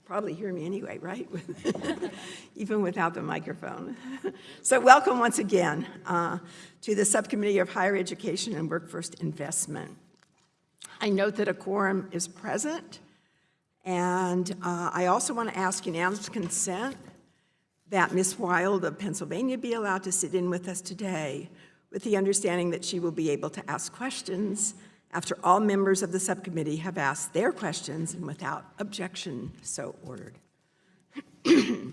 Probably hear me anyway, right? Even without the microphone. So welcome once again to the Subcommittee of Higher Education and Workforce Investment. I note that a quorum is present, and I also want to ask unanimous consent that Ms. Wild of Pennsylvania be allowed to sit in with us today, with the understanding that she will be able to ask questions after all members of the subcommittee have asked their questions and without objection so ordered. The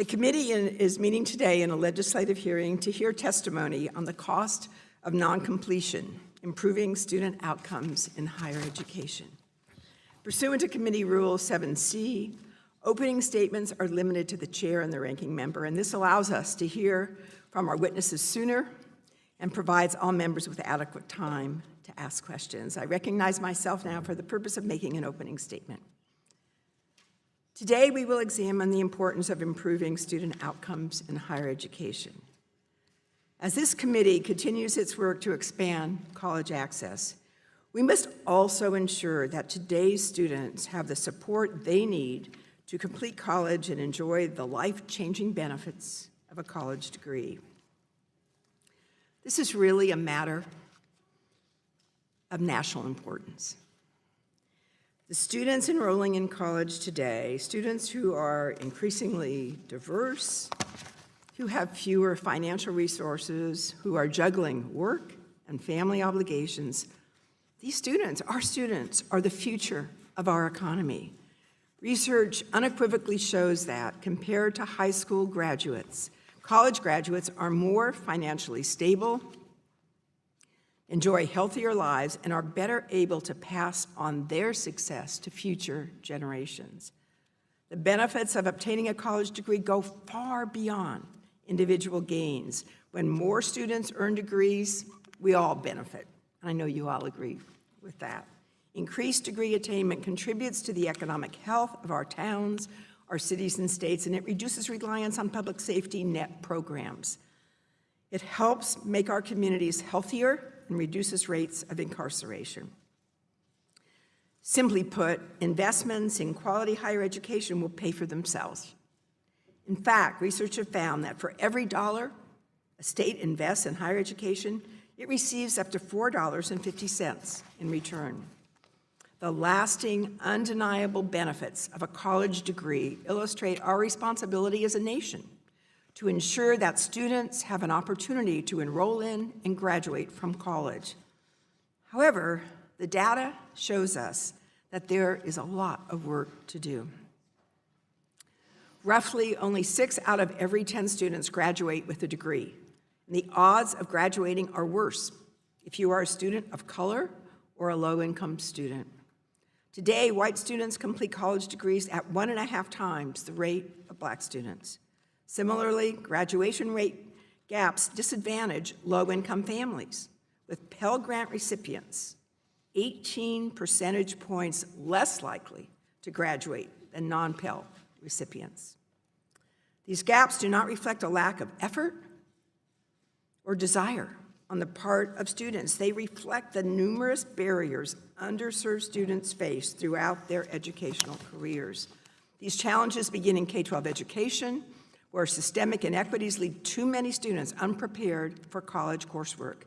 committee is meeting today in a legislative hearing to hear testimony on the cost of non-completion, improving student outcomes in higher education. Pursuant to Committee Rule 7C, opening statements are limited to the chair and the ranking member, and this allows us to hear from our witnesses sooner and provides all members with adequate time to ask questions. I recognize myself now for the purpose of making an opening statement. Today, we will examine the importance of improving student outcomes in higher education. As this committee continues its work to expand college access, we must also ensure that today's students have the support they need to complete college and enjoy the life-changing benefits of a college degree. This is really a matter of national importance. The students enrolling in college today, students who are increasingly diverse, who have fewer financial resources, who are juggling work and family obligations, these students, are the future of our economy. Research unequivocally shows that compared to high school graduates, college graduates are more financially stable, enjoy healthier lives, and are better able to pass on their success to future generations. The benefits of obtaining a college degree go far beyond individual gains. When more students earn degrees, we all benefit. I know you all agree with that. Increased degree attainment contributes to the economic health of our towns, our cities and states, and it reduces reliance on public safety net programs. It helps make our communities healthier and reduces rates of incarceration. Simply put, investments in quality higher education will pay for themselves. In fact, research have found that for every dollar a state invests in higher education, it receives up to $4.50 in return. The lasting, undeniable benefits of a college degree illustrate our responsibility as a nation to ensure that students have an opportunity to enroll in and graduate from college. However, the data shows us that there is a lot of work to do. Roughly only 6 out of every 10 students graduate with a degree, and the odds of graduating are worse if you are a student of color or a low-income student. Today, white students complete college degrees at 1.5 times the rate of black students. Similarly, graduation rate gaps disadvantage low-income families, with Pell Grant recipients 18 percentage points less likely to graduate than non-Pell recipients. These gaps do not reflect a lack of effort or desire on the part of students. They reflect the numerous barriers underserved students face throughout their educational careers. These challenges begin in K-12 education, where systemic inequities leave too many students unprepared for college coursework,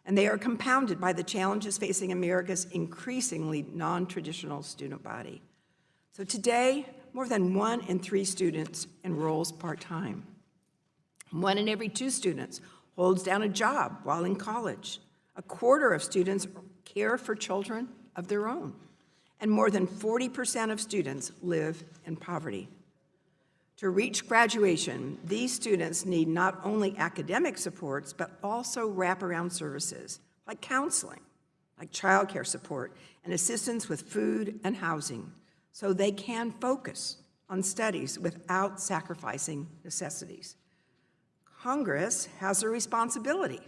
and they are compounded by the challenges facing America's increasingly non-traditional student body. So today, more than 1 in 3 students enrolls part-time. 1 in every 2 students holds down a job while in college. 1/4 of students care for children of their own, and more than 40% of students live in poverty. To reach graduation, these students need not only academic supports, but also wraparound services like counseling, like childcare support, and assistance with food and housing, so they can focus on studies without sacrificing necessities. Congress has a responsibility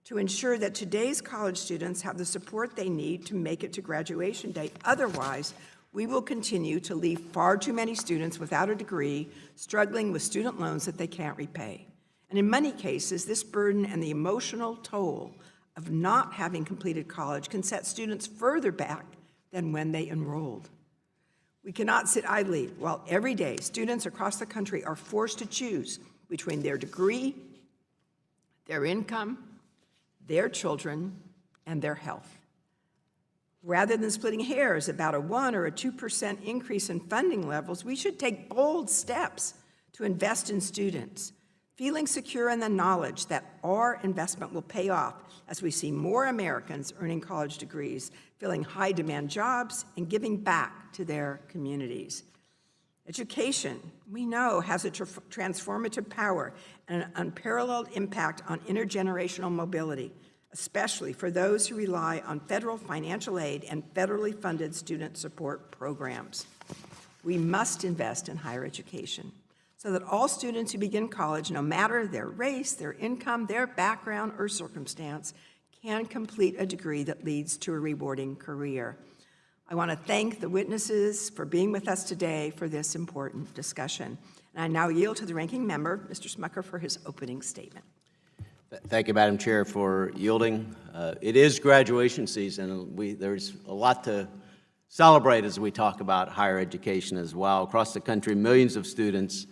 to ensure that today's college students have the support they need to make it to graduation day. Otherwise, we will continue to leave far too many students without a degree, struggling with student loans that they can't repay. And in many cases, this burden and the emotional toll of not having completed college can set students further back than when they enrolled. We cannot sit idly while every day students across the country are forced to choose between their degree, their income, their children, and their health. Rather than splitting hairs about a 1 or a 2% increase in funding levels, we should take bold steps to invest in students, feeling secure in the knowledge that our investment will pay off as we see more Americans earning college degrees, filling high-demand jobs, and giving back to their communities. Education, we know, has a transformative power and an unparalleled impact on intergenerational mobility, especially for those who rely on federal financial aid and federally funded student support programs. We must invest in higher education so that all students who begin college, no matter their race, their income, their background, or circumstance, can complete a degree that leads to a rewarding career. I want to thank the witnesses for being with us today for this important discussion. And I now yield to the ranking member, Mr. Smucker, for his opening statement. Thank you, Madam Chair, for yielding. It is graduation season, and there's a lot to celebrate as we talk about higher education as well. Across the country, millions of students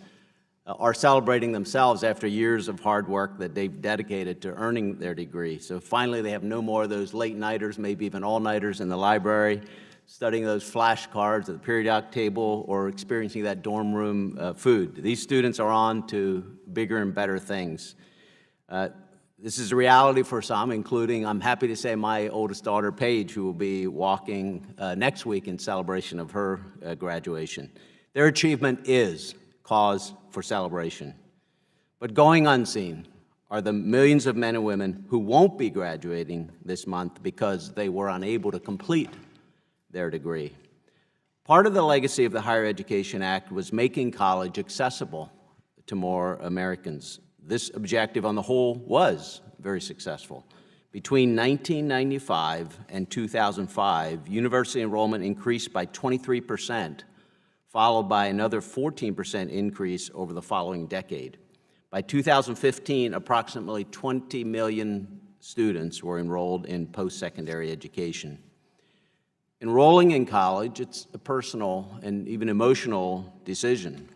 are celebrating themselves after years of hard work that they've dedicated to earning their degree. So finally, they have no more of those late-nighters, maybe even all-nighters in the library, studying those flashcards at the periodic table, or experiencing that dorm room food. These students are on to bigger and better things. This is a reality for some, including, I'm happy to say, my oldest daughter, Paige, who will be walking next week in celebration of her graduation. Their achievement is cause for celebration. But going unseen are the millions of men and women who won't be graduating this month because they were unable to complete their degree. Part of the legacy of the Higher Education Act was making college accessible to more Americans. This objective on the whole was very successful. Between 1995 and 2005, university enrollment increased by 23%, followed by another 14% increase over the following decade. By 2015, approximately 20 million students were enrolled in post-secondary education. Enrolling in college, it's a personal and even emotional decision.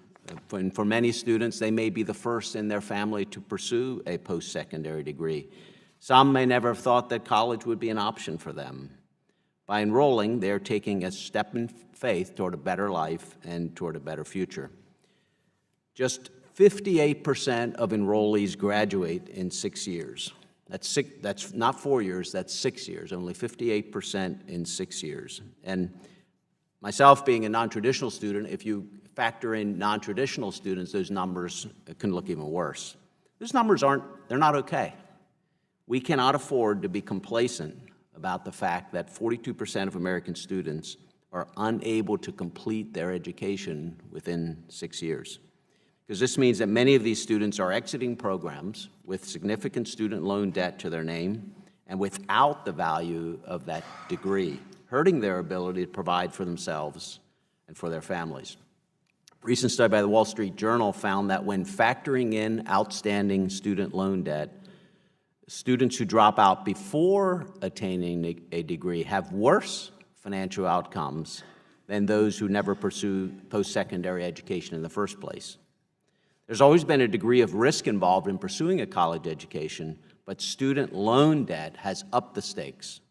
For many students, they may be the first in their family to pursue a post-secondary degree. Some may never have thought that college would be an option for them. By enrolling, they're taking a step in faith toward a better life and toward a better future. Just 58% of enrollees graduate in 6 years. That's not 4 years, that's 6 years, only 58% in 6 years. And myself being a non-traditional student, if you factor in non-traditional students, those numbers can look even worse. Those numbers they're not okay. We cannot afford to be complacent about the fact that 42% of American students are unable to complete their education within 6 years. Because this means that many of these students are exiting programs with significant student loan debt to their name and without the value of that degree, hurting their ability to provide for themselves and for their families. A recent study by the Wall Street Journal found that when factoring in outstanding student loan debt, students who drop out before attaining a degree have worse financial outcomes than those who never pursue post-secondary education in the first place. There's always been a degree of risk involved in pursuing a college education, but student loan debt has upped the stakes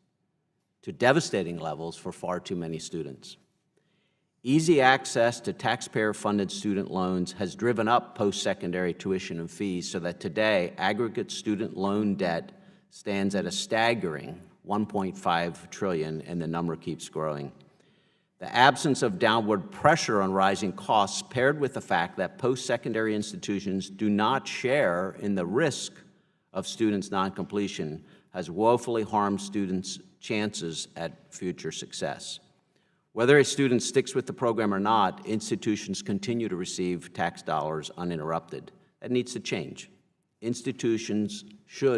to devastating levels for far too many students. Easy access to taxpayer-funded student loans has driven up post-secondary tuition and fees so that today aggregate student loan debt stands at a staggering $1.5 trillion, and the number keeps growing. The absence of downward pressure on rising costs, paired with the fact that post-secondary institutions do not share in the risk of students' non-completion, has woefully harmed students' chances at future success. Whether a student sticks with the program or not, institutions continue to receive tax dollars uninterrupted. That needs to change. Institutions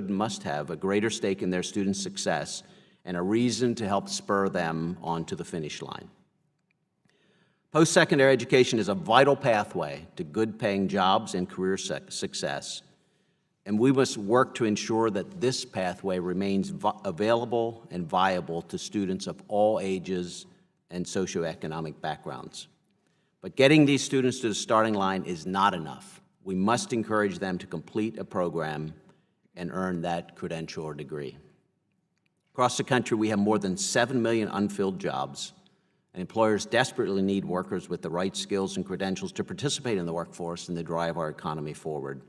must have a greater stake in their students' success and a reason to help spur them onto the finish line. Post-secondary education is a vital pathway to good-paying jobs and career success, and we must work to ensure that this pathway remains available and viable to students of all ages and socioeconomic backgrounds. But getting these students to the starting line is not enough. We must encourage them to complete a program and earn that credential or degree. Across the country, we have more than 7 million unfilled jobs, and employers desperately need workers with the right skills and credentials to participate in the workforce and to drive our economy forward.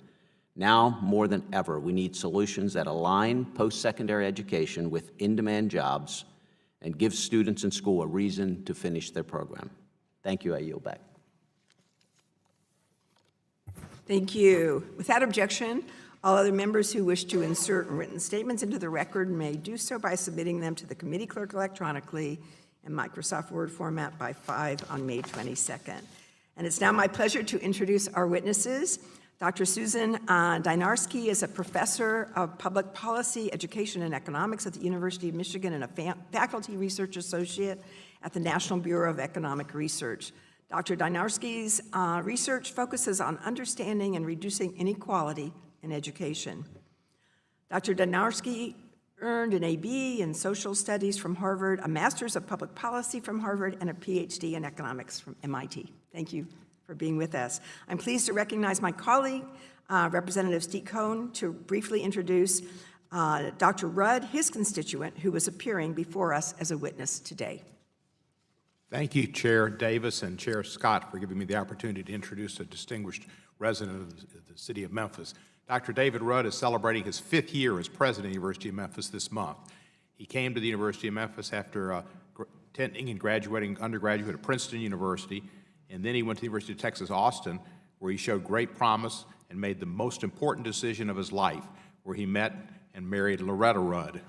Now, more than ever, we need solutions that align post-secondary education with in-demand jobs and give students in school a reason to finish their program. Thank you. I yield back. Thank you. Without objection, all other members who wish to insert written statements into the record may do so by submitting them to the committee clerk electronically in Microsoft Word format by 5 on May 22nd. And it's now my pleasure to introduce our witnesses. Dr. Susan Dynarski is a professor of public policy, education, and economics at the University of Michigan and a faculty research associate at the National Bureau of Economic Research. Dr. Dynarski's research focuses on understanding and reducing inequality in education. Dr. Dynarski earned an AB in social studies from Harvard, a master's of public policy from Harvard, and a PhD in economics from MIT. Thank you for being with us. I'm pleased to recognize my colleague, Representative Steve Cohn, to briefly introduce Dr. Rudd, his constituent, who is appearing before us as a witness today. Thank you, Chair Davis and Chair Scott, for giving me the opportunity to introduce a distinguished resident of the city of Memphis. Dr. David Rudd is celebrating his 5th year as president of the University of Memphis this month. He came to the University of Memphis after attending and graduating undergraduate at Princeton University, and then he went to the University of Texas, Austin, where he showed great promise and made the most important decision of his life, where he met and married Loretta Rudd,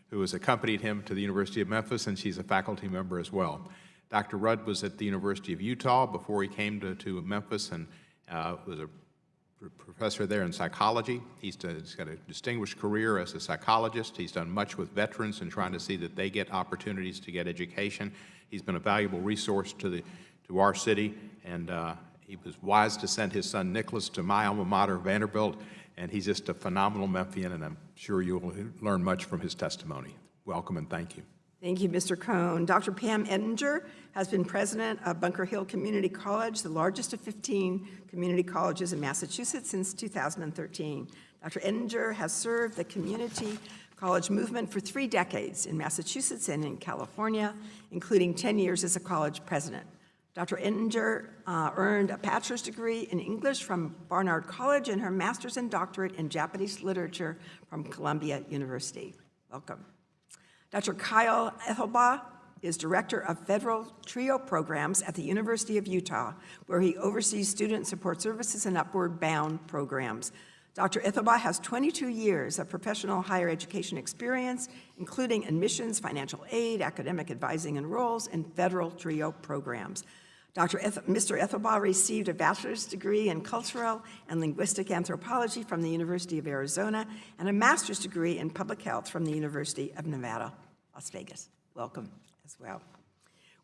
who has accompanied him to the University of Memphis, and she's a faculty member as well. Dr. Rudd was at the University of Utah before he came to Memphis and was a professor there in psychology. He's got a distinguished career as a psychologist. He's done much with veterans and trying to see that they get opportunities to get education. He's been a valuable resource to our city, and he was wise to send his son Nicholas to my alma mater, Vanderbilt, and he's just a phenomenal Memphian, and I'm sure you'll learn much from his testimony. Welcome and thank you. Thank you, Mr. Cohn. Dr. Pam Ettinger has been president of Bunker Hill Community College, the largest of 15 community colleges in Massachusetts since 2013. Dr. Ettinger has served the community college movement for 3 decades in Massachusetts and in California, including 10 years as a college president. Dr. Ettinger earned a bachelor's degree in English from Barnard College and her master's and doctorate in Japanese literature from Columbia University. Welcome. Dr. Kyle Ethelbaugh is Director of Federal TRIO Programs at the University of Utah, where he oversees student support services and upward bound programs. Dr. Ethelbaugh has 22 years of professional higher education experience, including admissions, financial aid, academic advising and roles, and federal TRIO programs. Mr. Ethelbaugh received a bachelor's degree in cultural and linguistic anthropology from the University of Arizona and a master's degree in public health from the University of Nevada, Las Vegas. Welcome as well.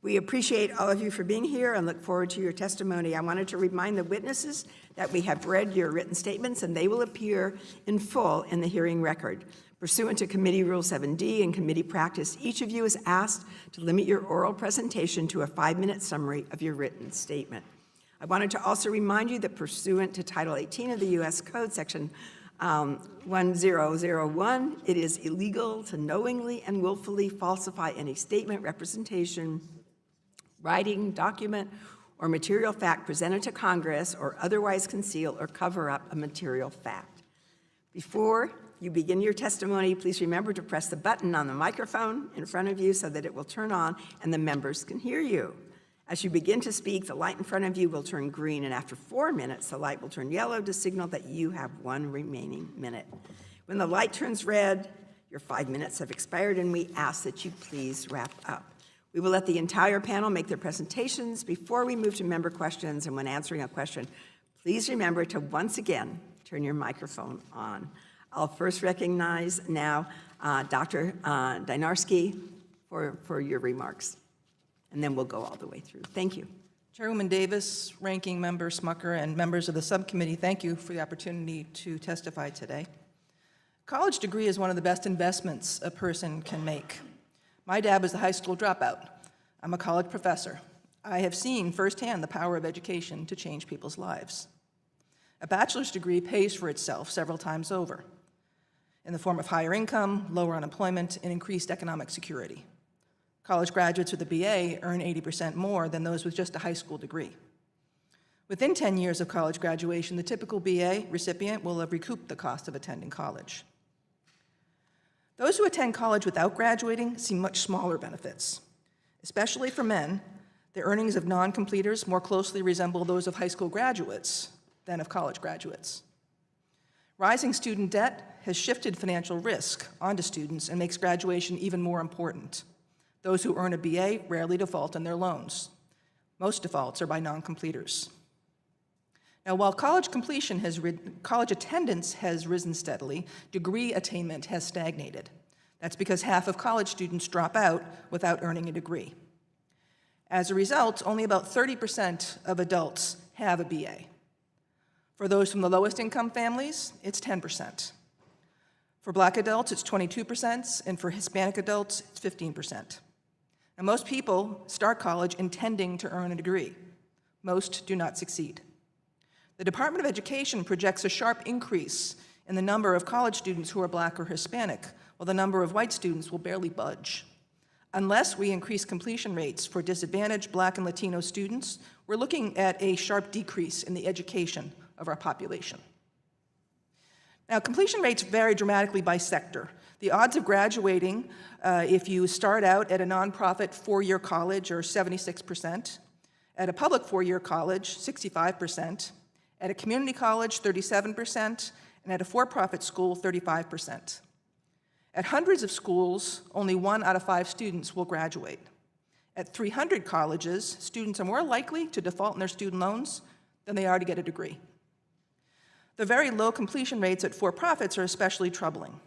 We appreciate all of you for being here and look forward to your testimony. I wanted to remind the witnesses that we have read your written statements and they will appear in full in the hearing record. Pursuant to Committee Rule 7D and committee practice, each of you is asked to limit your oral presentation to a 5-minute summary of your written statement. I wanted to also remind you that pursuant to Title 18 of the U.S. Code, Section 1001, it is illegal to knowingly and willfully falsify any statement, representation, writing, document, or material fact presented to Congress or otherwise conceal or cover up a material fact. Before you begin your testimony, please remember to press the button on the microphone in front of you so that it will turn on and the members can hear you. As you begin to speak, the light in front of you will turn green, and after 4 minutes, the light will turn yellow to signal that you have 1 remaining minute. When the light turns red, your 5 minutes have expired, and we ask that you please wrap up. We will let the entire panel make their presentations before we move to member questions, and when answering a question, please remember to once again turn your microphone on. I'll first recognize now Dr. Dynarski for your remarks, and then we'll go all the way through. Thank you. Chairwoman Davis, Ranking Member Smucker, and members of the subcommittee, thank you for the opportunity to testify today. College degree is one of the best investments a person can make. My dad was a high school dropout. I'm a college professor. I have seen firsthand the power of education to change people's lives. A bachelor's degree pays for itself several times over in the form of higher income, lower unemployment, and increased economic security. College graduates with a BA earn 80% more than those with just a high school degree. Within 10 years of college graduation, the typical BA recipient will have recouped the cost of attending college. Those who attend college without graduating see much smaller benefits. Especially for men, the earnings of non-completers more closely resemble those of high school graduates than of college graduates. Rising student debt has shifted financial risk onto students and makes graduation even more important. Those who earn a BA rarely default on their loans. Most defaults are by non-completers. Now, while college attendance has risen steadily, degree attainment has stagnated. That's because half of college students drop out without earning a degree. As a result, only about 30% of adults have a BA. For those from the lowest income families, it's 10%. For Black adults, it's 22%, and for Hispanic adults, it's 15%. Now, most people start college intending to earn a degree. Most do not succeed. The Department of Education projects a sharp increase in the number of college students who are Black or Hispanic, while the number of white students will barely budge. Unless we increase completion rates for disadvantaged Black and Latino students, we're looking at a sharp decrease in the education of our population. Now, completion rates vary dramatically by sector. The odds of graduating, if you start out at a nonprofit four-year college, are 76%, at a public four-year college, 65%, at a community college, 37%, and at a for-profit school, 35%. At hundreds of schools, only 1 out of 5 students will graduate. At 300 colleges, students are more likely to default on their student loans than they are to get a degree. The very low completion rates at for-profits are especially troubling.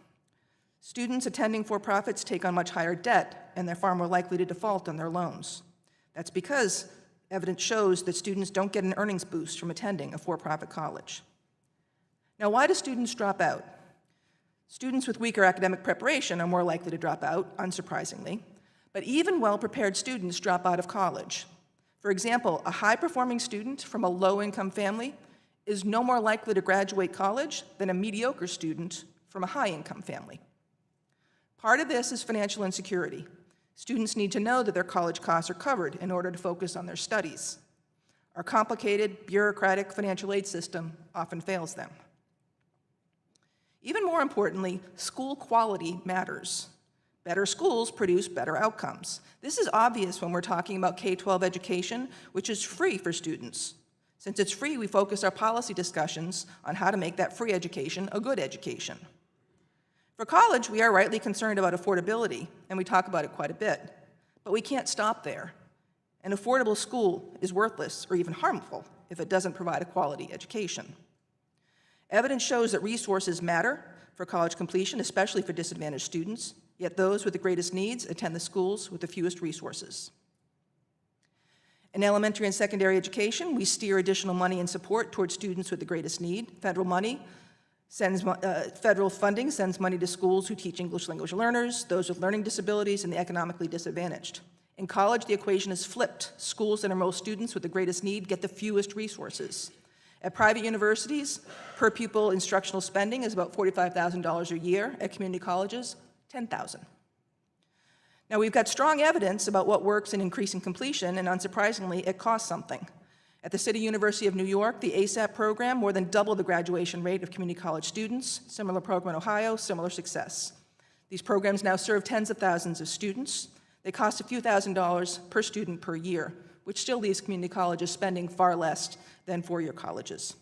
Students attending for-profits take on much higher debt, and they're far more likely to default on their loans. That's because evidence shows that students don't get an earnings boost from attending a for-profit college. Now, why do students drop out? Students with weaker academic preparation are more likely to drop out, unsurprisingly, but even well-prepared students drop out of college. For example, a high-performing student from a low-income family is no more likely to graduate college than a mediocre student from a high-income family. Part of this is financial insecurity. Students need to know that their college costs are covered in order to focus on their studies. Our complicated, bureaucratic financial aid system often fails them. Even more importantly, school quality matters. Better schools produce better outcomes. This is obvious when we're talking about K-12 education, which is free for students. Since it's free, we focus our policy discussions on how to make that free education a good education. For college, we are rightly concerned about affordability, and we talk about it quite a bit. But we can't stop there. An affordable school is worthless or even harmful if it doesn't provide a quality education. Evidence shows that resources matter for college completion, especially for disadvantaged students, yet those with the greatest needs attend the schools with the fewest resources. In elementary and secondary education, we steer additional money and support towards students with the greatest need. Federal funding sends money to schools who teach English language learners, those with learning disabilities, and the economically disadvantaged. In college, the equation is flipped. Schools that enroll students with the greatest need get the fewest resources. At private universities, per pupil instructional spending is about $45,000 a year. At community colleges, $10,000. Now, we've got strong evidence about what works in increasing completion, and unsurprisingly, it costs something. At the City University of New York, the ASAP program more than doubled the graduation rate of community college students. Similar program in Ohio, similar success. These programs now serve tens of thousands of students. They cost a few $1,000s per student per year, which still leaves community colleges spending far less than four-year colleges.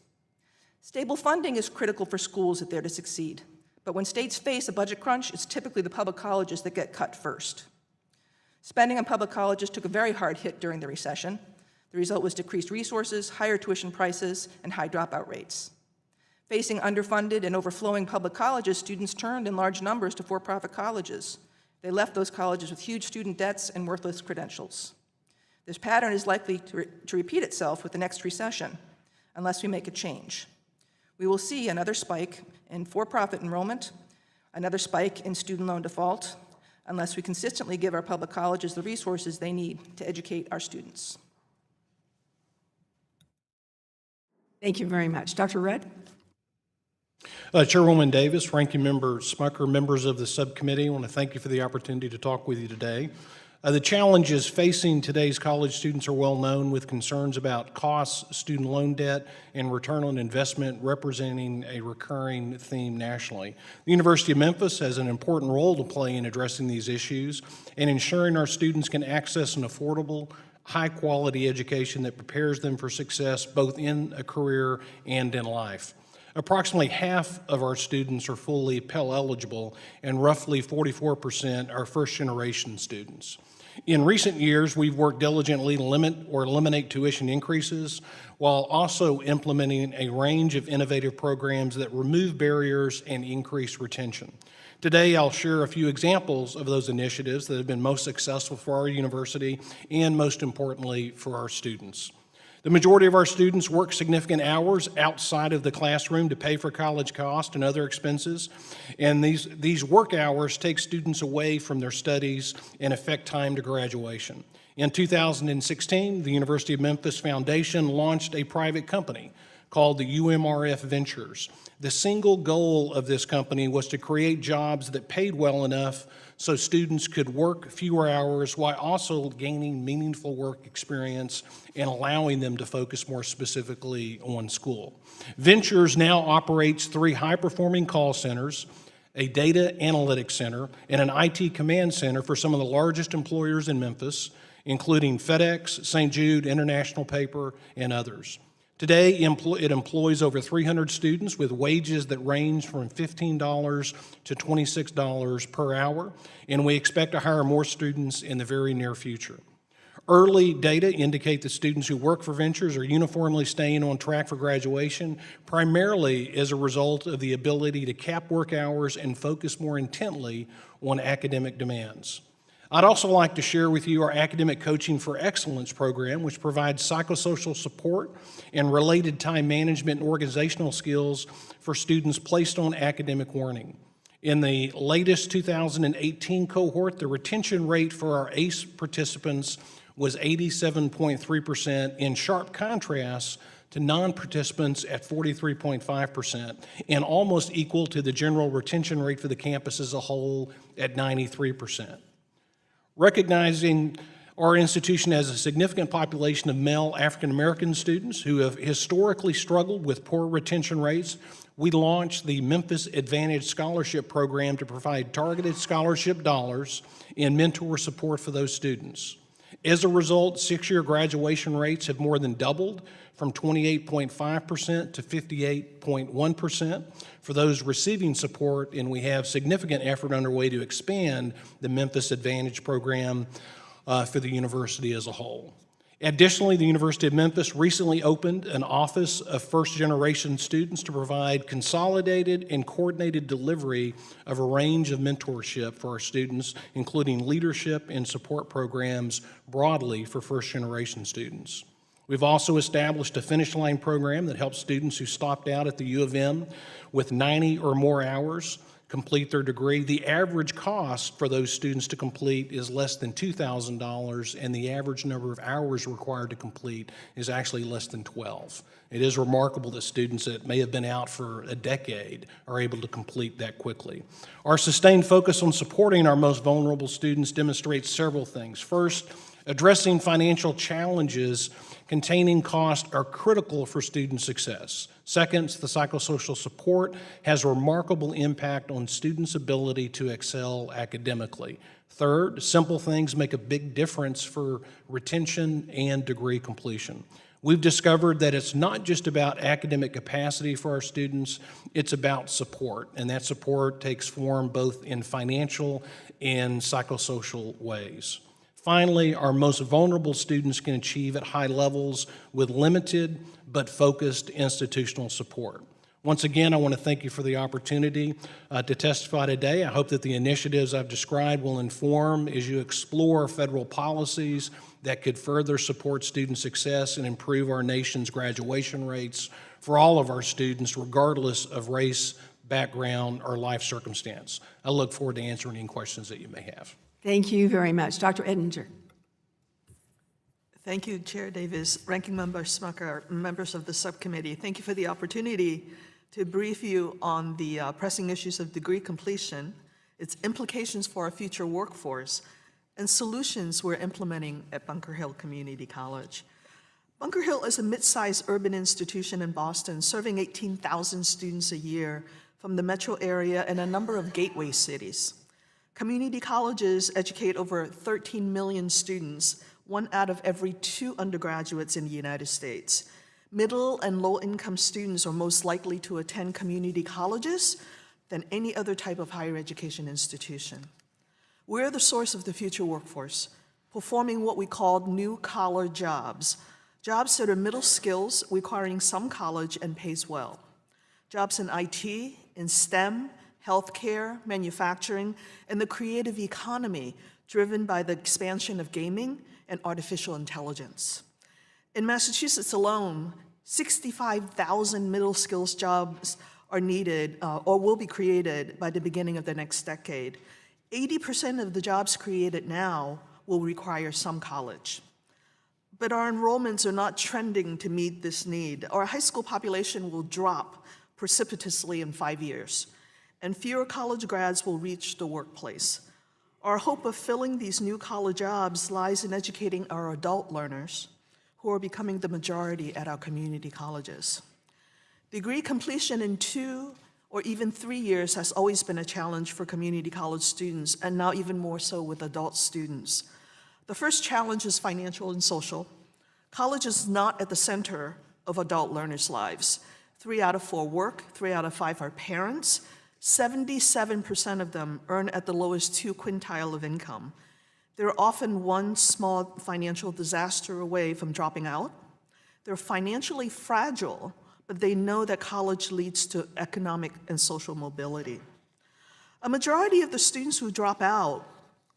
Stable funding is critical for schools if they're to succeed. But when states face a budget crunch, it's typically the public colleges that get cut first. Spending on public colleges took a very hard hit during the recession. The result was decreased resources, higher tuition prices, and high dropout rates. Facing underfunded and overflowing public colleges, students turned in large numbers to for-profit colleges. They left those colleges with huge student debts and worthless credentials. This pattern is likely to repeat itself with the next recession, unless we make a change. We will see another spike in for-profit enrollment, another spike in student loan default, unless we consistently give our public colleges the resources they need to educate our students. Thank you very much. Dr. Rudd? Chairwoman Davis, Ranking Member Smucker, members of the subcommittee, I want to thank you for the opportunity to talk with you today. The challenges facing today's college students are well known, with concerns about costs, student loan debt, and return on investment representing a recurring theme nationally. The University of Memphis has an important role to play in addressing these issues and ensuring our students can access an affordable, high-quality education that prepares them for success both in a career and in life. Approximately half of our students are fully Pell eligible, and roughly 44% are first-generation students. In recent years, we've worked diligently to limit or eliminate tuition increases while also implementing a range of innovative programs that remove barriers and increase retention. Today, I'll share a few examples of those initiatives that have been most successful for our university and, most importantly, for our students. The majority of our students work significant hours outside of the classroom to pay for college costs and other expenses, and these work hours take students away from their studies and affect time to graduation. In 2016, the University of Memphis Foundation launched a private company called the UMRF Ventures. The single goal of this company was to create jobs that paid well enough so students could work fewer hours while also gaining meaningful work experience and allowing them to focus more specifically on school. Ventures now operates 3 high-performing call centers, a data analytics center, and an IT command center for some of the largest employers in Memphis, including FedEx, St. Jude, International Paper, and others. Today, it employs over 300 students with wages that range from $15 to $26 per hour, and we expect to hire more students in the very near future. Early data indicate that students who work for Ventures are uniformly staying on track for graduation, primarily as a result of the ability to cap work hours and focus more intently on academic demands. I'd also like to share with you our Academic Coaching for Excellence program, which provides psychosocial support and related time management and organizational skills for students placed on academic warning. In the latest 2018 cohort, the retention rate for our ACE participants was 87.3%, in sharp contrast to non-participants at 43.5%, and almost equal to the general retention rate for the campus as a whole at 93%. Recognizing our institution has a significant population of male African-American students who have historically struggled with poor retention rates, we launched the Memphis Advantage Scholarship Program to provide targeted scholarship dollars and mentor support for those students. As a result, 6-year graduation rates have more than doubled from 28.5% to 58.1% for those receiving support, and we have significant effort underway to expand the Memphis Advantage program for the university as a whole. Additionally, the University of Memphis recently opened an Office of First-Generation Students to provide consolidated and coordinated delivery of a range of mentorship for our students, including leadership and support programs broadly for first-generation students. We've also established a Finish Line program that helps students who stopped out at the U of M with 90 or more hours complete their degree. The average cost for those students to complete is less than $2,000, and the average number of hours required to complete is actually less than 12. It is remarkable that students that may have been out for a decade are able to complete that quickly. Our sustained focus on supporting our most vulnerable students demonstrates several things. First, addressing financial challenges containing costs are critical for student success. Second, the psychosocial support has a remarkable impact on students' ability to excel academically. Third, simple things make a big difference for retention and degree completion. We've discovered that it's not just about academic capacity for our students, it's about support, and that support takes form both in financial and psychosocial ways. Finally, our most vulnerable students can achieve at high levels with limited but focused institutional support. Once again, I want to thank you for the opportunity to testify today. I hope that the initiatives I've described will inform as you explore federal policies that could further support student success and improve our nation's graduation rates for all of our students, regardless of race, background, or life circumstance. I look forward to answering any questions that you may have. Thank you very much. Dr. Ettinger. Thank you, Chair Davis, Ranking Member Smucker, members of the subcommittee. Thank you for the opportunity to brief you on the pressing issues of degree completion, its implications for our future workforce, and solutions we're implementing at Bunker Hill Community College. Bunker Hill is a mid-sized urban institution in Boston, serving 18,000 students a year from the metro area and a number of gateway cities. Community colleges educate over 13 million students, 1 out of every 2 undergraduates in the United States. Middle and low-income students are most likely to attend community colleges than any other type of higher education institution. We're the source of the future workforce, performing what we call new-collar jobs, jobs that are middle skills requiring some college and pays well. Jobs in IT, in STEM, healthcare, manufacturing, and the creative economy driven by the expansion of gaming and artificial intelligence. In Massachusetts alone, 65,000 middle skills jobs are needed or will be created by the beginning of the next decade. 80% of the jobs created now will require some college. But our enrollments are not trending to meet this need. Our high school population will drop precipitously in 5 years, and fewer college grads will reach the workplace. Our hope of filling these new college jobs lies in educating our adult learners, who are becoming the majority at our community colleges. Degree completion in 2 or even 3 years has always been a challenge for community college students, and now even more so with adult students. The first challenge is financial and social. College is not at the center of adult learners' lives. 3 out of 4 work, 3 out of 5 are parents. 77% of them earn at the lowest 2 quintile of income. They're often one small financial disaster away from dropping out. They're financially fragile, but they know that college leads to economic and social mobility. A majority of the students who drop out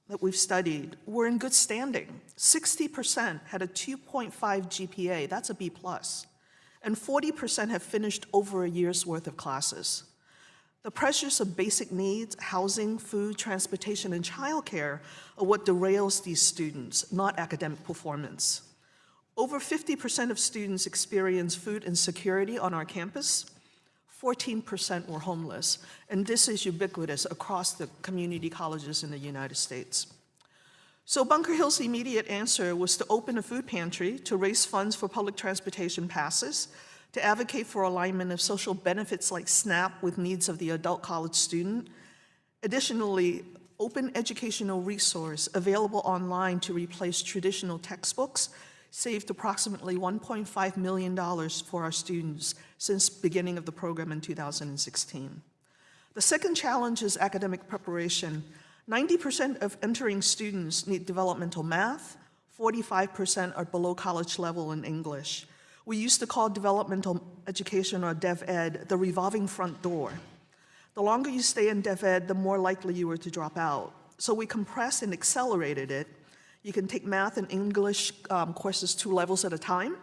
that we've studied were in good standing. 60% had a 2.5 GPA, that's a B+, and 40% have finished over a year's worth of classes. The pressures of basic needs, housing, food, transportation, and childcare are what derails these students, not academic performance. Over 50% of students experience food insecurity on our campus. 14% were homeless, and this is ubiquitous across the community colleges in the United States. So Bunker Hill's immediate answer was to open a food pantry, to raise funds for public transportation passes, to advocate for alignment of social benefits like SNAP with needs of the adult college student. Additionally, open educational resource available online to replace traditional textbooks saved approximately $1.5 million for our students since beginning of the program in 2016. The second challenge is academic preparation. 90% of entering students need developmental math, 45% are below college level in English. We used to call developmental education, or DevEd, the revolving front door. The longer you stay in DevEd, the more likely you are to drop out. So we compressed and accelerated it. You can take math and English courses 2 levels at a time,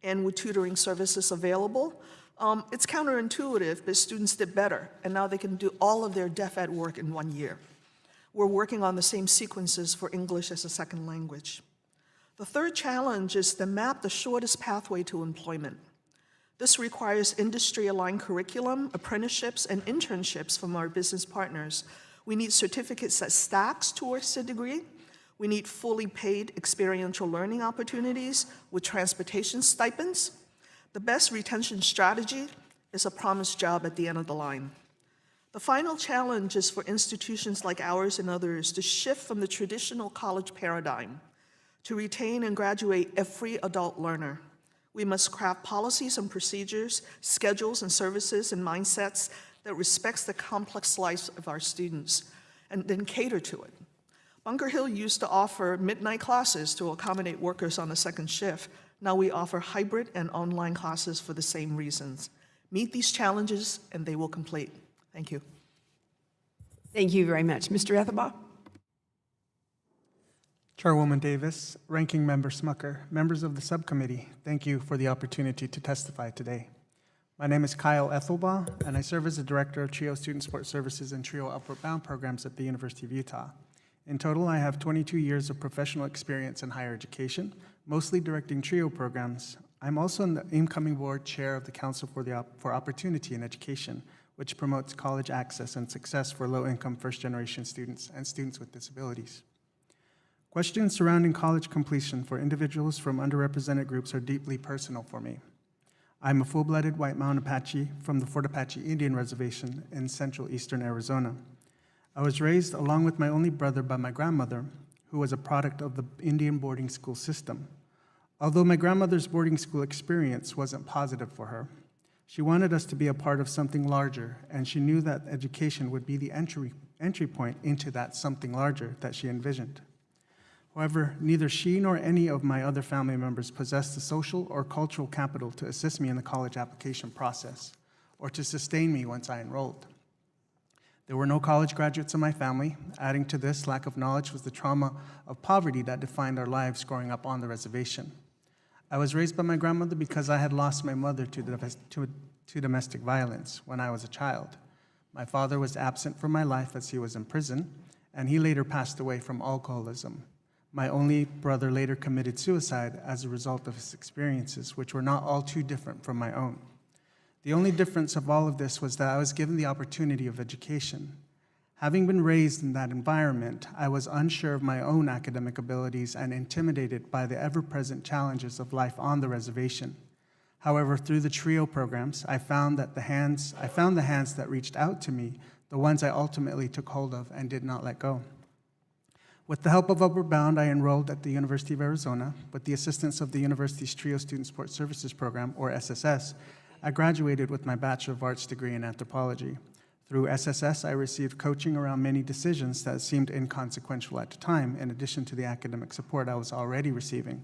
and with tutoring services available. It's counterintuitive, but students did better, and now they can do all of their DevEd work in 1 year. We're working on the same sequences for English as a second language. The third challenge is to map the shortest pathway to employment. This requires industry-aligned curriculum, apprenticeships, and internships from our business partners. We need certificates that stacks towards the degree. We need fully paid experiential learning opportunities with transportation stipends. The best retention strategy is a promised job at the end of the line. The final challenge is for institutions like ours and others to shift from the traditional college paradigm to retain and graduate every adult learner. We must craft policies and procedures, schedules and services and mindsets that respects the complex lives of our students and then cater to it. Bunker Hill used to offer midnight classes to accommodate workers on the second shift. Now we offer hybrid and online classes for the same reasons. Meet these challenges and they will complete. Thank you. Thank you very much. Mr. Ethelbaugh? Chairwoman Davis, Ranking Member Smucker, members of the subcommittee, thank you for the opportunity to testify today. My name is Kyle Ethelbaugh, and I serve as the Director of TRIO Student Support Services and TRIO Upward Bound programs at the University of Utah. In total, I have 22 years of professional experience in higher education, mostly directing TRIO programs. I'm also the incoming board chair of the Council for Opportunity in Education, which promotes college access and success for low-income first-generation students and students with disabilities. Questions surrounding college completion for individuals from underrepresented groups are deeply personal for me. I'm a full-blooded White Mountain Apache from the Fort Apache Indian Reservation in central eastern Arizona. I was raised along with my only brother by my grandmother, who was a product of the Indian boarding school system. Although my grandmother's boarding school experience wasn't positive for her, she wanted us to be a part of something larger, and she knew that education would be the entry point into that something larger that she envisioned. However, neither she nor any of my other family members possessed the social or cultural capital to assist me in the college application process or to sustain me once I enrolled. There were no college graduates in my family. Adding to this, lack of knowledge was the trauma of poverty that defined our lives growing up on the reservation. I was raised by my grandmother because I had lost my mother to domestic violence when I was a child. My father was absent from my life as he was in prison, and he later passed away from alcoholism. My only brother later committed suicide as a result of his experiences, which were not all too different from my own. The only difference of all of this was that I was given the opportunity of education. Having been raised in that environment, I was unsure of my own academic abilities and intimidated by the ever-present challenges of life on the reservation. However, through the TRIO programs, I found the hands that reached out to me, the ones I ultimately took hold of and did not let go. With the help of Upward Bound, I enrolled at the University of Arizona. With the assistance of the university's TRIO Student Support Services Program, or SSS, I graduated with my Bachelor of Arts degree in anthropology. Through SSS, I received coaching around many decisions that seemed inconsequential at the time, in addition to the academic support I was already receiving.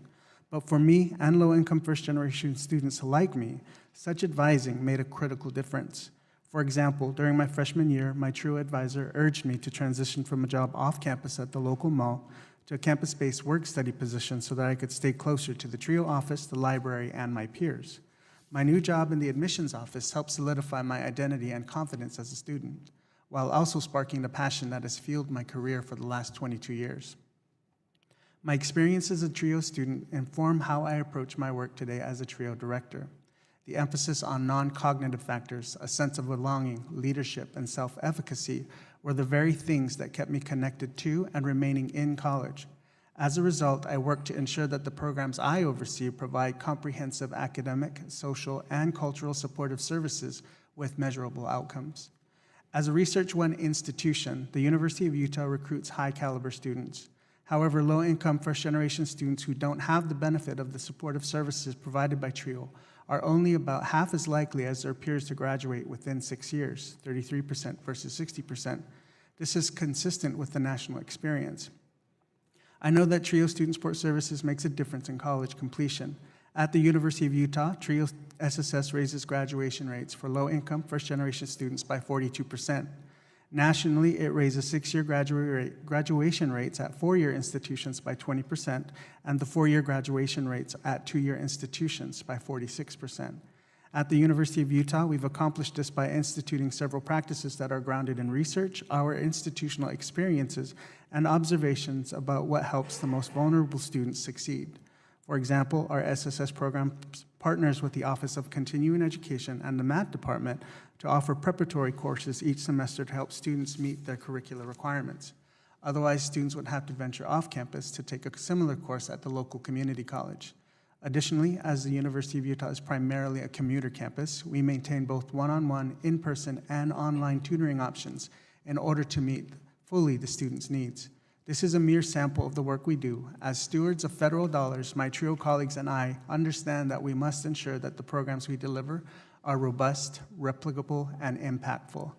But for me and low-income first-generation students like me, such advising made a critical difference. For example, during my freshman year, my TRIO advisor urged me to transition from a job off campus at the local mall to a campus-based work-study position so that I could stay closer to the TRIO office, the library, and my peers. My new job in the admissions office helped solidify my identity and confidence as a student, while also sparking the passion that has fueled my career for the last 22 years. My experience as a TRIO student inform how I approach my work today as a TRIO director. The emphasis on non-cognitive factors, a sense of belonging, leadership, and self-efficacy were the very things that kept me connected to and remaining in college. As a result, I work to ensure that the programs I oversee provide comprehensive academic, social, and cultural supportive services with measurable outcomes. As a Research 1 institution, the University of Utah recruits high-caliber students. However, low-income first-generation students who don't have the benefit of the supportive services provided by TRIO are only about half as likely as their peers to graduate within 6 years, 33% versus 60%. This is consistent with the national experience. I know that TRIO Student Support Services makes a difference in college completion. At the University of Utah, TRIO SSS raises graduation rates for low-income first-generation students by 42%. Nationally, it raises 6-year graduation rates at 4-year institutions by 20%, and the 4-year graduation rates at 2-year institutions by 46%. At the University of Utah, we've accomplished this by instituting several practices that are grounded in research, our institutional experiences, and observations about what helps the most vulnerable students succeed. For example, our SSS program partners with the Office of Continuing Education and the Math Department to offer preparatory courses each semester to help students meet their curricular requirements. Otherwise, students would have to venture off campus to take a similar course at the local community college. Additionally, as the University of Utah is primarily a commuter campus, we maintain both one-on-one, in-person, and online tutoring options in order to meet fully the students' needs. This is a mere sample of the work we do. As stewards of federal dollars, my TRIO colleagues and I understand that we must ensure that the programs we deliver are robust, replicable, and impactful.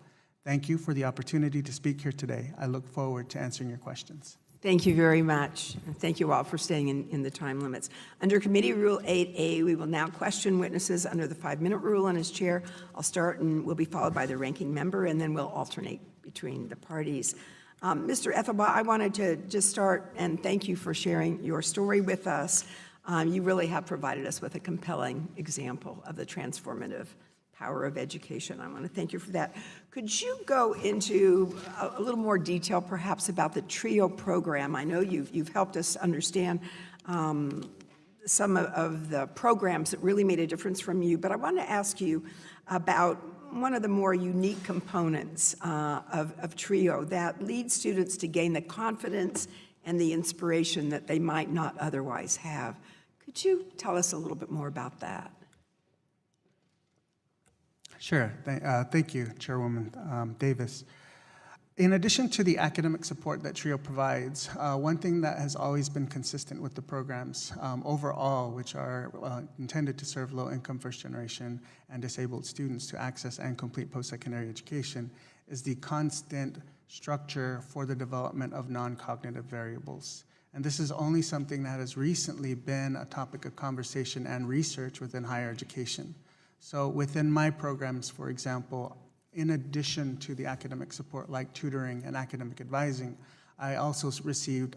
Thank you for the opportunity to speak here today. I look forward to answering your questions. Thank you very much. Thank you all for staying in the time limits. Under Committee Rule 8A, we will now question witnesses under the 5-minute rule. And as chair, I'll start and will be followed by the ranking member, and then we'll alternate between the parties. Mr. Ethelbaugh, I wanted to just start and thank you for sharing your story with us. You really have provided us with a compelling example of the transformative power of education. I want to thank you for that. Could you go into a little more detail perhaps about the TRIO program? I know you've helped us understand some of the programs that really made a difference from you, but I want to ask you about one of the more unique components of TRIO that leads students to gain the confidence and the inspiration that they might not otherwise have. Could you tell us a little bit more about that? Sure. Thank you, Chairwoman Davis. In addition to the academic support that TRIO provides, one thing that has always been consistent with the programs overall, which are intended to serve low-income first-generation and disabled students to access and complete post-secondary education, is the constant structure for the development of non-cognitive variables. And this is only something that has recently been a topic of conversation and research within higher education. So within my programs, for example, in addition to the academic support like tutoring and academic advising, I also received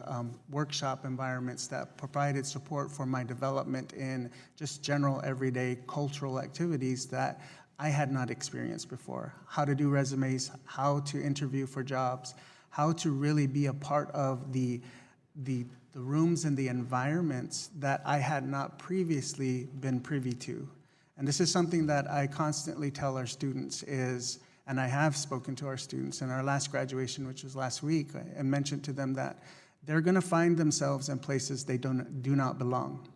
workshop environments that provided support for my development in just general everyday cultural activities that I had not experienced before. How to do resumes, how to interview for jobs, how to really be a part of the rooms and the environments that I had not previously been privy to. And this is something that I constantly tell our students is, and I have spoken to our students in our last graduation, which was last week, I mentioned to them that they're gonna find themselves in places they do not belong.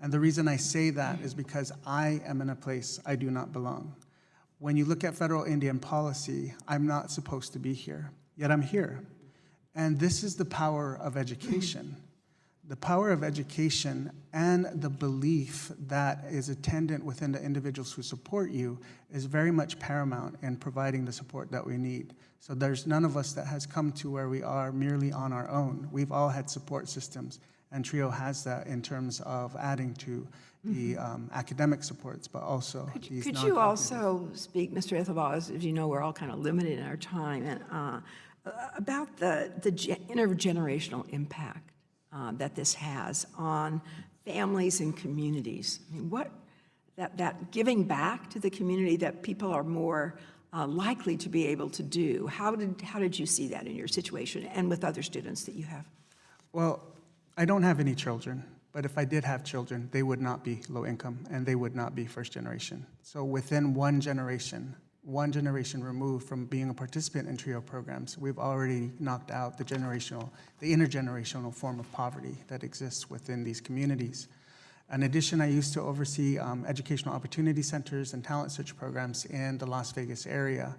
And the reason I say that is because I am in a place I do not belong. When you look at federal Indian policy, I'm not supposed to be here, yet I'm here. And this is the power of education. The power of education and the belief that is attendant within the individuals who support you is very much paramount in providing the support that we need. So there's none of us that has come to where we are merely on our own. We've all had support systems, and TRIO has that in terms of adding to the academic supports, but also these Could you also speak, Mr. Ethelbaugh, as you know, we're all kind of limited in our time, and about the intergenerational impact that this has on families and communities? I mean, what that giving back to the community that people are more likely to be able to do. How did you see that in your situation and with other students that you have? Well, I don't have any children, but if I did have children, they would not be low income and they would not be first generation. So within one generation removed from being a participant in TRIO programs, we've already knocked out the intergenerational form of poverty that exists within these communities. In addition, I used to oversee educational opportunity centers and talent search programs in the Las Vegas area.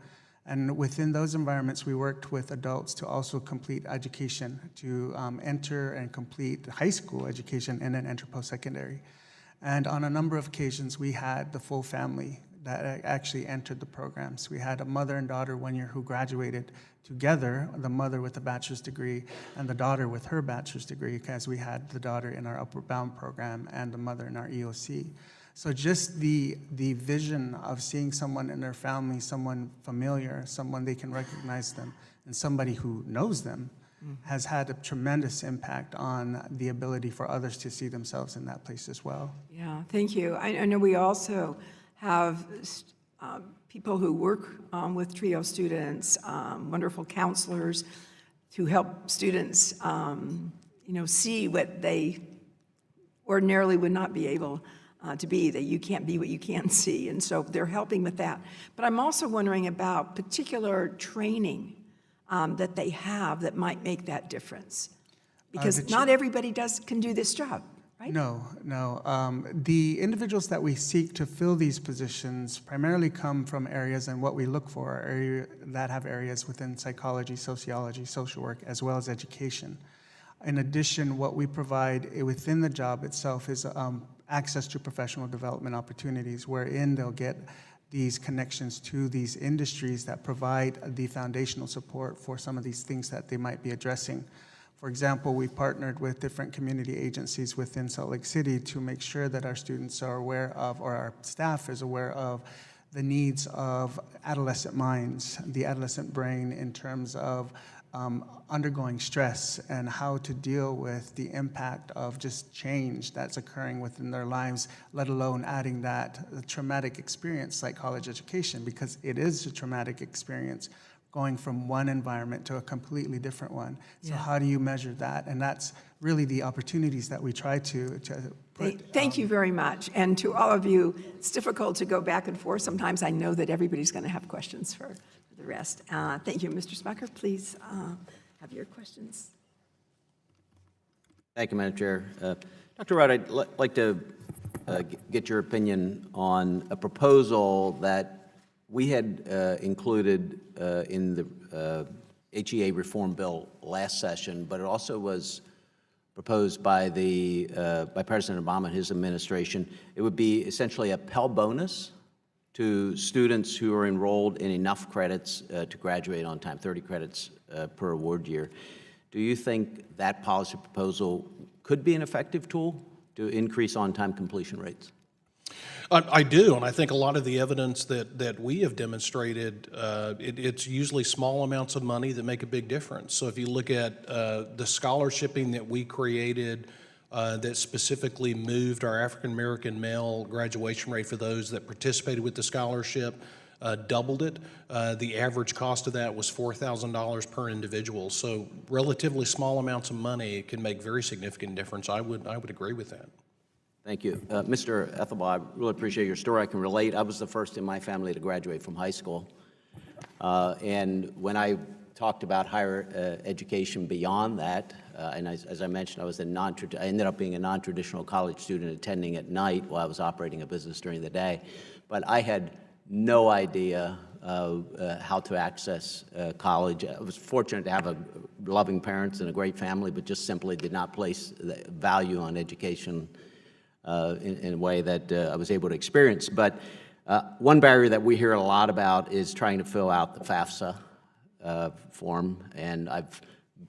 And within those environments, we worked with adults to also complete education, to enter and complete high school education and then enter post-secondary. And on a number of occasions, we had the full family that actually entered the programs. We had a mother and daughter 1 year who graduated together, the mother with a bachelor's degree and the daughter with her bachelor's degree, because we had the daughter in our Upward Bound program and the mother in our EOC. So just the vision of seeing someone in their family, someone familiar, someone they can recognize them, and somebody who knows them, has had a tremendous impact on the ability for others to see themselves in that place as well. Yeah, thank you. I know we also have people who work with TRIO students, wonderful counselors to help students, see what they ordinarily would not be able to be, that you can't be what you can't see. And so they're helping with that. But I'm also wondering about particular training that they have that might make that difference. Because not everybody can do this job, right? No. The individuals that we seek to fill these positions primarily come from areas, and what we look for are areas that have areas within psychology, sociology, social work, as well as education. In addition, what we provide within the job itself is access to professional development opportunities, wherein they'll get these connections to these industries that provide the foundational support for some of these things that they might be addressing. For example, we've partnered with different community agencies within Salt Lake City to make sure that our students are aware of, or our staff is aware of, the needs of adolescent minds, the adolescent brain in terms of undergoing stress and how to deal with the impact of just change that's occurring within their lives, let alone adding that traumatic experience like college education, because it is a traumatic experience going from one environment to a completely different one. So how do you measure that? And that's really the opportunities that we try to put. Thank you very much. And to all of you, it's difficult to go back and forth. Sometimes I know that everybody's going to have questions for the rest. Thank you. Mr. Smucker, please have your questions. Thank you, Madam Chair. Dr. Rudd, I'd like to get your opinion on a proposal that we had included in the HEA reform bill last session, but it also was proposed by by President Obama and his administration. It would be essentially a Pell bonus to students who are enrolled in enough credits to graduate on time, 30 credits per award year. Do you think that policy proposal could be an effective tool to increase on-time completion rates? I do, and I think a lot of the evidence that we have demonstrated, it's usually small amounts of money that make a big difference. So if you look at the scholarshiping that we created that specifically moved our African-American male graduation rate for those that participated with the scholarship, doubled it. The average cost of that was $4,000 per individual. So relatively small amounts of money can make very significant difference. I would agree with that. Thank you. Mr. Ethelbaugh, I really appreciate your story. I can relate. I was the first in my family to graduate from high school. And when I talked about higher education beyond that, and as I mentioned, I ended up being a non-traditional college student attending at night while I was operating a business during the day. But I had no idea how to access college. I was fortunate to have loving parents and a great family, but just simply did not place value on education in a way that I was able to experience. But one barrier that we hear a lot about is trying to fill out the FAFSA form, and I've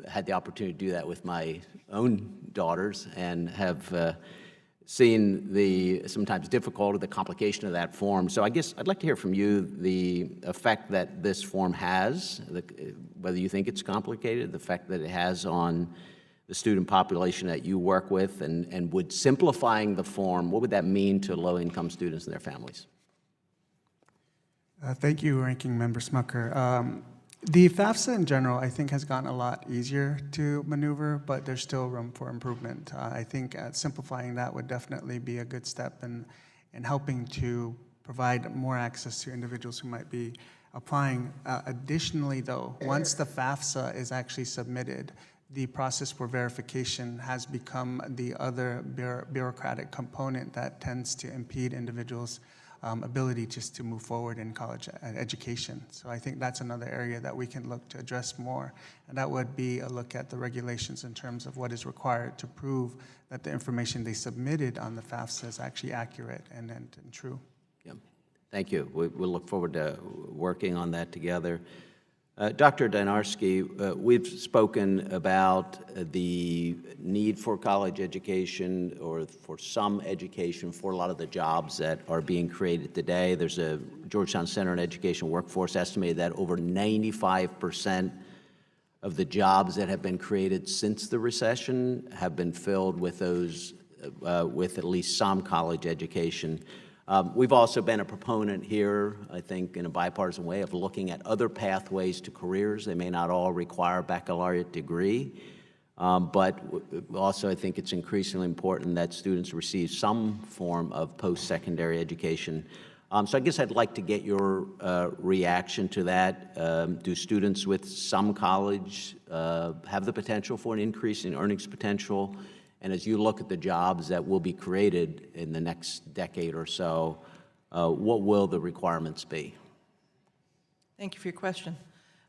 had the opportunity to do that with my own daughters and have seen the sometimes difficulty, the complication of that form. So I guess I'd like to hear from you the effect that this form has, whether you think it's complicated, the effect that it has on the student population that you work with, and would simplifying the form, what would that mean to low-income students and their families? Thank you, Ranking Member Smucker. The FAFSA in general, I think, has gotten a lot easier to maneuver, but there's still room for improvement. I think simplifying that would definitely be a good step in helping to provide more access to individuals who might be applying. Additionally, though, once the FAFSA is actually submitted, the process for verification has become the other bureaucratic component that tends to impede individuals' ability just to move forward in college education. So I think that's another area that we can look to address more, and that would be a look at the regulations in terms of what is required to prove that the information they submitted on the FAFSA is actually accurate and true. Yeah. Thank you. We'll look forward to working on that together. Dr. Dynarski, we've spoken about the need for college education, or for some education, for a lot of the jobs that are being created today. There's a Georgetown Center on Education Workforce estimated that over 95% of the jobs that have been created since the recession have been filled with those with at least some college education. We've also been a proponent here, I think, in a bipartisan way, of looking at other pathways to careers. They may not all require a baccalaureate degree, but also I think it's increasingly important that students receive some form of post-secondary education. So I guess I'd like to get your reaction to that. Do students with some college have the potential for an increase in earnings potential? And as you look at the jobs that will be created in the next decade or so, what will the requirements be? Thank you for your question.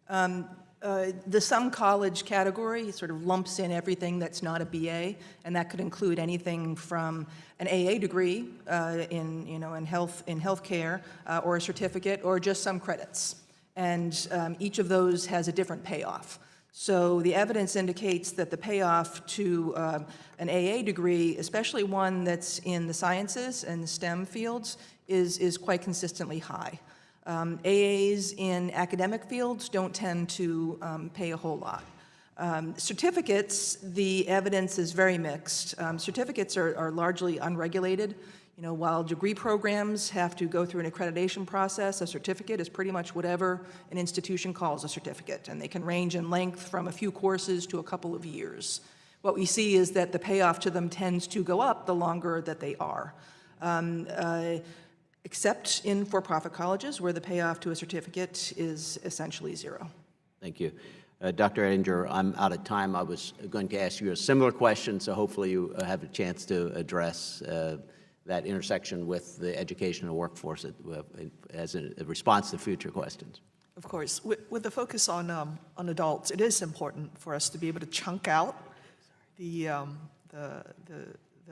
The some college category sort of lumps in everything that's not a BA, and that could include anything from an AA degree in healthcare, or a certificate, or just some credits. And each of those has a different payoff. So the evidence indicates that the payoff to an AA degree, especially one that's in the sciences and STEM fields, is quite consistently high. AAs in academic fields don't tend to pay a whole lot. Certificates, the evidence is very mixed. Certificates are largely unregulated. You know, while degree programs have to go through an accreditation process, a certificate is pretty much whatever an institution calls a certificate, and they can range in length from a few courses to a couple of years. What we see is that the payoff to them tends to go up the longer that they are. Except in for-profit colleges where the payoff to a certificate is essentially zero. Thank you. Dr. Ettinger, I'm out of time. I was going to ask you a similar question, so hopefully you have a chance to address that intersection with the education and workforce as a response to future questions. Of course, with the focus on adults, it is important for us to be able to chunk out the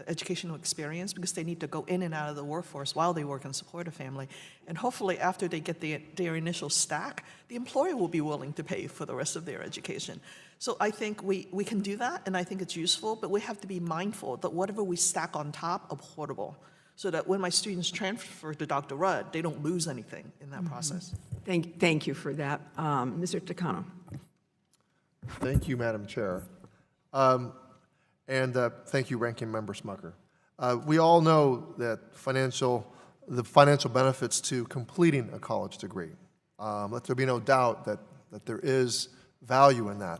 educational experience, because they need to go in and out of the workforce while they work and support a family. And hopefully after they get their initial stack, the employer will be willing to pay for the rest of their education. So I think we can do that, and I think it's useful, but we have to be mindful that whatever we stack on top are portable, so that when my students transfer to Dr. Rudd, they don't lose anything in that process. Thank you for that. Mr. Takano. Thank you, Madam Chair. And thank you, Ranking Member Smucker. We all know that the financial benefits to completing a college degree. Let there be no doubt that there is value in that.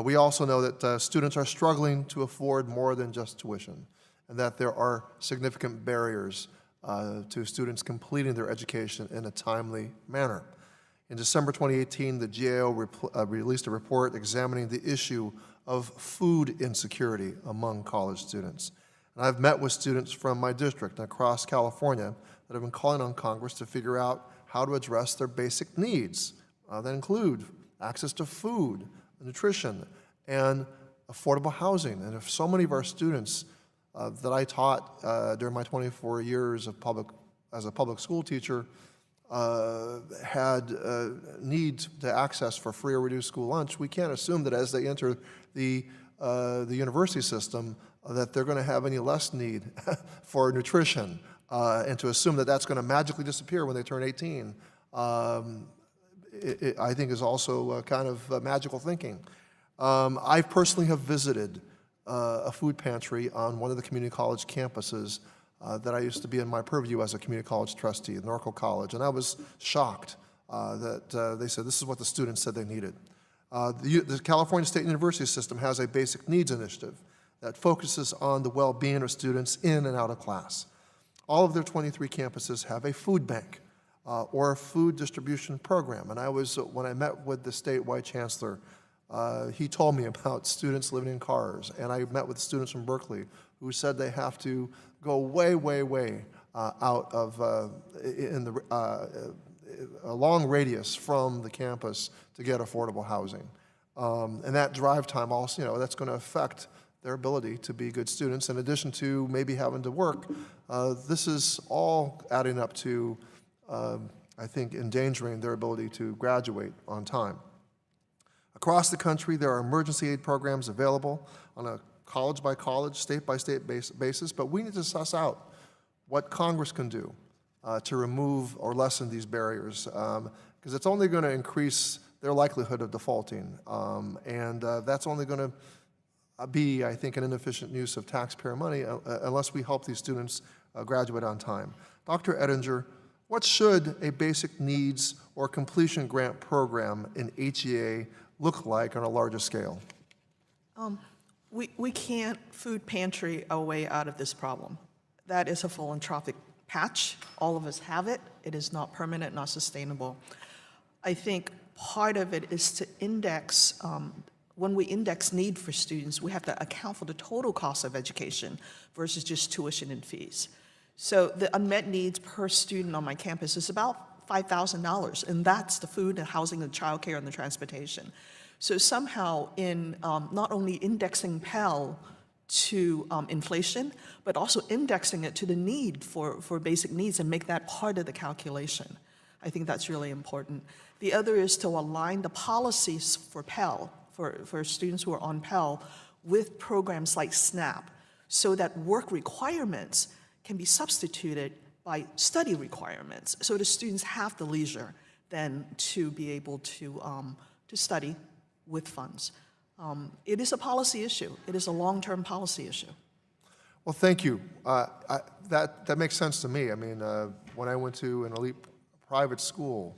We also know that students are struggling to afford more than just tuition, and that there are significant barriers to students completing their education in a timely manner. In December 2018, the GAO released a report examining the issue of food insecurity among college students. And I've met with students from my district and across California that have been calling on Congress to figure out how to address their basic needs that include access to food, nutrition, and affordable housing. And if so many of our students that I taught during my 24 years of as a public school teacher had need to access for free or reduced school lunch, we can't assume that as they enter the university system that they're going to have any less need for nutrition, and to assume that that's going to magically disappear when they turn 18, I think is also kind of magical thinking. I personally have visited a food pantry on one of the community college campuses that I used to be in my purview as a community college trustee at Norco College, and I was shocked that they said this is what the students said they needed. The California State University system has a basic needs initiative that focuses on the well-being of students in and out of class. All of their 23 campuses have a food bank or a food distribution program, and when I met with the statewide chancellor, he told me about students living in cars, and I met with students from Berkeley who said they have to go way, way, way out of a long radius from the campus to get affordable housing. And that drive time also, that's going to affect their ability to be good students in addition to maybe having to work. This is all adding up to, I think, endangering their ability to graduate on time. Across the country, there are emergency aid programs available on a college-by-college, state-by-state basis, but we need to suss out what Congress can do to remove or lessen these barriers, because it's only going to increase their likelihood of defaulting, and that's only going to be, I think, an inefficient use of taxpayer money unless we help these students graduate on time. Dr. Ettinger, what should a basic needs or completion grant program in HEA look like on a larger scale? We can't food pantry our way out of this problem. That is a philanthropic patch. All of us have it. It is not permanent, not sustainable. I think part of it is to index, when we index need for students, we have to account for the total cost of education versus just tuition and fees. So the unmet needs per student on my campus is about $5,000, and that's the food and housing and childcare and the transportation. So somehow in not only indexing Pell to inflation, but also indexing it to the need for basic needs and make that part of the calculation. I think that's really important. The other is to align the policies for Pell, for students who are on Pell with programs like SNAP, so that work requirements can be substituted by study requirements, so the students have the leisure then to be able to study with funds. It is a policy issue. It is a long-term policy issue. Well, thank you. That makes sense to me. I mean, when I went to an elite private school,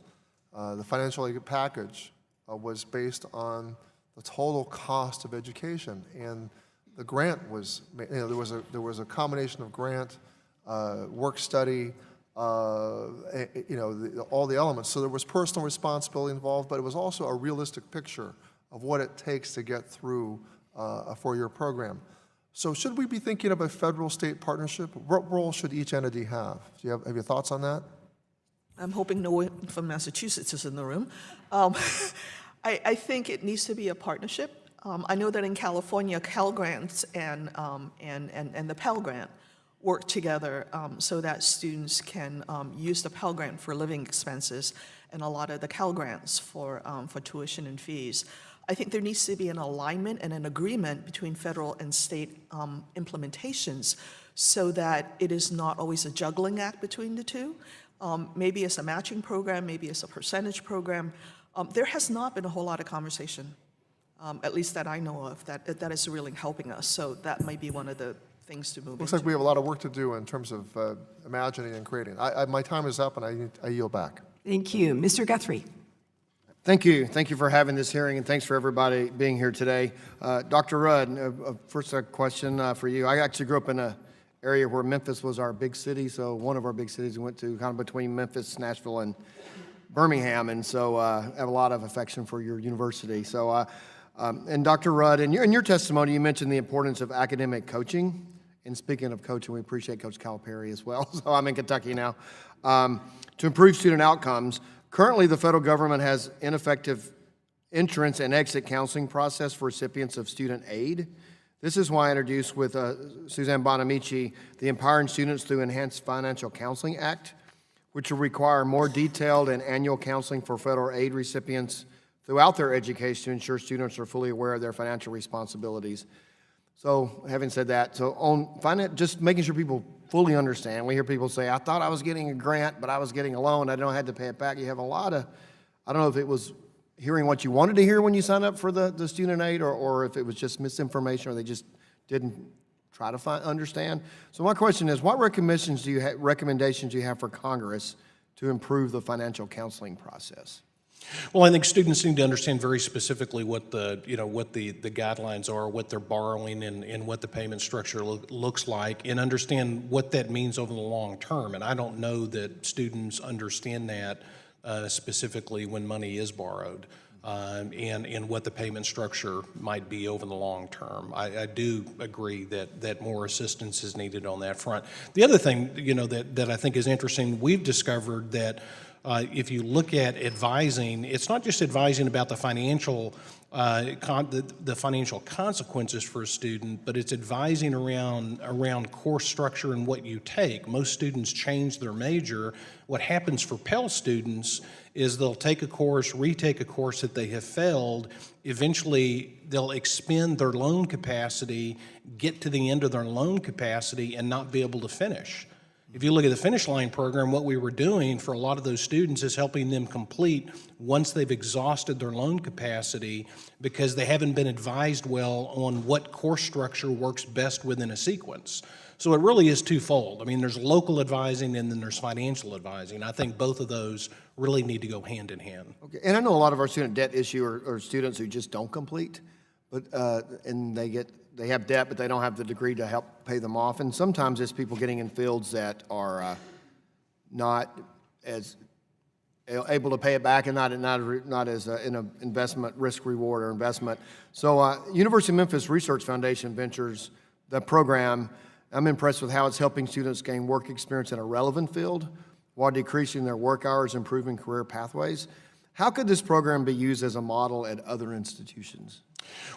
the financial aid package was based on the total cost of education, and the grant was, there was a combination of grant, work study, all the elements. So there was personal responsibility involved, but it was also a realistic picture of what it takes to get through a four-year program. So should we be thinking of a federal-state partnership? What role should each entity have? Do you have your thoughts on that? I'm hoping no one from Massachusetts is in the room. I think it needs to be a partnership. I know that in California, Cal Grants and the Pell Grant work together so that students can use the Pell Grant for living expenses and a lot of the Cal Grants for tuition and fees. I think there needs to be an alignment and an agreement between federal and state implementations so that it is not always a juggling act between the two. Maybe it's a matching program, maybe it's a percentage program. There has not been a whole lot of conversation, at least that I know of, that is really helping us. So that might be one of the things to move Looks into. like we have a lot of work to do in terms of imagining and creating. My time is up, and I yield back. Thank you. Mr. Guthrie. Thank you. Thank you for having this hearing, and thanks for everybody being here today. Dr. Rudd, first a question for you. I actually grew up in an area where Memphis was our big city, so one of our big cities we went to, kind of between Memphis, Nashville, and Birmingham, and so I have a lot of affection for your university. So, and Dr. Rudd, in your testimony, you mentioned the importance of academic coaching. And speaking of coaching, we appreciate Coach Calipari as well. So I'm in Kentucky now. To improve student outcomes, currently the federal government has ineffective entrance and exit counseling process for recipients of student aid. This is why I introduced with Suzanne Bonamici the Empowering Students Through Enhanced Financial Counseling Act, which will require more detailed and annual counseling for federal aid recipients throughout their education to ensure students are fully aware of their financial responsibilities. So having said that, so on just making sure people fully understand. We hear people say, I thought I was getting a grant, but I was getting a loan. I don't have to pay it back. You have a lot of, I don't know if it was hearing what you wanted to hear when you signed up for the student aid, or if it was just misinformation, or they just didn't try to understand. So my question is, what recommendations do you have for Congress to improve the financial counseling process? Well, I think students need to understand very specifically what the guidelines are, what they're borrowing, and what the payment structure looks like, and understand what that means over the long term. And I don't know that students understand that specifically when money is borrowed, and what the payment structure might be over the long term. I do agree that more assistance is needed on that front. The other thing, that I think is interesting, we've discovered that if you look at advising, it's not just advising about the financial the financial consequences for a student, but it's advising around course structure and what you take. Most students change their major. What happens for Pell students is they'll take a course, retake a course that they have failed. Eventually, they'll expend their loan capacity, get to the end of their loan capacity, and not be able to finish. If you look at the Finish Line program, what we were doing for a lot of those students is helping them complete once they've exhausted their loan capacity, because they haven't been advised well on what course structure works best within a sequence. So it really is twofold. I mean, there's local advising and then there's financial advising. I think both of those really need to go hand in hand. Okay, and I know a lot of our student debt issue are students who just don't complete, but and they have debt, but they don't have the degree to help pay them off. And sometimes it's people getting in fields that are not as able to pay it back, and not as in an investment risk reward or investment. So University of Memphis Research Foundation ventures the program. I'm impressed with how it's helping students gain work experience in a relevant field while decreasing their work hours, improving career pathways. How could this program be used as a model at other institutions?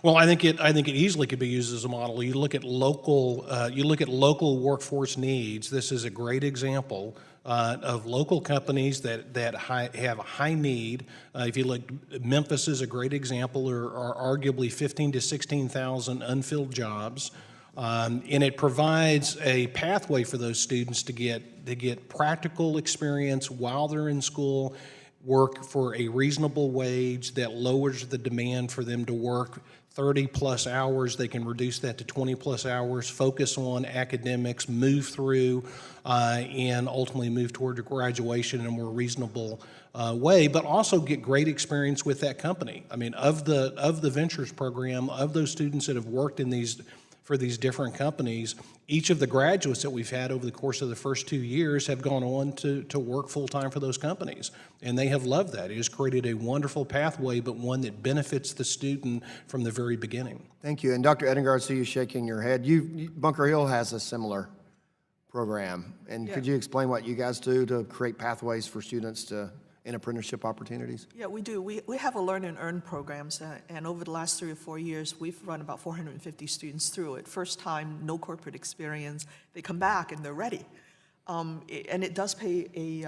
Well, I think it easily could be used as a model. You look at local workforce needs. This is a great example of local companies that have a high need. If you look, Memphis is a great example. There are arguably 15 to 16,000 unfilled jobs, and it provides a pathway for those students to get practical experience while they're in school, work for a reasonable wage that lowers the demand for them to work 30-plus hours. They can reduce that to 20-plus hours, focus on academics, move through, and ultimately move toward graduation in a more reasonable way, but also get great experience with that company. I mean, of the Ventures program, of those students that have worked for these different companies, each of the graduates that we've had over the course of the first 2 years have gone on to work full-time for those companies, and they have loved that. It has created a wonderful pathway, but one that benefits the student from the very beginning. Thank you. And Dr. Ettinger, I see you shaking your head. Bunker Hill has a similar program, and could you explain what you guys do to create pathways for students in apprenticeship opportunities? Yeah, we do. We have a learn and earn programs, and over the last 3 or 4 years, we've run about 450 students through it. First time, no corporate experience. They come back and they're ready. And it does pay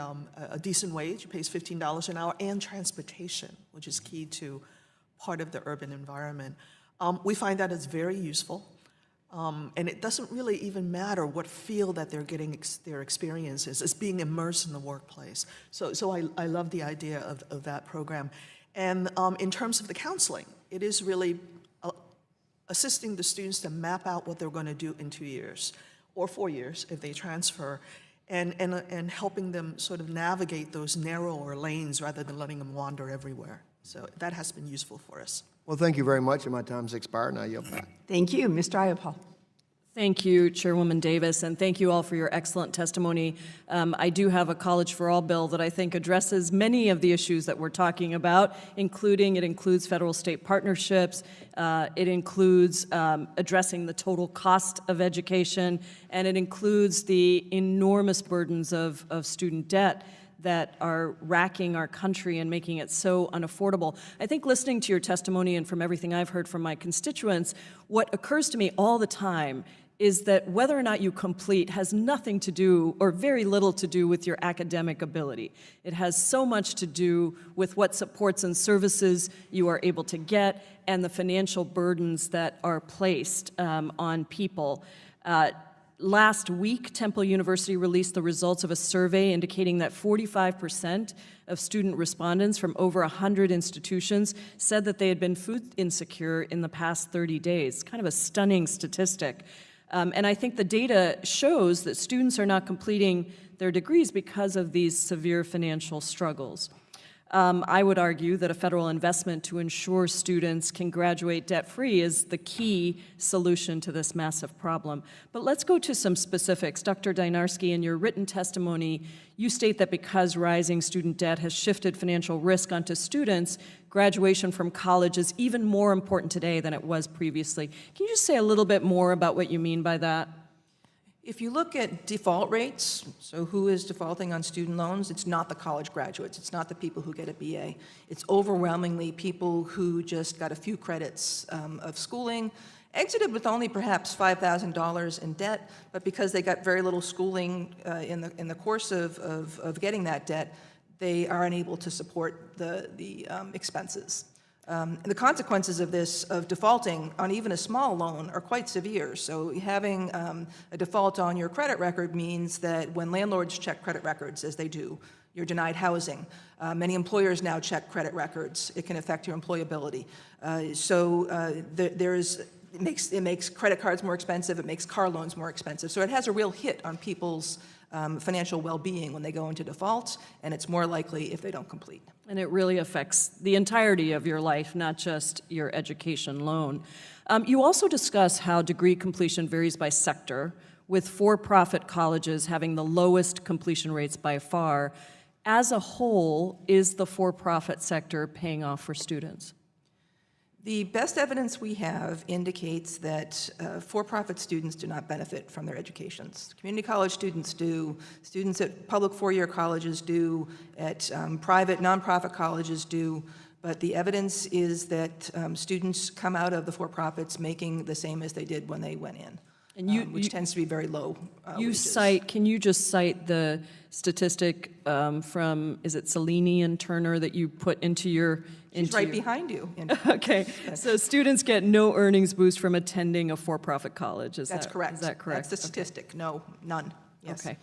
a decent wage. It pays $15 an hour, and transportation, which is key to part of the urban environment. We find that it's very useful. And it doesn't really even matter what field that they're getting their experiences. It's being immersed in the workplace. So I love the idea of that program. And in terms of the counseling, it is really assisting the students to map out what they're going to do in 2 years or 4 years if they transfer, and helping them sort of navigate those narrower lanes rather than letting them wander everywhere. So that has been useful for us. Well, thank you very much, and my time's expired, and I yield back. Thank you. Mr. Iapol. Thank you, Chairwoman Davis, and thank you all for your excellent testimony. I do have a College for All bill that I think addresses many of the issues that we're talking about, it includes federal-state partnerships, it includes addressing the total cost of education, and it includes the enormous burdens of student debt that are racking our country and making it so unaffordable. I think listening to your testimony and from everything I've heard from my constituents, what occurs to me all the time is that whether or not you complete has nothing to do, or very little to do, with your academic ability. It has so much to do with what supports and services you are able to get and the financial burdens that are placed on people. Last week, Temple University released the results of a survey indicating that 45% of student respondents from over 100 institutions said that they had been food insecure in the past 30 days. Kind of a stunning statistic. And I think the data shows that students are not completing their degrees because of these severe financial struggles. I would argue that a federal investment to ensure students can graduate debt-free is the key solution to this massive problem. But let's go to some specifics. Dr. Dynarski, in your written testimony, you state that because rising student debt has shifted financial risk onto students, graduation from college is even more important today than it was previously. Can you just say a little bit more about what you mean by that? If you look at default rates, so who is defaulting on student loans, it's not the college graduates, it's not the people who get a BA. It's overwhelmingly people who just got a few credits of schooling, exited with only perhaps $5,000 in debt, but because they got very little schooling in the course of getting that debt, they are unable to support the expenses. The consequences of this, of defaulting on even a small loan, are quite severe. So having a default on your credit record means that when landlords check credit records, as they do, you're denied housing. Many employers now check credit records. It can affect your employability. It makes credit cards more expensive. It makes car loans more expensive. So it has a real hit on people's financial well-being when they go into default, and it's more likely if they don't complete. And it really affects the entirety of your life, not just your education loan. You also discuss how degree completion varies by sector, with for-profit colleges having the lowest completion rates by far. As a whole, is the for-profit sector paying off for students? The best evidence we have indicates that for-profit students do not benefit from their educations. Community college students do, students at public four-year colleges do, at private nonprofit colleges do, but the evidence is that students come out of the for-profits making the same as they did when they went in, And which tends to be very low You wages. can you just cite the statistic from, is it Cellini and Turner that you put into your? She's right behind you. Okay, so students get no earnings boost from attending a for-profit college, That's correct. Is that correct? That's the statistic. No, none. Yes. Okay.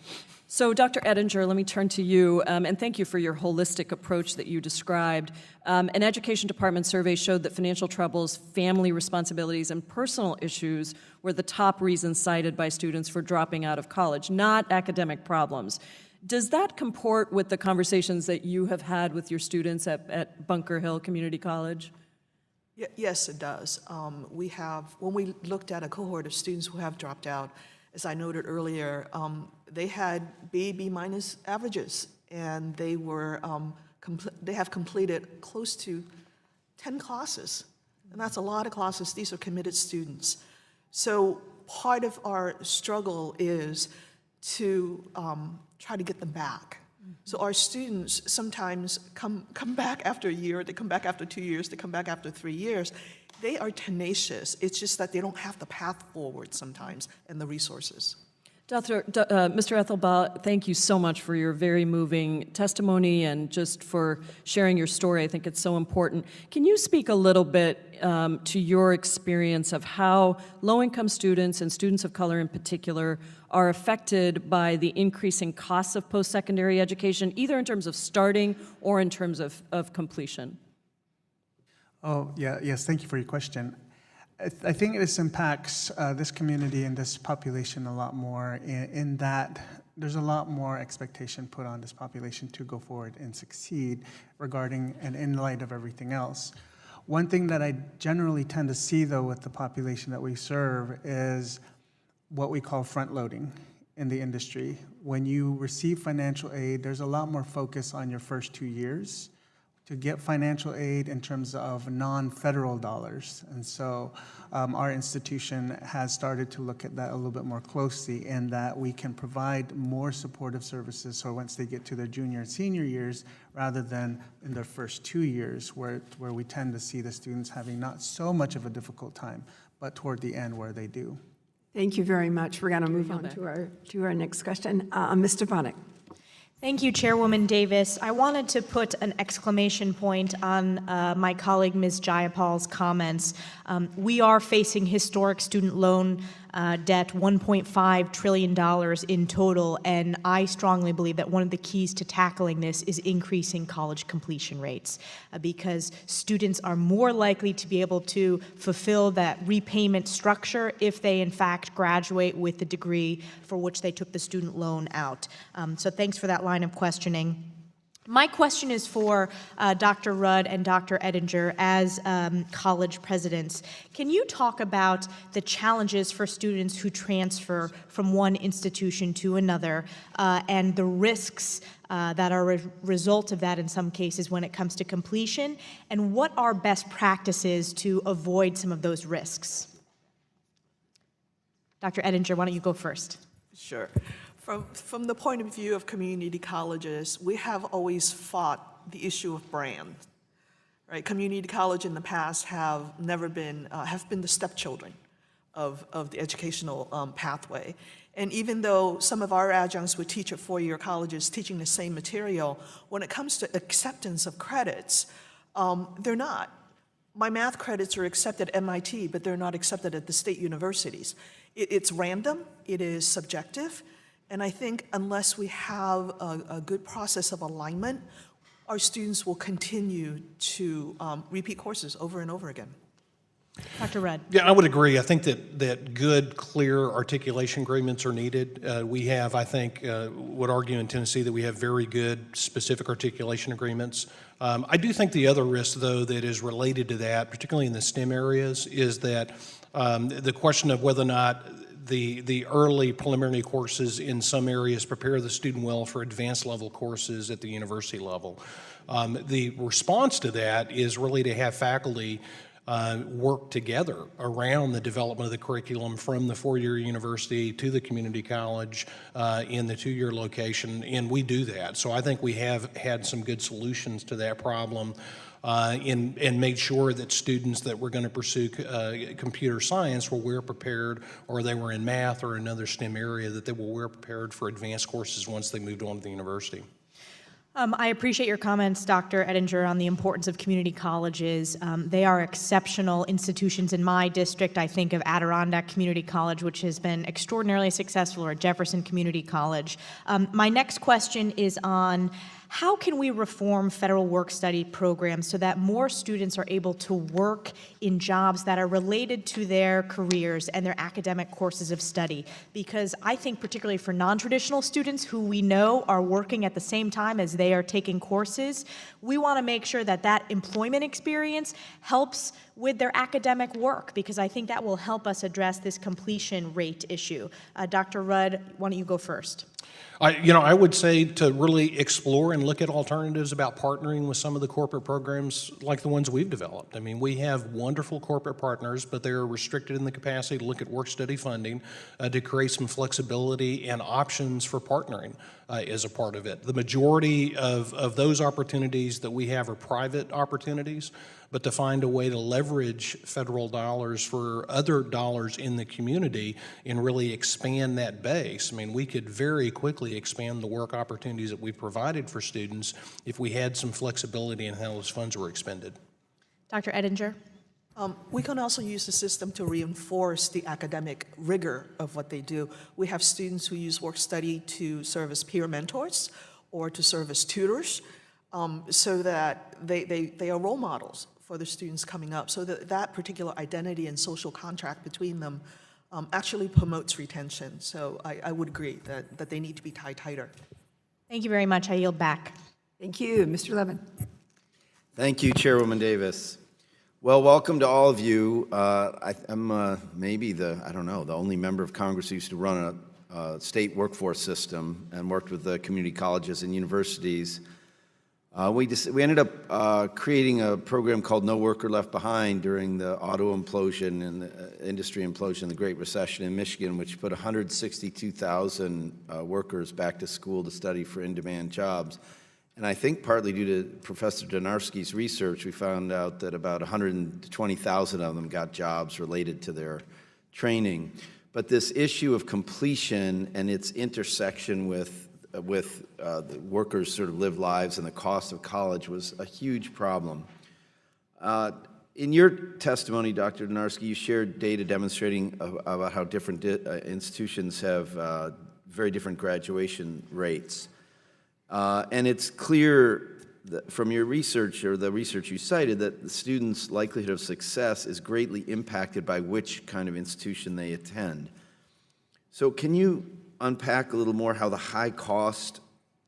So, Dr. Ettinger, let me turn to you, and thank you for your holistic approach that you described. An education department survey showed that financial troubles, family responsibilities, and personal issues were the top reasons cited by students for dropping out of college, not academic problems. Does that comport with the conversations that you have had with your students at Bunker Hill Community College? Yes, it does. When we looked at a cohort of students who have dropped out, as I noted earlier, they had B minus averages, and they have completed close to 10 classes, and that's a lot of classes. These are committed students. So part of our struggle is to try to get them back. So our students sometimes come back after a year, they come back after 2 years, they come back after 3 years. They are tenacious. It's just that they don't have the path forward sometimes and the resources. Mr. Ethelbaugh, thank you so much for your very moving testimony and just for sharing your story. I think it's so important. Can you speak a little bit to your experience of how low-income students and students of color in particular are affected by the increasing costs of post-secondary education, either in terms of starting or in terms of completion? Oh, yeah, yes, thank you for your question. I think this impacts this community and this population a lot more in that there's a lot more expectation put on this population to go forward and succeed regarding and in light of everything else. One thing that I generally tend to see, though, with the population that we serve is what we call front-loading in the industry. When you receive financial aid, there's a lot more focus on your first 2 years to get financial aid in terms of non-federal dollars. And so our institution has started to look at that a little bit more closely in that we can provide more supportive services so once they get to their junior and senior years, rather than in their first 2 years where we tend to see the students having not so much of a difficult time, but toward the end where they do. Thank you very much. We're going to move on to our next question. Ms. Stefanik. Thank you, Chairwoman Davis. I wanted to put an exclamation point on my colleague Ms. Jayapal's comments. We are facing historic student loan debt, $1.5 trillion in total, and I strongly believe that one of the keys to tackling this is increasing college completion rates because students are more likely to be able to fulfill that repayment structure if they in fact graduate with the degree for which they took the student loan out. So thanks for that line of questioning. My question is for Dr. Rudd and Dr. Ettinger as college presidents. Can you talk about the challenges for students who transfer from one institution to another and the risks that are a result of that in some cases when it comes to completion, and what are best practices to avoid some of those risks? Dr. Ettinger, why don't you go first? Sure. From the point of view of community colleges, we have always fought the issue of brand, right? Community college in the past have been the stepchildren of the educational pathway. And even though some of our adjuncts would teach at four-year colleges teaching the same material, when it comes to acceptance of credits, they're not. My math credits are accepted at MIT, but they're not accepted at the state universities. It's random, it is subjective, and I think unless we have a good process of alignment, our students will continue to repeat courses over and over again. Dr. Rudd. Yeah, I would agree. I think that good, clear articulation agreements are needed. We have, I think, would argue in Tennessee that we have very good specific articulation agreements. I do think the other risk, though, that is related to that, particularly in the STEM areas, is that the question of whether or not the early preliminary courses in some areas prepare the student well for advanced level courses at the university level. The response to that is really to have faculty work together around the development of the curriculum from the four-year university to the community college in the two-year location, and we do that. So I think we have had some good solutions to that problem and made sure that students that were going to pursue computer science were well prepared, or they were in math or another STEM area, that they were well prepared for advanced courses once they moved on to the university. I appreciate your comments, Dr. Ettinger, on the importance of community colleges. They are exceptional institutions in my district. I think of Adirondack Community College, which has been extraordinarily successful, or Jefferson Community College. My next question is on how can we reform federal work-study programs so that more students are able to work in jobs that are related to their careers and their academic courses of study? Because I think particularly for non-traditional students who we know are working at the same time as they are taking courses, we want to make sure that that employment experience helps with their academic work, because I think that will help us address this completion rate issue. Dr. Rudd, why don't you go first? I would say to really explore and look at alternatives about partnering with some of the corporate programs like the ones we've developed. I mean, we have wonderful corporate partners, but they are restricted in the capacity to look at work-study funding to create some flexibility and options for partnering as a part of it. The majority of those opportunities that we have are private opportunities, but to find a way to leverage federal dollars for other dollars in the community and really expand that base. I mean, we could very quickly expand the work opportunities that we've provided for students if we had some flexibility in how those funds were expended. Dr. Ettinger? We can also use the system to reinforce the academic rigor of what they do. We have students who use work study to serve as peer mentors or to serve as tutors, so that they are role models for the students coming up, so that that particular identity and social contract between them actually promotes retention. So I would agree that they need to be tied tighter. Thank you very much. I yield back. Thank you. Mr. Levin. Thank you, Chairwoman Davis. Well, welcome to all of you. I'm maybe the only member of Congress who used to run a state workforce system and worked with the community colleges and universities. We ended up creating a program called No Worker Left Behind during the auto implosion and the industry implosion, the Great Recession in Michigan, which put 162,000 workers back to school to study for in-demand jobs. And I think partly due to Professor Dynarski's research, we found out that about 120,000 of them got jobs related to their training. But this issue of completion and its intersection with the workers' sort of lived lives and the cost of college was a huge problem. In your testimony, Dr. Dynarski, you shared data demonstrating about how different institutions have very different graduation rates. And it's clear that from your research, or the research you cited, that the students' likelihood of success is greatly impacted by which kind of institution they attend. So can you unpack a little more how the high cost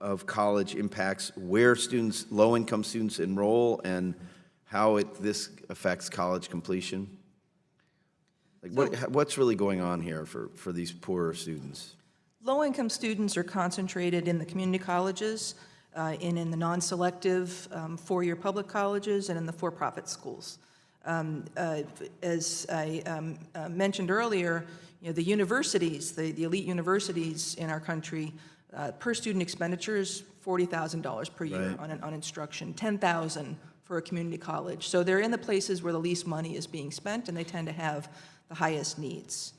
of college impacts where students, low-income students, enroll, and how this affects college completion? Like what's really going on here for these poorer students? Low-income students are concentrated in the community colleges, in the non-selective four-year public colleges, and in the for-profit schools. As I mentioned earlier, the universities, the elite universities in our country, per student expenditure is $40,000 per year on instruction, $10,000 for a community college. So they're in the places where the least money is being spent, and they tend to have the highest needs.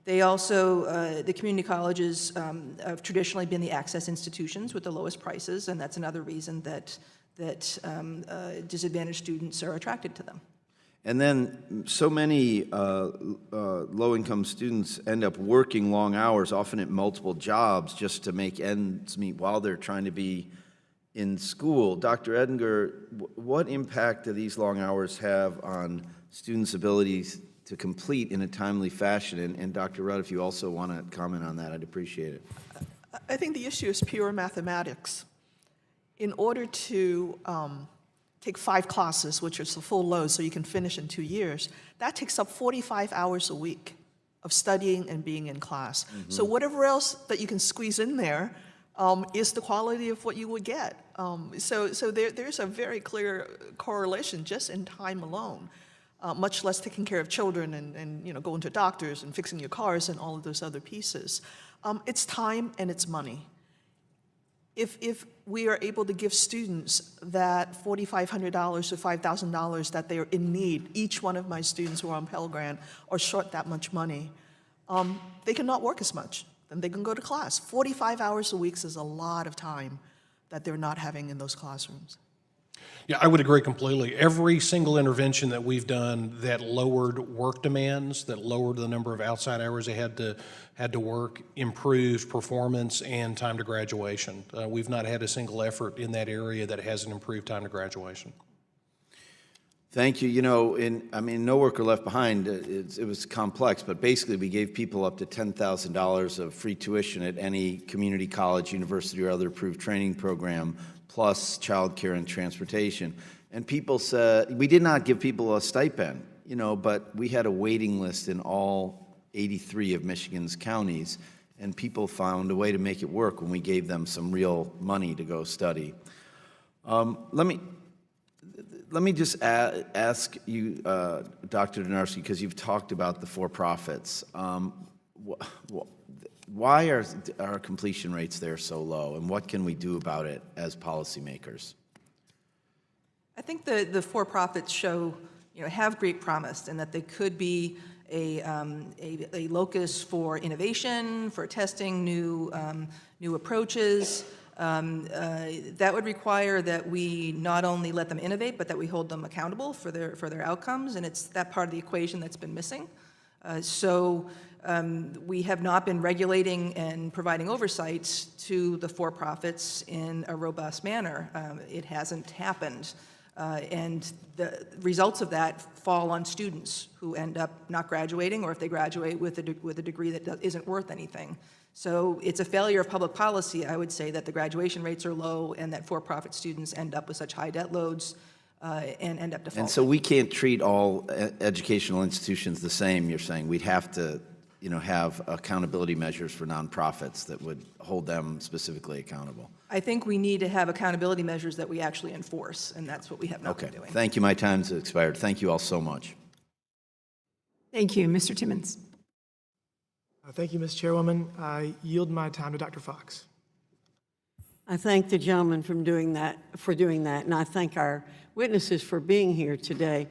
They also, the community colleges have traditionally been the access institutions with the lowest prices, and that's another reason that disadvantaged students are attracted to them. And then so many low-income students end up working long hours, often at multiple jobs, just to make ends meet while they're trying to be in school. Dr. Ettinger, what impact do these long hours have on students' abilities to complete in a timely fashion? And Dr. Rudd, if you also want to comment on that, I'd appreciate it. I think the issue is pure mathematics. In order to take 5 classes, which is the full load, so you can finish in 2 years, that takes up 45 hours a week of studying and being in class. So whatever else that you can squeeze in there is the quality of what you would get. So there's a very clear correlation just in time alone, much less taking care of children and you know, going to doctors and fixing your cars and all of those other pieces. It's time and it's money. If we are able to give students that $4,500 to $5,000 that they are in need, each one of my students who are on Pell Grant are short that much money, they cannot work as much. Then they can go to class. 45 hours a week is a lot of time that they're not having in those classrooms. Yeah, I would agree completely. Every single intervention that we've done that lowered work demands, that lowered the number of outside hours they had to work, improved performance and time to graduation. We've not had a single effort in that area that hasn't improved time to graduation. Thank you. You know, No Worker Left Behind, it was complex, but basically we gave people up to $10,000 of free tuition at any community college, university, or other approved training program, plus childcare and transportation. And people said, we did not give people a stipend, you know, but we had a waiting list in all 83 of Michigan's counties, and people found a way to make it work when we gave them some real money to go study. Let me just ask you, Dr. Dynarski, because you've talked about the for-profits. Why are our completion rates there so low, and what can we do about it as policymakers? I think the for-profits show, you know, have great promise, and that they could be a locus for innovation, for testing new approaches. That would require that we not only let them innovate, but that we hold them accountable for their outcomes, and it's that part of the equation that's been missing. We have not been regulating and providing oversight to the for-profits in a robust manner. It hasn't happened. And the results of that fall on students who end up not graduating, or if they graduate with a degree that isn't worth anything. So it's a failure of public policy, I would say, that the graduation rates are low and that for-profit students end up with such high debt loads and end up defaulting. And so we can't treat all educational institutions the same, you're saying. We'd have to, you know, have accountability measures for nonprofits that would hold them specifically accountable. I think we need to have accountability measures that we actually enforce, and that's what we have not been doing. Thank you. My time's expired. Thank you all so much. Thank you. Mr. Timmons. Thank you, Ms. Chairwoman. I yield my time to Dr. Fox. I thank the gentleman for doing that, and I thank our witnesses for being here today.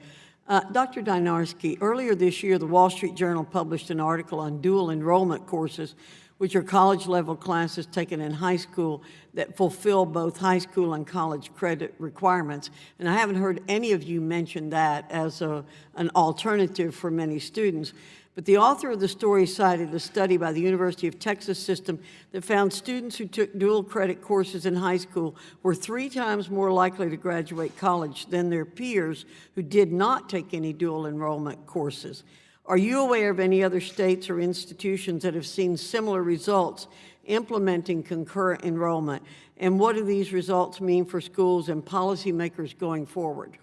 Dr. Dynarski, earlier this year, the Wall Street Journal published an article on dual enrollment courses, which are college-level classes taken in high school that fulfill both high school and college credit requirements. And I haven't heard any of you mention that as an alternative for many students. But the author of the story cited a study by the University of Texas system that found students who took dual credit courses in high school were 3 times more likely to graduate college than their peers who did not take any dual enrollment courses. Are you aware of any other states or institutions that have seen similar results implementing concurrent enrollment? And what do these results mean for schools and policymakers going forward?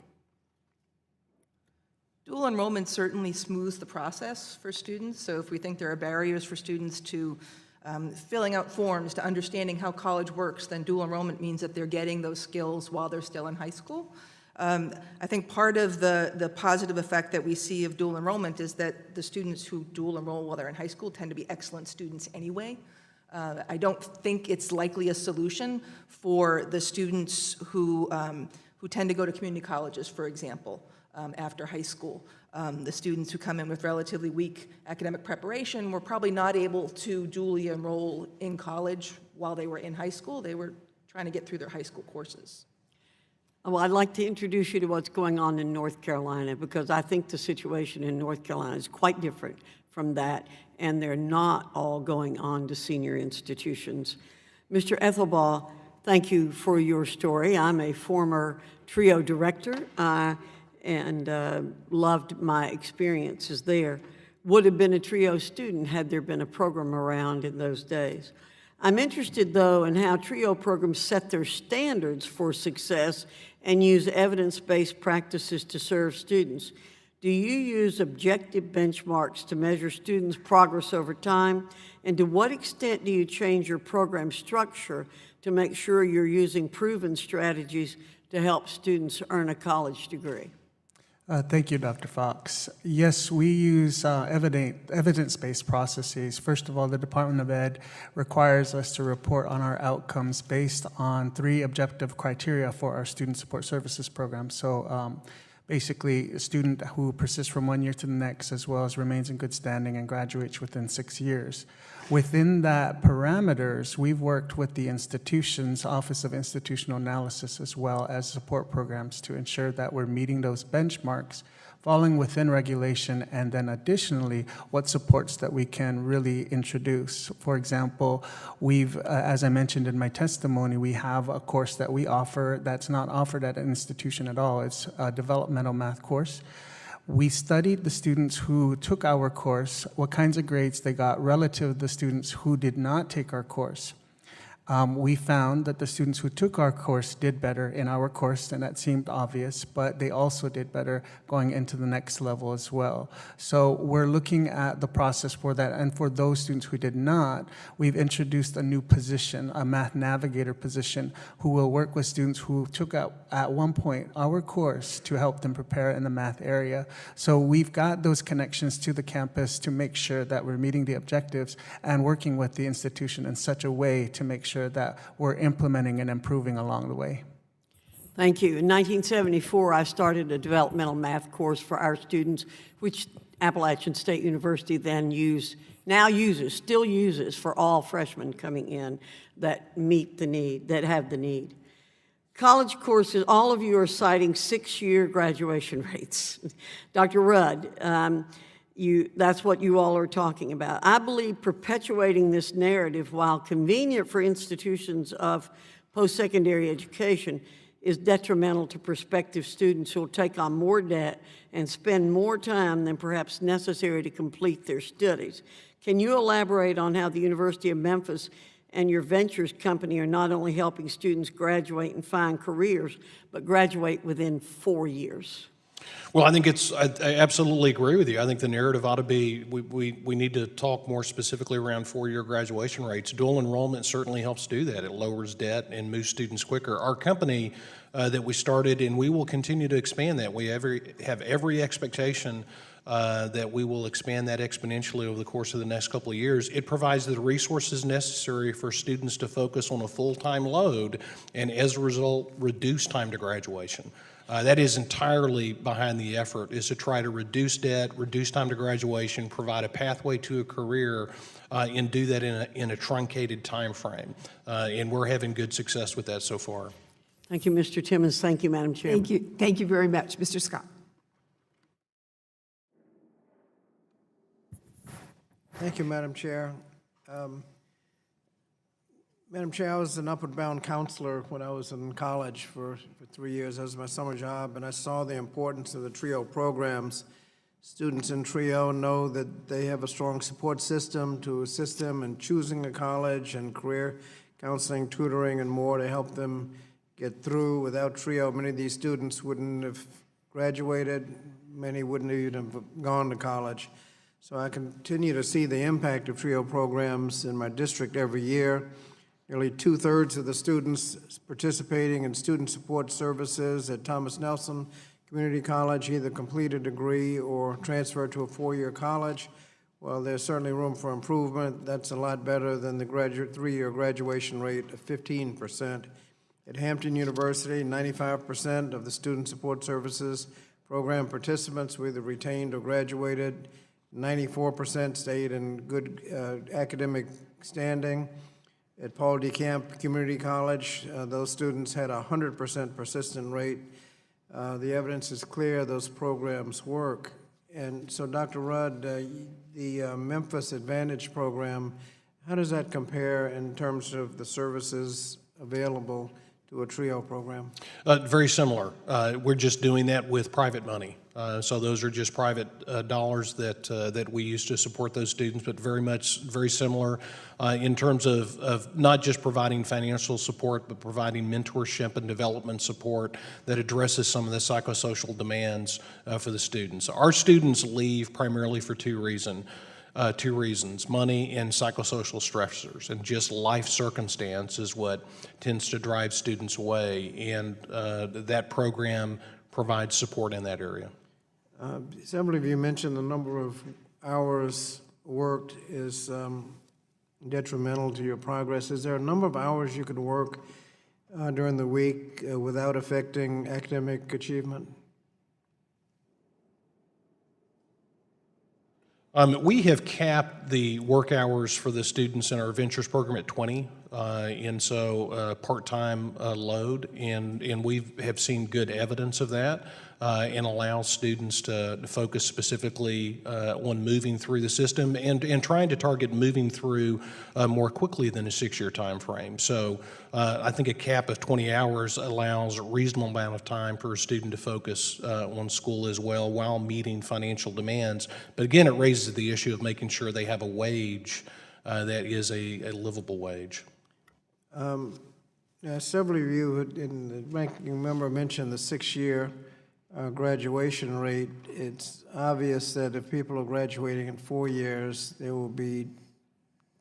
Dual enrollment certainly smooths the process for students. So if we think there are barriers for students to filling out forms, to understanding how college works, then dual enrollment means that they're getting those skills while they're still in high school. I think part of the positive effect that we see of dual enrollment is that the students who dual enroll while they're in high school tend to be excellent students anyway. I don't think it's likely a solution for the students who tend to go to community colleges, for example, after high school. The students who come in with relatively weak academic preparation were probably not able to dually enroll in college while they were in high school. They were trying to get through their high school courses. Well, I'd like to introduce you to what's going on in North Carolina, because I think the situation in North Carolina is quite different from that, and they're not all going on to senior institutions. Mr. Ethelbaugh, thank you for your story. I'm a former TRIO director and loved my experiences there. Would have been a TRIO student had there been a program around in those days. I'm interested, though, in how TRIO programs set their standards for success and use evidence-based practices to serve students. Do you use objective benchmarks to measure students' progress over time? And to what extent do you change your program structure to make sure you're using proven strategies to help students earn a college degree? Thank you, Dr. Fox. Yes, we use evidence-based processes. First of all, the Department of Ed requires us to report on our outcomes based on 3 objective criteria for our student support services program. So basically, a student who persists from 1 year to the next, as well as remains in good standing and graduates within 6 years. Within that parameters, we've worked with the institution's Office of Institutional Analysis as well as support programs to ensure that we're meeting those benchmarks, falling within regulation, and then additionally, what supports that we can really introduce. For example, we've, as I mentioned in my testimony, we have a course that we offer that's not offered at an institution at all. It's a developmental math course. We studied the students who took our course, what kinds of grades they got relative to the students who did not take our course. We found that the students who took our course did better in our course, and that seemed obvious, but they also did better going into the next level as well. So we're looking at the process for that, and for those students who did not, we've introduced a new position, a math navigator position, who will work with students who took out at one point our course to help them prepare in the math area. So we've got those connections to the campus to make sure that we're meeting the objectives and working with the institution in such a way to make sure that we're implementing and improving along the way. Thank you. In 1974, I started a developmental math course for our students, which Appalachian State University then still uses for all freshmen coming in that meet the need, that have the need. College courses, all of you are citing 6-year graduation rates. Dr. Rudd, that's what you all are talking about. I believe perpetuating this narrative, while convenient for institutions of post-secondary education, is detrimental to prospective students who will take on more debt and spend more time than perhaps necessary to complete their studies. Can you elaborate on how the University of Memphis and your ventures company are not only helping students graduate and find careers, but graduate within 4 years? Well, I think I absolutely agree with you. I think the narrative ought to be, we need to talk more specifically around 4-year graduation rates. Dual enrollment certainly helps do that. It lowers debt and moves students quicker. Our company that we started, and we will continue to expand that. We have every expectation that we will expand that exponentially over the course of the next couple of years. It provides the resources necessary for students to focus on a full-time load and, as a result, reduce time to graduation. That is entirely behind the effort, is to try to reduce debt, reduce time to graduation, provide a pathway to a career, and do that in a truncated time frame. And we're having good success with that so far. Thank you, Mr. Timmons. Thank you, Madam Chairman. Thank you. Thank you very much. Mr. Scott. Thank you, Madam Chair. Madam Chair, I was an upward bound counselor when I was in college for 3 years. That was my summer job, and I saw the importance of the TRIO programs. Students in TRIO know that they have a strong support system to assist them in choosing a college and career counseling, tutoring, and more to help them get through. Without TRIO, many of these students wouldn't have graduated. Many wouldn't even have gone to college. So I continue to see the impact of TRIO programs in my district every year. Nearly 2/3 of the students participating in student support services at Thomas Nelson Community College either complete a degree or transfer to a 4-year college. Well, there's certainly room for improvement. That's a lot better than the 3-year graduation rate of 15%. At Hampton University, 95% of the student support services program participants were either retained or graduated. 94% stayed in good academic standing. At Paul D. Camp Community College, those students had a 100% persistent rate. The evidence is clear those programs work. And so, Dr. Rudd, the Memphis Advantage program, how does that compare in terms of the services available to a TRIO program? Very similar. We're just doing that with private money. So those are just private dollars that we use to support those students, but very similar in terms of not just providing financial support, but providing mentorship and development support that addresses some of the psychosocial demands for the students. Our students leave primarily for two reasons, money and psychosocial stressors, and just life circumstance is what tends to drive students away, and that program provides support in that area. Several of you mentioned the number of hours worked is detrimental to your progress. Is there a number of hours you could work during the week without affecting academic achievement? We have capped the work hours for the students in our Ventures program at 20, and so part-time load, and we have seen good evidence of that, and allow students to focus specifically on moving through the system and trying to target moving through more quickly than a 6-year time frame. So I think a cap of 20 hours allows a reasonable amount of time for a student to focus on school as well while meeting financial demands. But again, it raises the issue of making sure they have a wage that is a livable wage. Several of you, in the ranking member, mentioned the 6-year graduation rate. It's obvious that if people are graduating in 4 years, they will be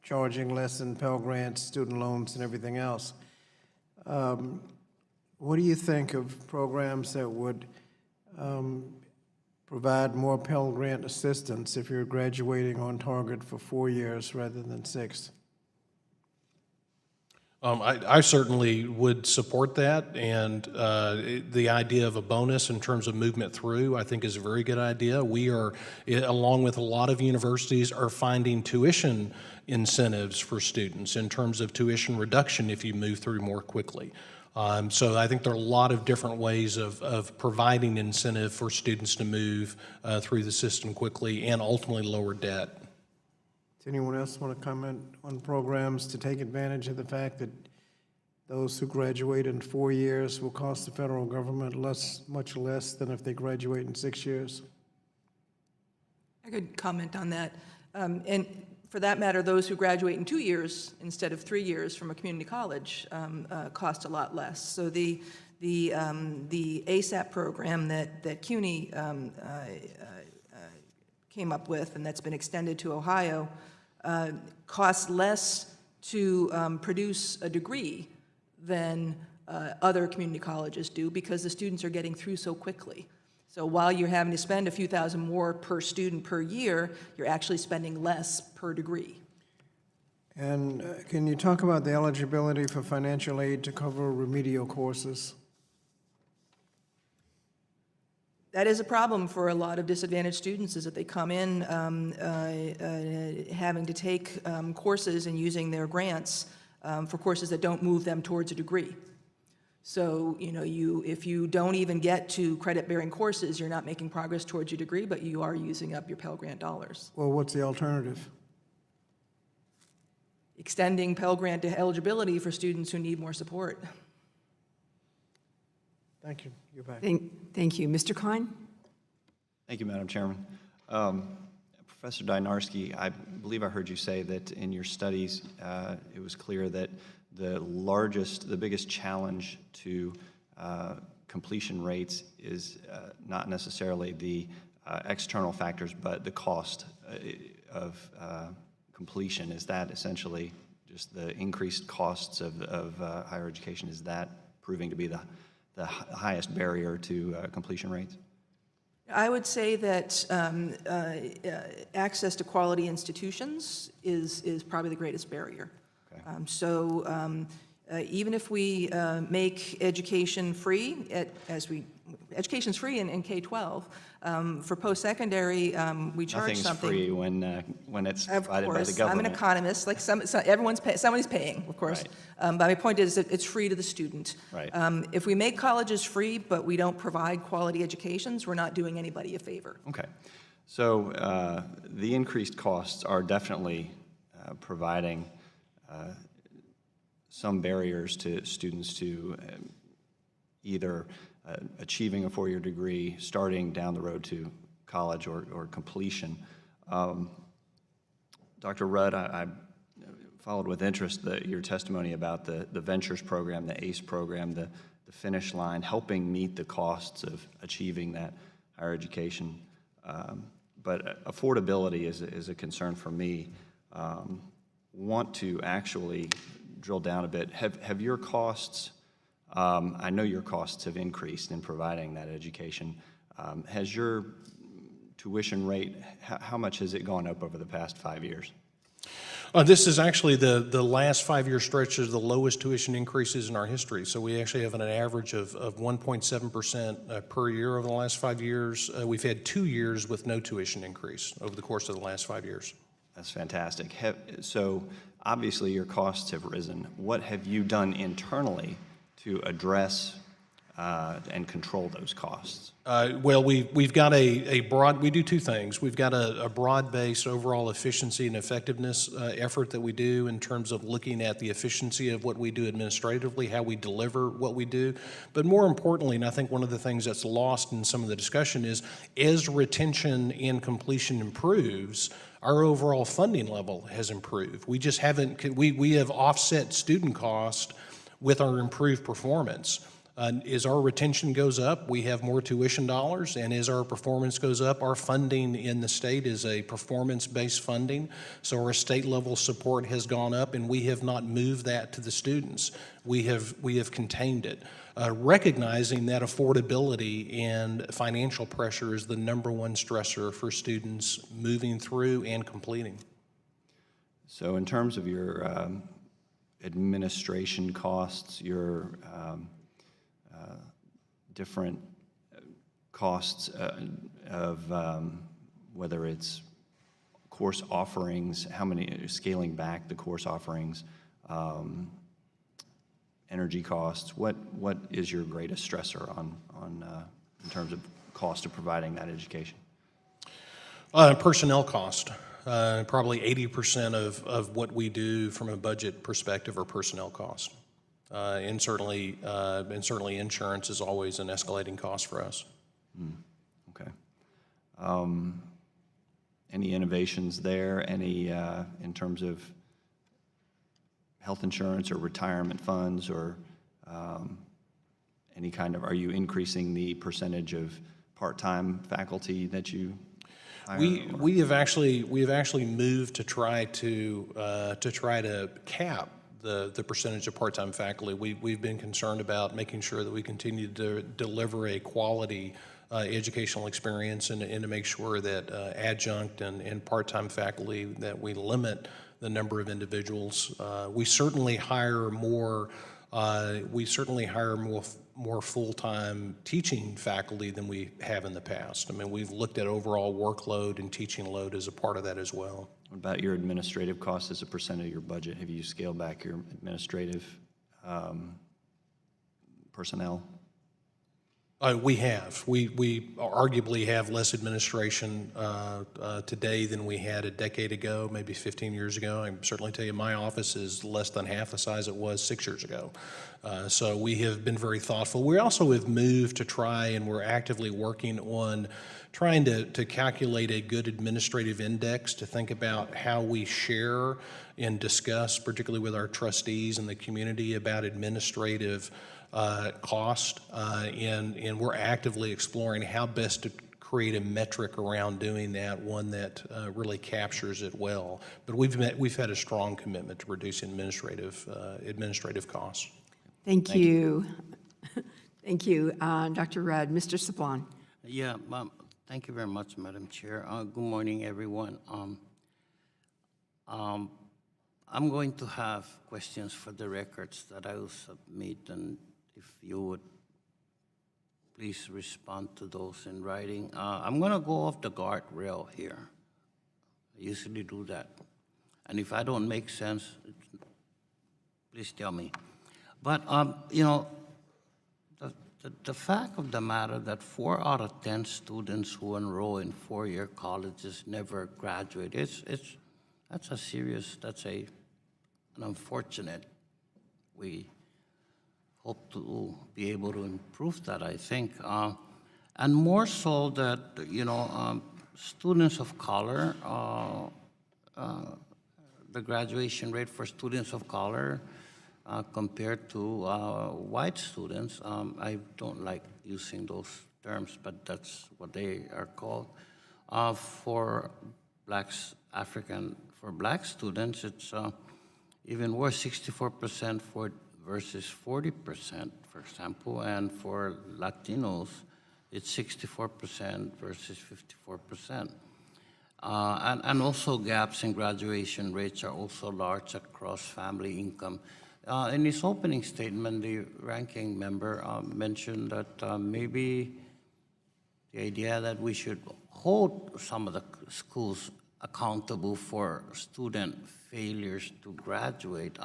charging less in Pell Grants, student loans, and everything else. What do you think of programs that would provide more Pell Grant assistance if you're graduating on target for 4 years rather than 6? I certainly would support that, and the idea of a bonus in terms of movement through, I think, is a very good idea. We are, along with a lot of universities, are finding tuition incentives for students in terms of tuition reduction if you move through more quickly. So I think there are a lot of different ways of providing incentive for students to move through the system quickly and ultimately lower debt. Does anyone else want to comment on programs to take advantage of the fact that those who graduate in 4 years will cost the federal government much less than if they graduate in 6 years? I could comment on that. And for that matter, those who graduate in 2 years instead of 3 years from a community college cost a lot less. So the ASAP program that CUNY came up with and that's been extended to Ohio costs less to produce a degree than other community colleges do because the students are getting through so quickly. So while you're having to spend a few thousand more per student per year, you're actually spending less per degree. And can you talk about the eligibility for financial aid to cover remedial courses? That is a problem for a lot of disadvantaged students, is that they come in having to take courses and using their grants for courses that don't move them towards a degree. So, if you don't even get to credit-bearing courses, you're not making progress towards your degree, but you are using up your Pell Grant dollars. Well, what's the alternative? Extending Pell Grant to eligibility for students who need more support. Thank you. You're back. Thank you. Mr. Klein? Thank you, Madam Chairman. Professor Dynarski, I believe I heard you say that in your studies, it was clear that the biggest challenge to completion rates is not necessarily the external factors, but the cost of completion. Is that essentially just the increased costs of higher education? Is that proving to be the highest barrier to completion rates? I would say that access to quality institutions is probably the greatest barrier. Okay. Even if we make education free, education's free in K-12, for post-secondary, we charge something. Nothing's free when it's provided by the government. I'm an economist. Like somebody's paying, of course. Right. But my point is that it's free to the student. Right. If we make colleges free, but we don't provide quality educations, we're not doing anybody a favor. Okay. So the increased costs are definitely providing some barriers to students to either achieving a four-year degree, starting down the road to college or completion. Dr. Rudd, I followed with interest your testimony about the Ventures program, the ACE program, the Finish Line, helping meet the costs of achieving that higher education. But affordability is a concern for me. Want to actually drill down a bit. Have your costs, I know your costs have increased in providing that education. Has your tuition rate, how much has it gone up over the past 5 years? This is actually the last 5-year stretch is the lowest tuition increases in our history. So we actually have an average of 1.7% per year over the last 5 years. We've had 2 years with no tuition increase over the course of the last 5 years. That's fantastic. So obviously your costs have risen. What have you done internally to address and control those costs? Well, we've got a broad, we do two things. We've got a broad-based overall efficiency and effectiveness effort that we do in terms of looking at the efficiency of what we do administratively, how we deliver what we do. But more importantly, and I think one of the things that's lost in some of the discussion is, as retention and completion improves, our overall funding level has improved. We just haven't, we have offset student cost with our improved performance. As our retention goes up, we have more tuition dollars, and as our performance goes up, our funding in the state is a performance-based funding, so our state-level support has gone up, and we have not moved that to the students. We have contained it, recognizing that affordability and financial pressure is the #1 stressor for students moving through and completing. So in terms of your administration costs, your different costs of whether it's course offerings, scaling back the course offerings, energy costs, what is your greatest stressor on in terms of cost of providing that education? Personnel cost. Probably 80% of what we do from a budget perspective are personnel costs. And certainly insurance is always an escalating cost for us. Okay. Any innovations there? Any in terms of health insurance or retirement funds, or any kind of? Are you increasing the percentage of part-time faculty that you hire? We have actually moved to try to cap the percentage of part-time faculty. We've been concerned about making sure that we continue to deliver a quality educational experience and to make sure that adjunct and part-time faculty, that we limit the number of individuals. We certainly hire more full-time teaching faculty than we have in the past. I mean, we've looked at overall workload and teaching load as a part of that as well. What about your administrative costs as a percent of your budget? Have you scaled back your administrative personnel? We have. We arguably have less administration today than we had a decade ago, maybe 15 years ago. I can certainly tell you my office is less than half the size it was 6 years ago. So we have been very thoughtful. We also have moved to try, and we're actively working on trying to calculate a good administrative index to think about how we share and discuss, particularly with our trustees and the community, about administrative cost, and we're actively exploring how best to create a metric around doing that, one that really captures it well. But we've had a strong commitment to reducing administrative costs. Thank you. Thank you, Dr. Rudd. Mr. Sablon. Yeah, thank you very much, Madam Chair. Good morning, everyone. I'm going to have questions for the records that I will submit, and if you would please respond to those in writing. I'm going to go off the guardrail here. I usually do that. And if I don't make sense, please tell me. But, you know, the fact of the matter that 4 out of 10 students who enroll in four-year colleges never graduate, that's an unfortunate. We hope to be able to improve that, I think. And more so that, students of color, the graduation rate for students of color compared to white students, I don't like using those terms, but that's what they are called. For black students, it's even worse, 64% versus 40%, for example, and for Latinos, it's 64% versus 54%. And also gaps in graduation rates are also large across family income. In his opening statement, the ranking member mentioned that maybe the idea that we should hold some of the schools accountable for student failures to graduate.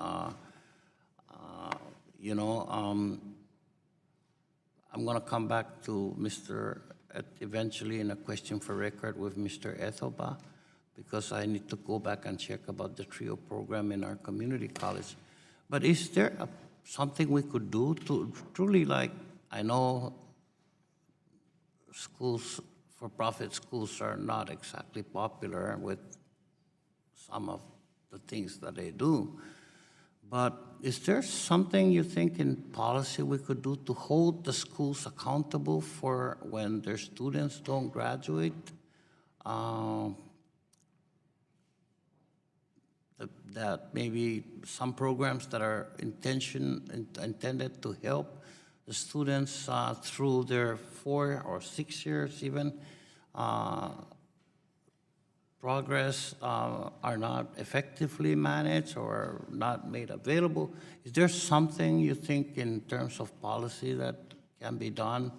I'm going to come back to eventually in a question for record with Mr. Ethelba, because I need to go back and check about the TRIO program in our community college. But is there something we could do to truly, I know schools, for-profit schools are not exactly popular with some of the things that they do, but is there something you think in policy we could do to hold the schools accountable for when their students don't graduate? That maybe some programs that are intended to help the students through their 4 or 6 years even, progress are not effectively managed or not made available. Is there something you think in terms of policy that can be done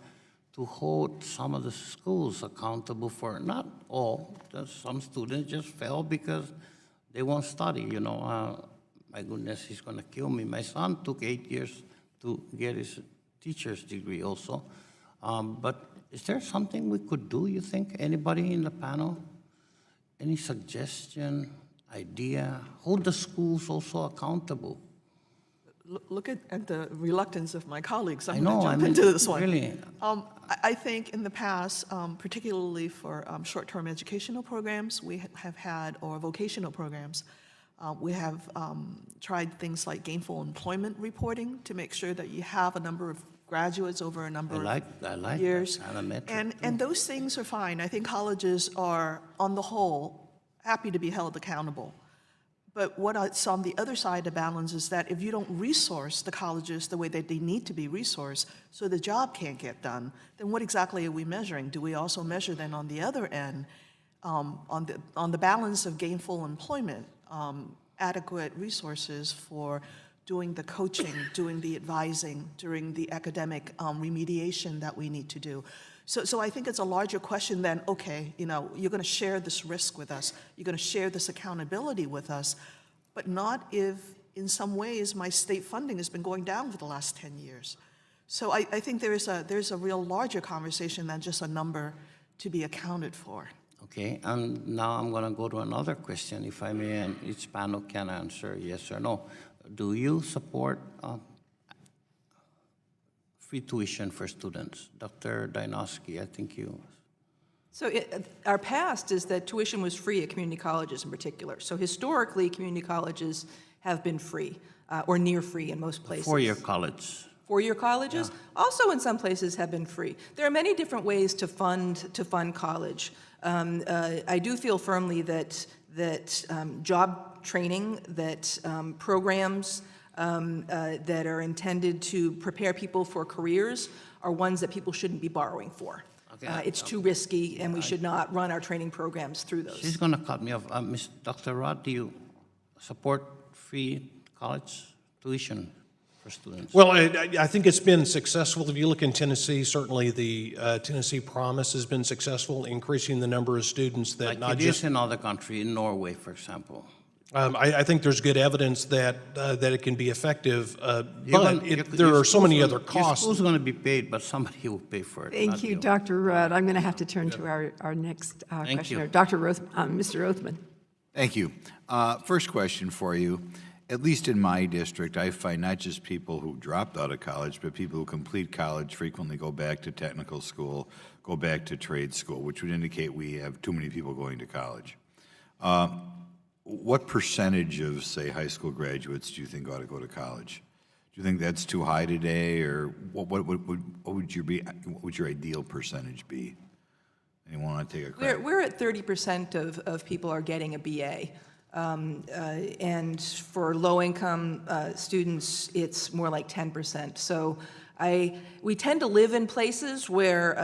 to hold some of the schools accountable for, not all, some students just fail because they won't study, my goodness, he's gonna kill me. My son took 8 years to get his teacher's degree also. But is there something we could do, you think? Anybody in the panel? Any suggestion, idea? Hold the schools also accountable. Look at the reluctance of my colleagues. I I'm know, going to jump into this one. Really. I think in the past, particularly for short-term educational programs, we have had, or vocational programs, we have tried things like gainful employment reporting to make sure that you have a number of graduates over a number of years. And those things are fine. I think colleges are, on the whole, happy to be held accountable. But what I saw on the other side of the balance is that if you don't resource the colleges the way that they need to be resourced, so the job can't get done, then what exactly are we measuring? Do we also measure then on the other end, on the balance of gainful employment, adequate resources for doing the coaching, doing the advising, during the academic remediation that we need to do? So I think it's a larger question than, okay, you're going to share this risk with us, you're going to share this accountability with us, but not if, in some ways, my state funding has been going down for the last 10 years. So I think there's a real larger conversation than just a number to be accounted for. Okay, and now I'm going to go to another question, if I may, and each panel can answer yes or no. Do you support free tuition for students? Dr. Dynarski, I think you. So our past is that tuition was free at community colleges in particular. So historically, community colleges have been free, or near free in most places. Four-year college. Four-year colleges also in some places have been free. There are many different ways to fund college. I do feel firmly that job training, that programs that are intended to prepare people for careers are ones that people shouldn't be borrowing for. Okay. It's too risky, and we should not run our training programs through those. She's going to cut me off. Dr. Rod, do you support free college tuition for students? Well, I think it's been successful. If you look in Tennessee, certainly the Tennessee Promise has been successful, increasing the number of students that like not it just is in other countries, in Norway, for example. I think there's good evidence that it can be effective, but there are so many other costs. Your school's going to be paid, but somebody will pay for it. Thank you, Dr. Rudd. I'm going to have to turn to our next questioner, Mr. Rothman. Thank you. First question for you at least in my district, I find not just people who dropped out of college, but people who complete college frequently go back to technical school, go back to trade school, which would indicate we have too many people going to college. What percentage of, say, high school graduates do you think ought to go to college? Do you think that's too high today, or what would your ideal percentage be? Anyone want to take a crack? We're at 30% of people are getting a BA. And for low-income students, it's more like 10%. So we tend to live in places where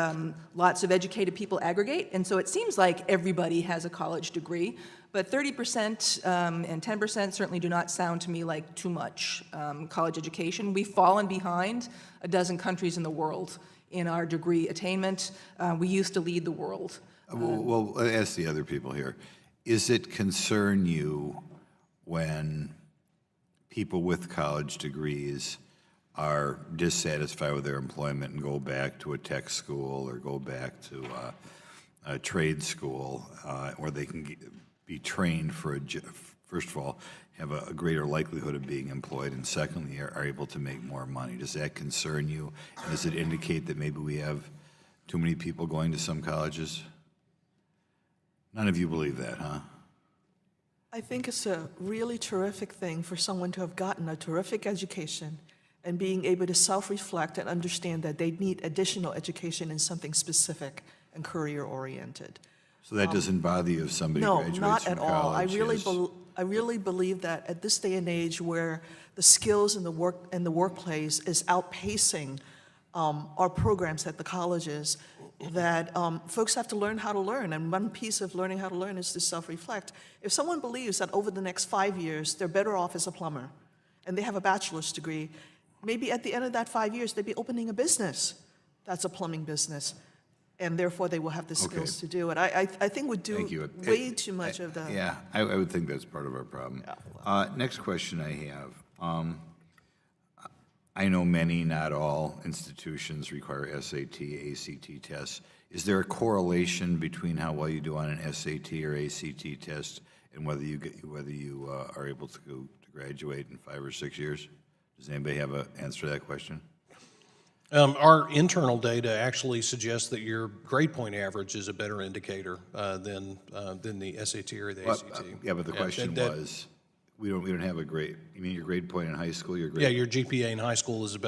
lots of educated people aggregate, and so it seems like everybody has a college degree. But 30% and 10% certainly do not sound to me like too much college education. We've fallen behind a dozen countries in the world in our degree attainment. We used to lead the world. Well, I'll ask the other people here. Is it concern you when people with college degrees are dissatisfied with their employment and go back to a tech school or go back to a trade school where they can be trained for first of all, have a greater likelihood of being employed, and secondly, are able to make more money? Does that concern you? And does it indicate that maybe we have too many people going to some colleges? None of you believe that, huh? I think it's a really terrific thing for someone to have gotten a terrific education and being able to self-reflect and understand that they need additional education in something specific and career-oriented. So that doesn't bother you if somebody graduates from college? No, not at all. I really believe that at this day and age where the skills in the workplace is outpacing our programs at the colleges, that folks have to learn how to learn, and one piece of learning how to learn is to self-reflect. If someone believes that over the next 5 years they're better off as a plumber, and they have a bachelor's degree, maybe at the end of that 5 years they'd be opening a business that's a plumbing business, and therefore they will have the skills to do it. I think we do way too much of the... Yeah, I would think that's part of our problem. Next question I have. I know many, not all, institutions require SAT, ACT tests. Is there a correlation between how well you do on an SAT or ACT test and whether you are able to go to graduate in 5 or 6 years? Does anybody have an answer to that question? Our internal data actually suggests that your grade point average is a better indicator than the SAT or the ACT. Yeah, but the question was, we don't have a grade. You mean your grade point in high school? Your grade? Yeah, your GPA in high school is a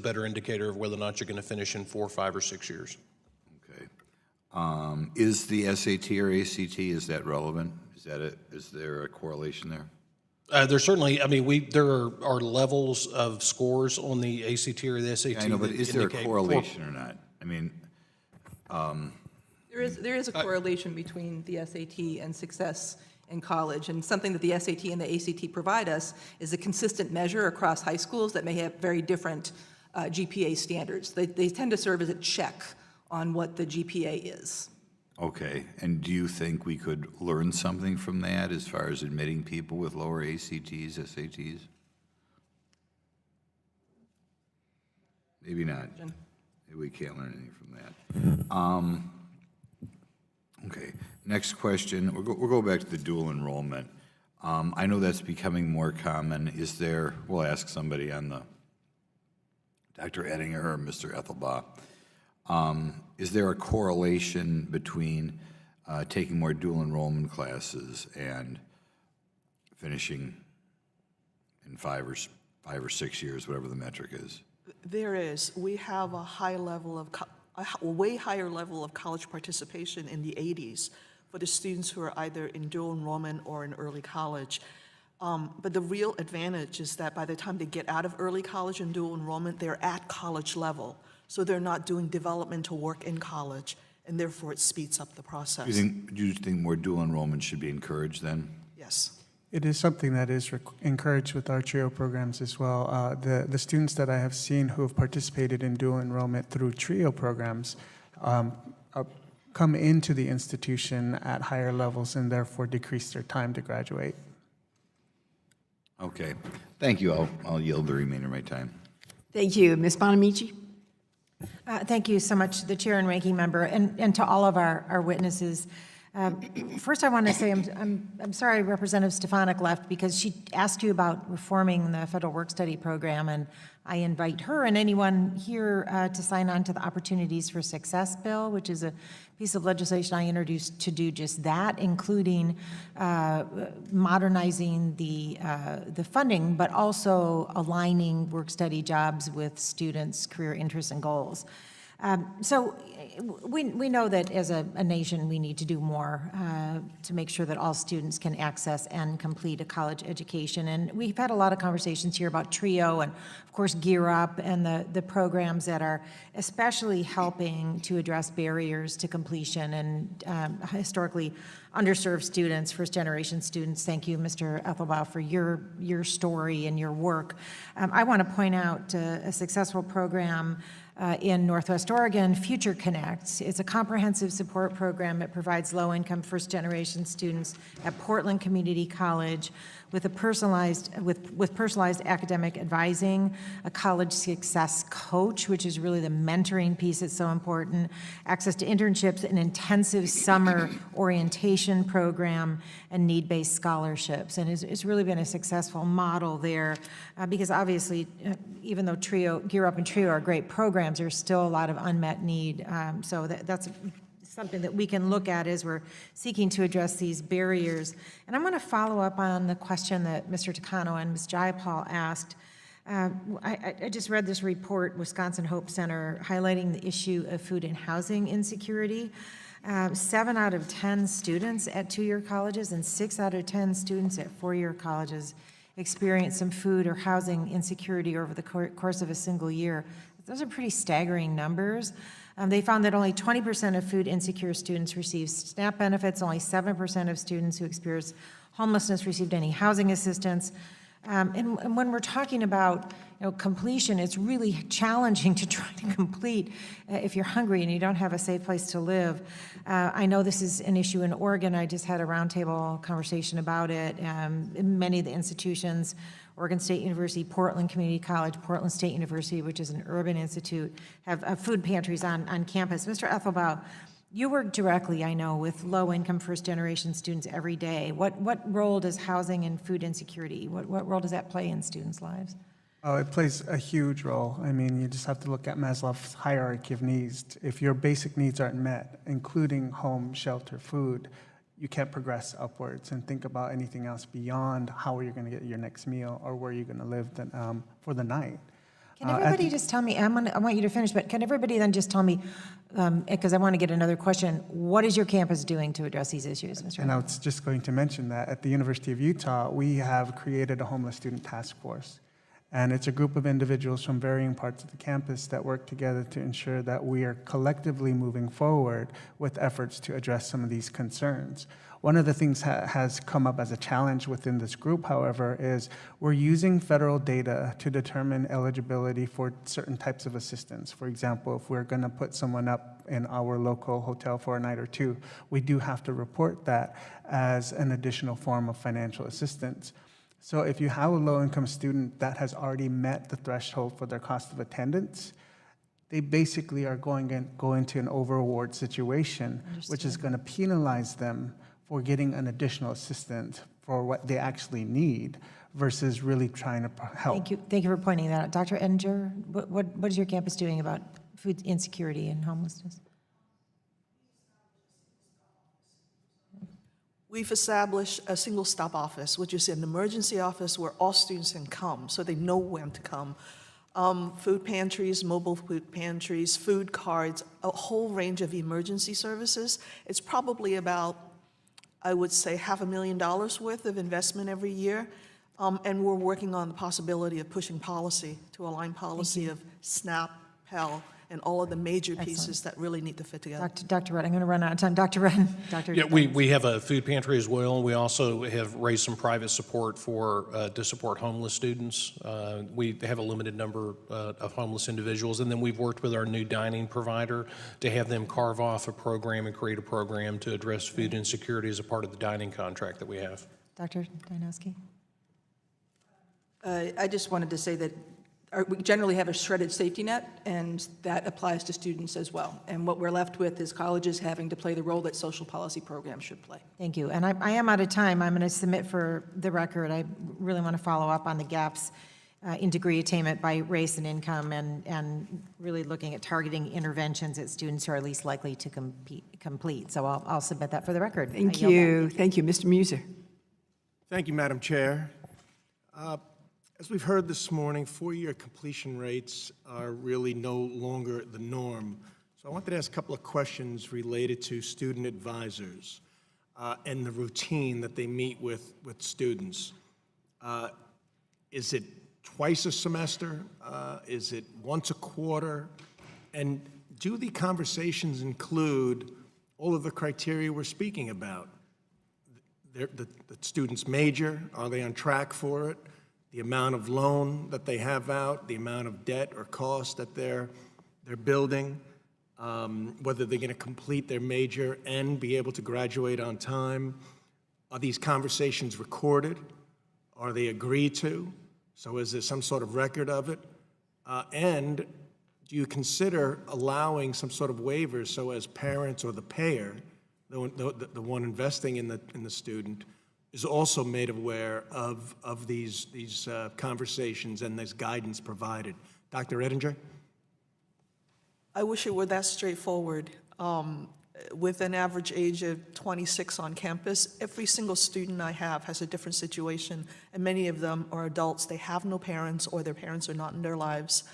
better indicator of whether or not you're going to finish in 4, 5, or 6 years. Okay. Is the SAT or ACT, is that relevant? Is there a correlation there? There's certainly, I mean, there are levels of scores on the ACT or the SAT. Yeah, I know, but is there a correlation or not? I mean, There is a correlation between the SAT and success in college, and something that the SAT and the ACT provide us is a consistent measure across high schools that may have very different GPA standards. They tend to serve as a check on what the GPA is. okay, and do you think we could learn something from that as far as admitting people with lower ACTs, SATs? Maybe not. Maybe we can't learn anything from that. Okay, next question. We'll go back to the dual enrollment. I know that's becoming more common. Is there, we'll ask somebody on the, Dr. Ettinger or Mr. Ethelbaugh, is there a correlation between taking more dual enrollment classes and finishing in 5 or 6 years, whatever the metric is? There is. We have a way higher level of college participation in the 80s for the students who are either in dual enrollment or in early college. But the real advantage is that by the time they get out of early college and dual enrollment, they're at college level. So they're not doing developmental work in college, and therefore it speeds up the process. Do you think more dual enrollment should be encouraged then? Yes. It is something that is encouraged with our TRIO programs as well. The students that I have seen who have participated in dual enrollment through TRIO programs come into the institution at higher levels and therefore decrease their time to graduate. Okay, thank you. I'll yield the remainder of my time. Thank you. Ms. Bonamici? Thank you so much to the chair and ranking member and to all of our witnesses. First, I want to say I'm sorry Representative Stefanik left, because she asked you about reforming the federal work-study program, and I invite her and anyone here to sign on to the Opportunities for Success bill, which is a piece of legislation I introduced to do just that, including modernizing the funding, but also aligning work-study jobs with students' career interests and goals. So we know that as a nation, we need to do more to make sure that all students can access and complete a college education. And we've had a lot of conversations here about TRIO and, of course, Gear Up and the programs that are especially helping to address barriers to completion and historically underserved students, first-generation students. Thank you, Mr. Ethelbaugh, for your story and your work. I want to point out a successful program in Northwest Oregon, Future Connect. It's a comprehensive support program that provides low-income first-generation students at Portland Community College with personalized academic advising, a college success coach, which is really the mentoring piece that's so important, access to internships, an intensive summer orientation program, and need-based scholarships. And it's really been a successful model there because obviously, even though Gear Up and TRIO are great programs, there's still a lot of unmet need. So that's something that we can look at as we're seeking to address these barriers. And I'm going to follow up on the question that Mr. Takano and Ms. Jayapal asked. I just read this report, Wisconsin Hope Center, highlighting the issue of food and housing insecurity. 7 out of 10 students at two-year colleges and 6 out of 10 students at four-year colleges experience some food or housing insecurity over the course of a single year. Those are pretty staggering numbers. They found that only 20% of food insecure students received SNAP benefits. Only 7% of students who experienced homelessness received any housing assistance. And when we're talking about completion, it's really challenging to try to complete if you're hungry and you don't have a safe place to live. I know this is an issue in Oregon. I just had a roundtable conversation about it. Many of the institutions, Oregon State University, Portland Community College, Portland State University, which is an urban institute, have food pantries on campus. Mr. Ethelbaugh, you work directly, I know, with low-income first-generation students every day. What role does housing and food insecurity, what role does that play in students' lives? Oh, it plays a huge role. I mean, you just have to look at Maslow's hierarchy of needs. If your basic needs aren't met, including home, shelter, food, you can't progress upwards and think about anything else beyond how you're going to get your next meal or where you're going to live for the night. Can everybody just tell me, I want you to finish, but can everybody then just tell me, because I want to get another question, what is your campus doing to address these issues, Mr. And I was just going to mention that at the University of Utah, we have created a homeless student task force. And it's a group of individuals from varying parts of the campus that work together to ensure that we are collectively moving forward with efforts to address some of these concerns. One of the things has come up as a challenge within this group, however, is we're using federal data to determine eligibility for certain types of assistance. For example, if we're going to put someone up in our local hotel for a night or two, we do have to report that as an additional form of financial assistance. So if you have a low-income student that has already met the threshold for their cost of attendance, they basically are going into an over-award situation, which is going to penalize them for getting an additional assistance for what they actually need versus really trying to help. Thank you for pointing that out. Dr. Ettinger, what is your campus doing about food insecurity and homelessness? We've established a single stop office, which is an emergency office where all students can come, so they know when to come. Food pantries, mobile food pantries, food cards, a whole range of emergency services. It's probably about, I would say, $500,000 worth of investment every year. And we're working on the possibility of pushing policy to align policy of SNAP, Pell, and all of the major pieces that really need to fit together. Dr. Rudd, I'm going to run out of time. Dr. Rudd. Yeah, we have a food pantry as well. We also have raised some private support to support homeless students. We have a limited number of homeless individuals, and then we've worked with our new dining provider to have them carve off a program and create a program to address food insecurity as a part of the dining contract that we have. Dr. Dynarski. I just wanted to say that we generally have a shredded safety net, and that applies to students as well. And what we're left with is colleges having to play the role that social policy programs should play. Thank you. And I am out of time. I'm going to submit for the record. I really want to follow up on the gaps in degree attainment by race and income, and really looking at targeting interventions at students who are least likely to complete. So I'll submit that for the record. Thank you. Thank you. Mr. Muser. Thank you, Madam Chair. As we've heard this morning, four-year completion rates are really no longer the norm. So I wanted to ask a couple of questions related to student advisors and the routine that they meet with students. Is it twice a semester? Is it once a quarter? And do the conversations include all of the criteria we're speaking about? The student's major, are they on track for it? The amount of loan that they have out, the amount of debt or cost that they're building, whether they're going to complete their major and be able to graduate on time. Are these conversations recorded? Are they agreed to? So is there some sort of record of it? And do you consider allowing some sort of waivers so as parents or the payer, the one investing in the student, is also made aware of these conversations and this guidance provided? Dr. Ettinger? I wish it were that straightforward. With an average age of 26 on campus, every single student I have has a different situation, and many of them are adults. They have no parents, or their parents are not in their lives.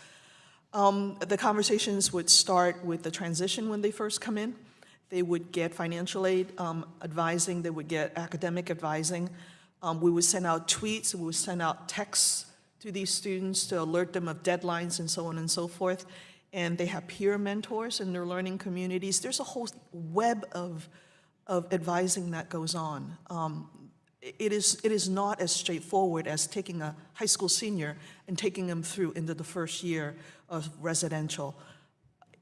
The conversations would start with the transition when they first come in. They would get financial aid advising, they would get academic advising. We would send out tweets, we would send out texts to these students to alert them of deadlines and so on and so forth. And they have peer mentors in their learning communities. There's a whole web of advising that goes on. It is not as straightforward as taking a high school senior and taking them through into the first year of residential.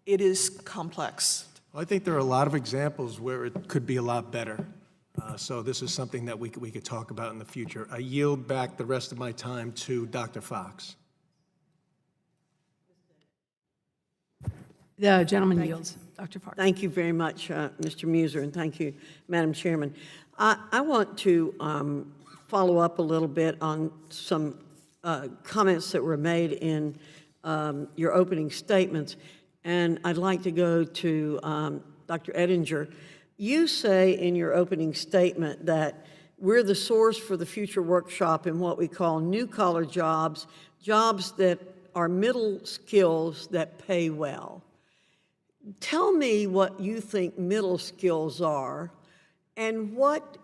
It is complex. Well, I think there are a lot of examples where it could be a lot better. So this is something that we could talk about in the future. I yield back the rest of my time to Dr. Fox. The gentleman yields. Dr. Fox. Thank you very much, Mr. Muser, and thank you, Madam Chairman. I want to follow up a little bit on some comments that were made in your opening statements, and I'd like to go to Dr. Ettinger. You say in your opening statement that we're the source for the future workshop in what we call new-collar jobs, jobs that are middle skills that pay well. Tell me what you think middle skills are, and what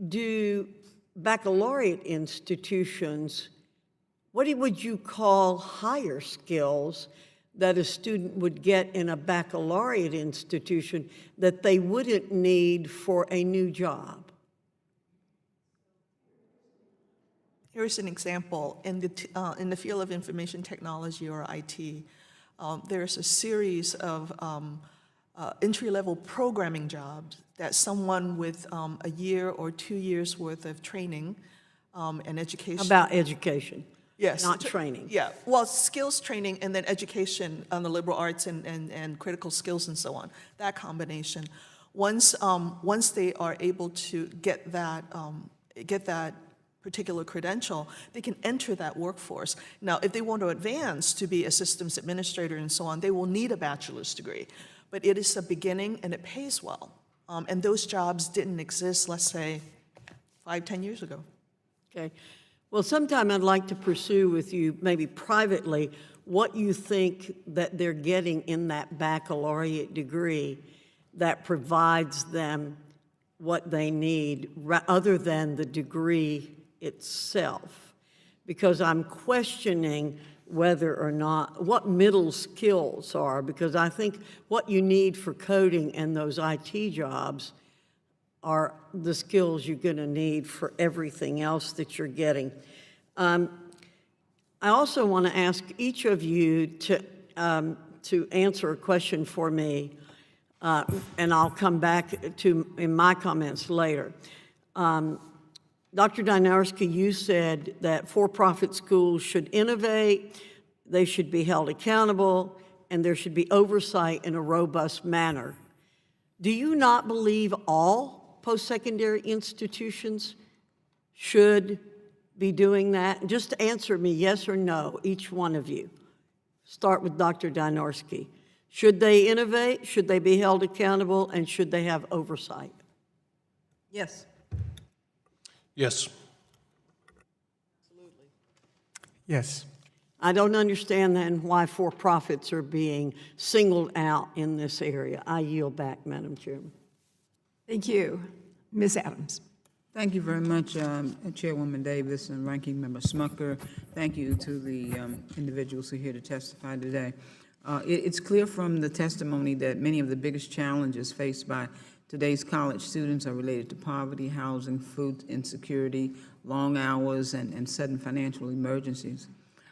do baccalaureate institutions, what would you call higher skills that a student would get in a baccalaureate institution that they wouldn't need for a new job? Here's an example. In the field of information technology, or IT, there's a series of entry-level programming jobs that someone with a year or 2 years worth of training and education. About education. Yes. Not training. Yeah, well, skills training and then education on the liberal arts and critical skills and so on, that combination. Once they are able to get that particular credential, they can enter that workforce. Now, if they want to advance to be a systems administrator and so on, they will need a bachelor's degree. But it is a beginning, and it pays well. And those jobs didn't exist, let's say, 5-10 years ago. Okay. Well, sometime I'd like to pursue with you, maybe privately, what you think that they're getting in that baccalaureate degree that provides them what they need, other than the degree itself. Because I'm questioning whether or not, what middle skills are, because I think what you need for coding and those IT jobs are the skills you're going to need for everything else that you're getting. I also want to ask each of you to answer a question for me, and I'll come back to in my comments later. Dr. Dynarski, you said that for-profit schools should innovate, they should be held accountable, and there should be oversight in a robust manner. Do you not believe all post-secondary institutions should be doing that? Just answer me yes or no, each one of you. Start with Dr. Dynarski. Should they innovate? Should they be held accountable? And should they have oversight? Yes. Yes. Yes. I don't understand then why for-profits are being singled out in this area. I yield back, Madam Chairman. Thank you. Ms. Adams. Thank you very much, Chairwoman Davis and Ranking Member Smucker. Thank you to the individuals who are here to testify today. It's clear from the testimony that many of the biggest challenges faced by today's college students are related to poverty, housing, food insecurity, long hours, and sudden financial emergencies.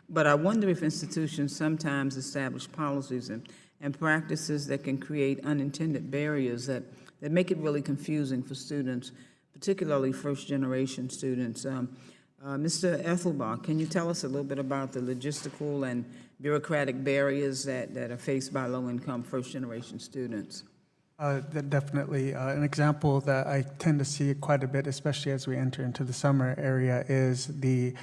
But I wonder if institutions sometimes establish policies and practices that can create unintended barriers that make it really confusing for students, particularly first-generation students. Mr. Ethelbach, can you tell us a little bit about the logistical and bureaucratic barriers that are faced by low-income first-generation students? Definitely. An example that I tend to see quite a bit, especially as we enter into the summer area, is the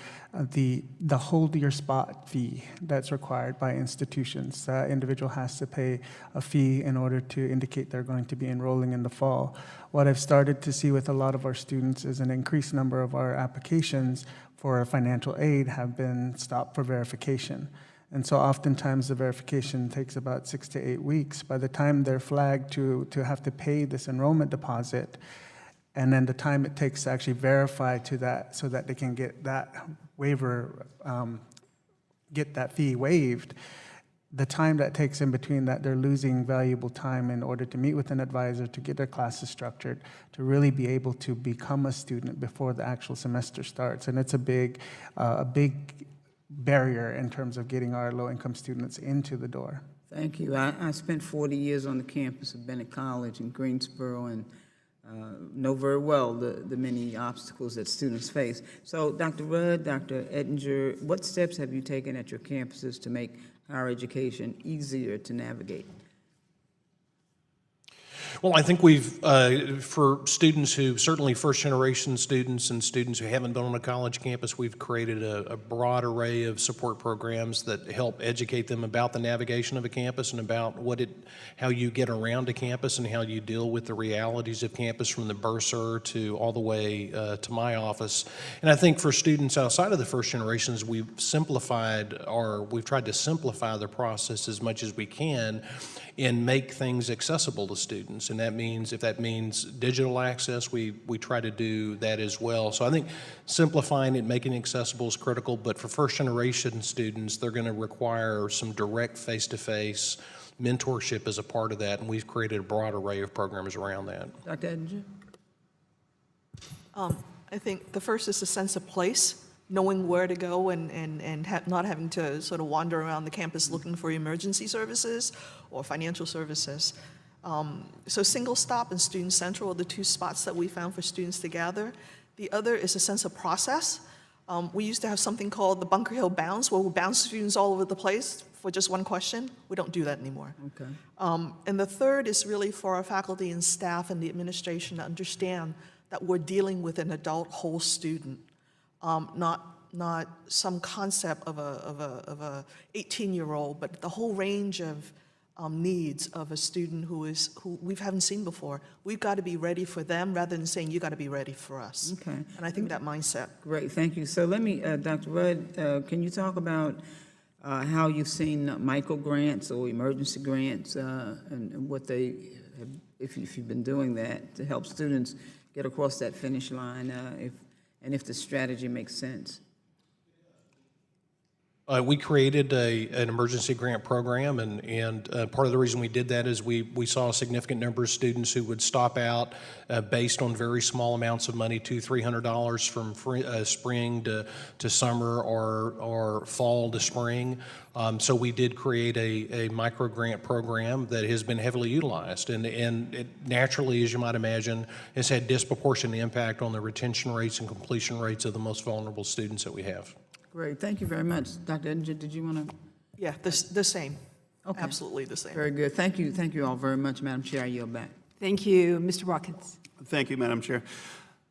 hold your spot fee that's required by institutions. The individual has to pay a fee in order to indicate they're going to be enrolling in the fall. What I've started to see with a lot of our students is an increased number of our applications for financial aid have been stopped for verification. And so oftentimes the verification takes about 6 to 8 weeks. By the time they're flagged to have to pay this enrollment deposit, and then the time it takes to actually verify to that so that they can get that waiver, get that fee waived, the time that takes in between that, they're losing valuable time in order to meet with an advisor, to get their classes structured, to really be able to become a student before the actual semester starts. And it's a big barrier in terms of getting our low-income students into the door. Thank you. I spent 40 years on the campus of Bennett College in Greensboro and know very well the many obstacles that students face. So, Dr. Rudd, Dr. Ettinger, what steps have you taken at your campuses to make higher education easier to navigate? Well, I think we've, for students who, certainly first-generation students and students who haven't been on a college campus, we've created a broad array of support programs that help educate them about the navigation of a campus and about how you get around a campus and how you deal with the realities of campus, from the bursar to all the way to my office. And I think for students outside of the first generations, we've tried to simplify the process as much as we can and make things accessible to students. And that means, if that means digital access, we try to do that as well. So I think simplifying it, making it accessible is critical, but for first generation students, they're gonna require some direct face-to-face mentorship as a part of that, and we've created a broad array of programs around that. Dr. Ettinger? I think the first is a sense of place, knowing where to go and not having to sort of wander around the campus looking for emergency services or financial services. So Single Stop and Student Central are the two spots that we found for students to gather. The other is a sense of process. We used to have something called the Bunker Hill Bounce, where we bounce students all over the place for just one question. We don't do that anymore. Okay. And the third is really for our faculty and staff and the administration to understand that we're dealing with an adult whole student, not some concept of a 18-year-old, but the whole range of needs of a student who we haven't seen before. We've got to be ready for them rather than saying you got to be ready for us. Okay. And I think that mindset. Great, thank you. So let me, Dr. Rudd, can you talk about how you've seen micro grants or emergency grants and what they have, if you've been doing that to help students get across that finish line, if the strategy makes sense? We created an emergency grant program, and part of the reason we did that is we saw a significant number of students who would stop out based on very small amounts of money, $200-300 from spring to summer or fall to spring. So we did create a micro grant program that has been heavily utilized, and it naturally, as you might imagine, has had disproportionate impact on the retention rates and completion rates of the most vulnerable students that we have. Great, thank you very much. Dr. Ettinger, did you want to? Yeah, the same. Okay. Absolutely the same. Very good. Thank you all very much, Madam Chair. I yield back. Thank you. Mr. Watkins. Thank you, Madam Chair.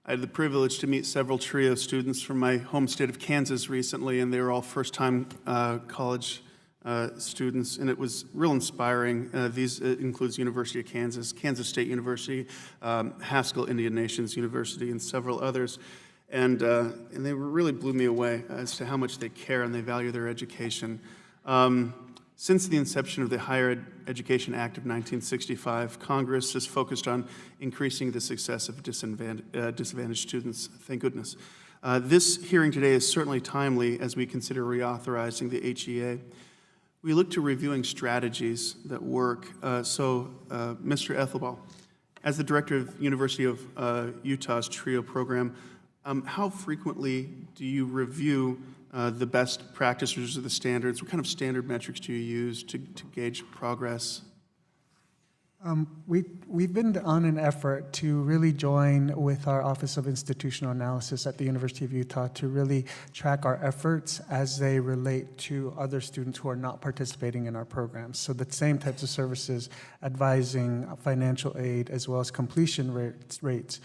I had the privilege to meet several TRIO students from my home state of Kansas recently, and they were all first-time college students, and it was real inspiring. These includes University of Kansas, Kansas State University, Haskell Indian Nations University, and several others. And they really blew me away as to how much they care and they value their education. Since the inception of the Higher Education Act of 1965, Congress has focused on increasing the success of disadvantaged students, thank goodness. This hearing today is certainly timely as we consider reauthorizing the HEA. We look to reviewing strategies that work. Mr. Ethelball, as the director of University of Utah's TRIO program, how frequently do you review the best practices or the standards? What kind of standard metrics do you use to gauge progress? We've been on an effort to really join with our Office of Institutional Analysis at the University of Utah to really track our efforts as they relate to other students who are not participating in our programs. So the same types of services, advising, financial aid, as well as completion rates.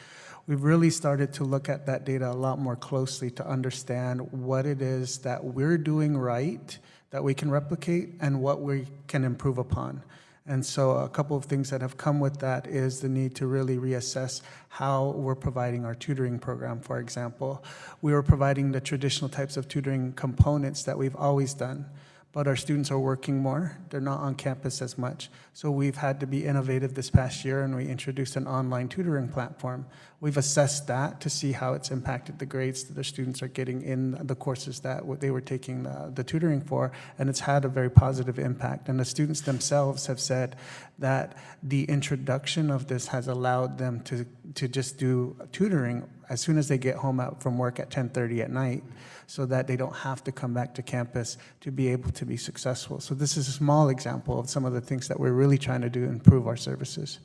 We've really started to look at that data a lot more closely to understand what it is that we're doing right, that we can replicate, and what we can improve upon. And so a couple of things that have come with that is the need to really reassess how we're providing our tutoring program, for example. We were providing the traditional types of tutoring components that we've always done, but our students are working more. They're not on campus as much. So we've had to be innovative this past year, and we introduced an online tutoring platform. We've assessed that to see how it's impacted the grades that the students are getting in the courses that they were taking the tutoring for, and it's had a very positive impact. And the students themselves have said that the introduction of this has allowed them to just do tutoring as soon as they get home from work at 10:30 at night, so that they don't have to come back to campus to be able to be successful. So this is a small example of some of the things that we're really trying to do to improve our services.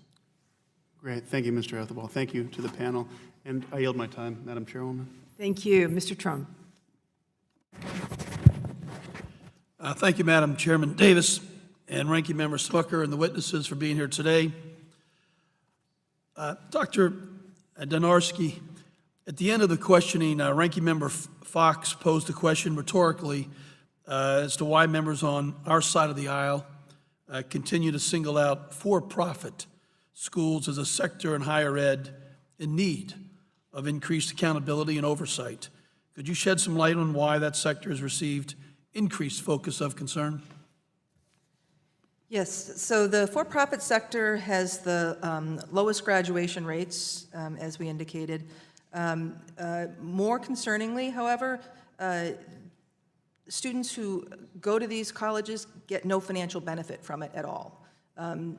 Great. Thank you, Mr. Ethelball. Thank you to the panel. And I yield my time, Madam Chairwoman. Thank you. Mr. Trump. Thank you, Madam Chairman Davis and Ranking Member Smucker and the witnesses for being here today. Dr. Dynarski, at the end of the questioning, Ranking Member Fox posed a question rhetorically as to why members on our side of the aisle continue to single out for-profit schools as a sector in higher ed in need of increased accountability and oversight. Could you shed some light on why that sector has received increased focus of concern? Yes, so the for-profit sector has the lowest graduation rates, as we indicated. More concerningly, however, students who go to these colleges get no financial benefit from it at all.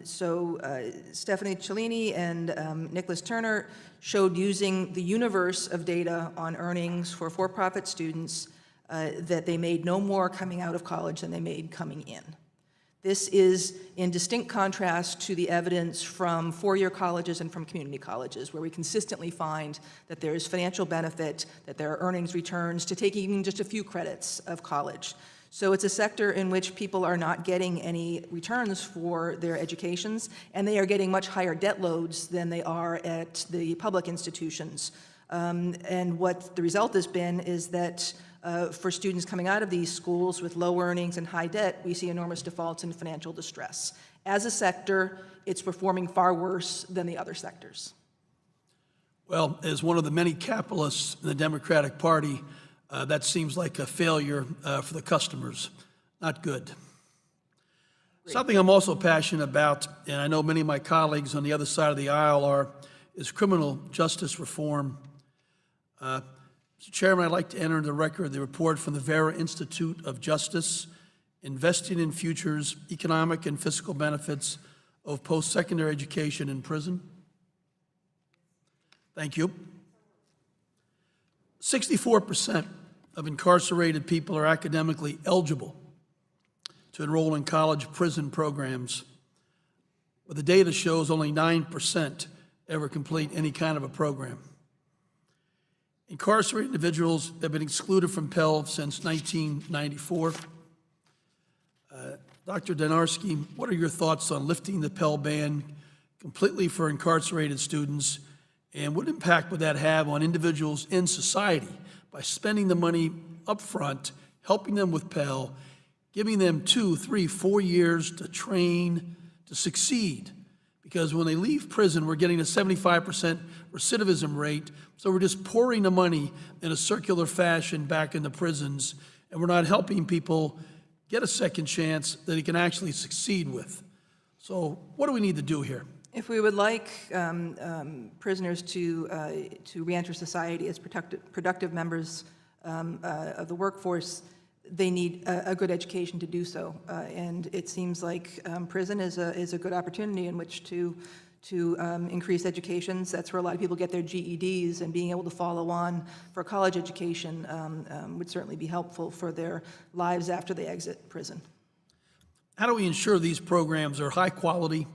Stephanie Cellini and Nicholas Turner showed using the universe of data on earnings for for-profit students that they made no more coming out of college than they made coming in. This is in distinct contrast to the evidence from four-year colleges and from community colleges, where we consistently find that there is financial benefit, that there are earnings returns to taking even just a few credits of college. So it's a sector in which people are not getting any returns for their educations, and they are getting much higher debt loads than they are at the public institutions. And what the result has been is that for students coming out of these schools with low earnings and high debt, we see enormous defaults and financial distress. As a sector, it's performing far worse than the other sectors. Well, as one of the many capitalists in the Democratic Party, that seems like a failure for the customers. Not good. Great. Something I'm also passionate about, and I know many of my colleagues on the other side of the aisle are, is criminal justice reform. Mr. Chairman, I'd like to enter into the record the report from the Vera Institute of Justice, Investing in Futures, Economic and Fiscal Benefits of Post-Secondary Education in Prison. Thank you. 64% of incarcerated people are academically eligible to enroll in college prison programs, but the data shows only 9% ever complete any kind of a program. Incarcerated individuals have been excluded from Pell since 1994. Dr. Dynarski, what are your thoughts on lifting the Pell ban completely for incarcerated students? And what impact would that have on individuals in society by spending the money up front, helping them with Pell, giving them 2, 3, 4 years to train, to succeed? Because when they leave prison, we're getting a 75% recidivism rate, so we're just pouring the money in a circular fashion back into prisons, and we're not helping people get a second chance that he can actually succeed with. So what do we need to do here? If we would like prisoners to reenter society as productive members of the workforce, they need a good education to do so. And it seems like prison is a good opportunity in which to increase educations. That's where a lot of people get their GEDs, and being able to follow on for a college education would certainly be helpful for their lives after they exit prison. How do we ensure these programs are high quality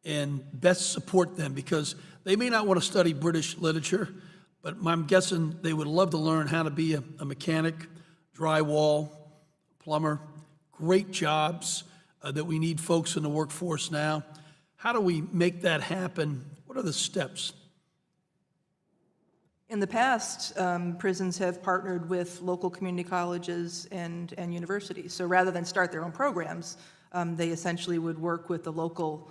and best support them? Because they may not want to study British literature, but I'm guessing they would love to learn how to be a mechanic, drywall, plumber, great jobs that we need folks in the workforce now. How do we make that happen? What are the steps? In the past, prisons have partnered with local community colleges and universities. So rather than start their own programs, they essentially would work with the local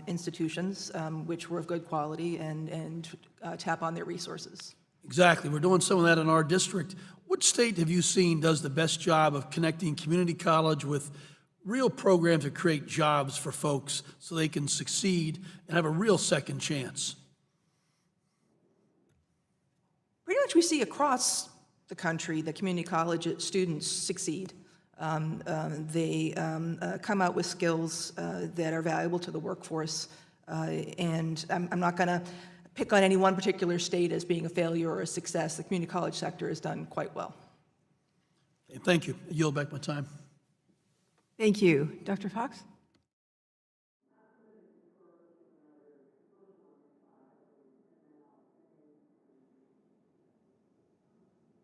institutions, which were of good quality, and tap on their resources. Exactly. We're doing some of that in our district. What state have you seen does the best job of connecting community college with real programs that create jobs for folks so they can succeed and have a real second chance? Pretty much we see across the country that community college students succeed. They come out with skills that are valuable to the workforce, and I'm not going to pick on any one particular state as being a failure or a success. The community college sector has done quite well. Thank you. I yield back my time. Thank you. Dr. Fox?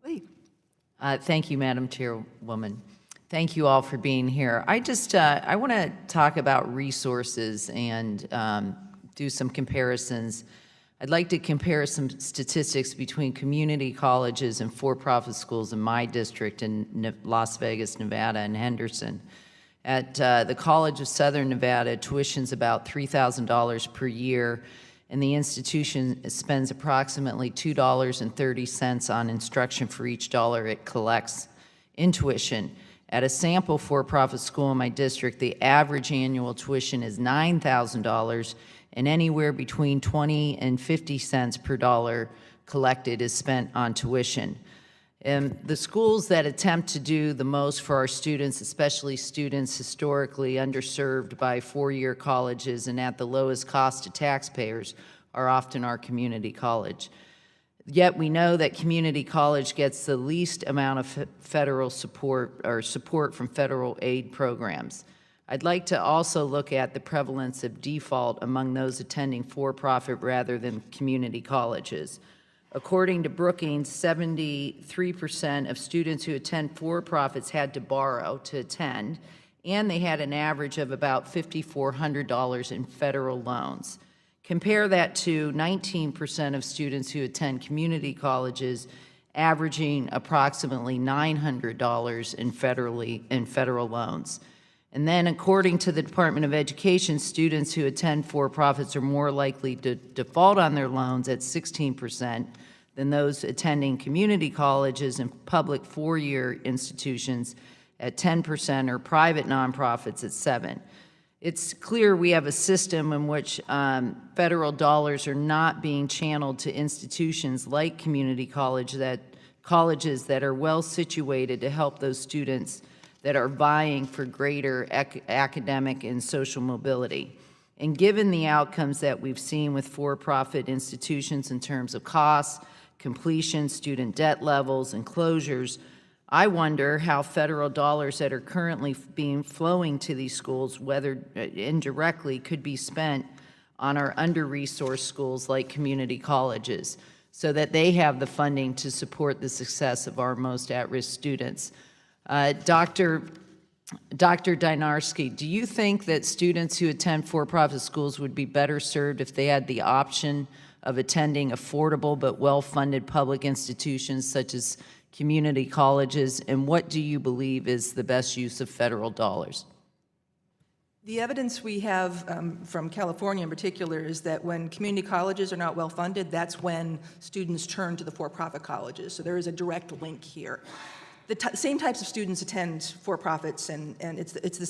Lee. Thank you, Madam Chairwoman. Thank you all for being here. I want to talk about resources and do some comparisons. I'd like to compare some statistics between community colleges and for-profit schools in my district in Las Vegas, Nevada, and Henderson. At the College of Southern Nevada, tuition's about $3,000 per year, and the institution spends approximately $2.30 on instruction for each dollar it collects in tuition. At a sample for-profit school in my district, the average annual tuition is $9,000, and anywhere between 20 and 50 cents per dollar collected is spent on tuition. And the schools that attempt to do the most for our students, especially students historically underserved by four-year colleges and at the lowest cost to taxpayers, are often our community college. Yet we know that community college gets the least amount of federal support or support from federal aid programs. I'd like to also look at the prevalence of default among those attending for-profit rather than community colleges. According to Brookings, 73% of students who attend for-profits had to borrow to attend, and they had an average of about $5,400 in federal loans. Compare that to 19% of students who attend community colleges, averaging approximately $900 in federal loans. And then, according to the Department of Education, students who attend for-profits are more likely to default on their loans at 16% than those attending community colleges and public four-year institutions at 10% or private nonprofits at 7%. It's clear we have a system in which federal dollars are not being channeled to institutions like community colleges that are well situated to help those students that are vying for greater academic and social mobility. And given the outcomes that we've seen with for-profit institutions in terms of costs, completion, student debt levels, and closures, I wonder how federal dollars that are currently flowing to these schools, whether indirectly, could be spent on our under-resourced schools like community colleges so that they have the funding to support the success of our most at-risk students. Dr. Dr. Dynarski, do you think that students who attend for-profit schools would be better served if they had the option of attending affordable but well-funded public institutions such as community colleges? And what do you believe is the best use of federal dollars? The evidence we have from California in particular is that when community colleges are not well-funded, that's when students turn to the for-profit colleges. So there is a direct link here. The same types of students attend for-profits, and it's the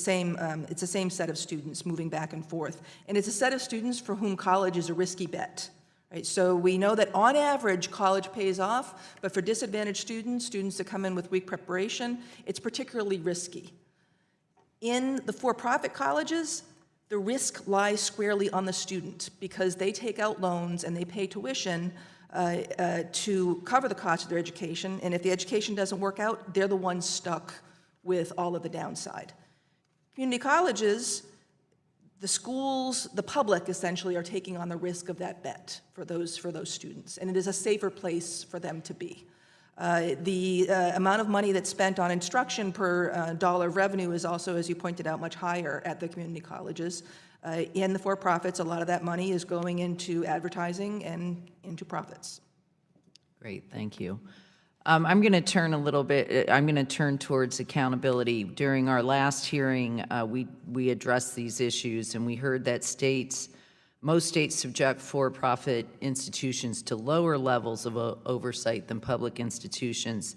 same set of students moving back and forth. And it's a set of students for whom college is a risky bet. Right? So we know that on average, college pays off, but for disadvantaged students, students that come in with weak preparation, it's particularly risky. In the for-profit colleges, the risk lies squarely on the student because they take out loans and they pay tuition to cover the cost of their education, and if the education doesn't work out, they're the ones stuck with all of the downside. Community colleges, the schools, the public essentially are taking on the risk of that bet for those students, and it is a safer place for them to be. The amount of money that's spent on instruction per dollar of revenue is also, as you pointed out, much higher at the community colleges. In the for-profits, a lot of that money is going into advertising and into profits. Great, thank you. I'm going to turn I'm going to turn towards accountability. During our last hearing, we addressed these issues, and we heard that most states subject for-profit institutions to lower levels of oversight than public institutions.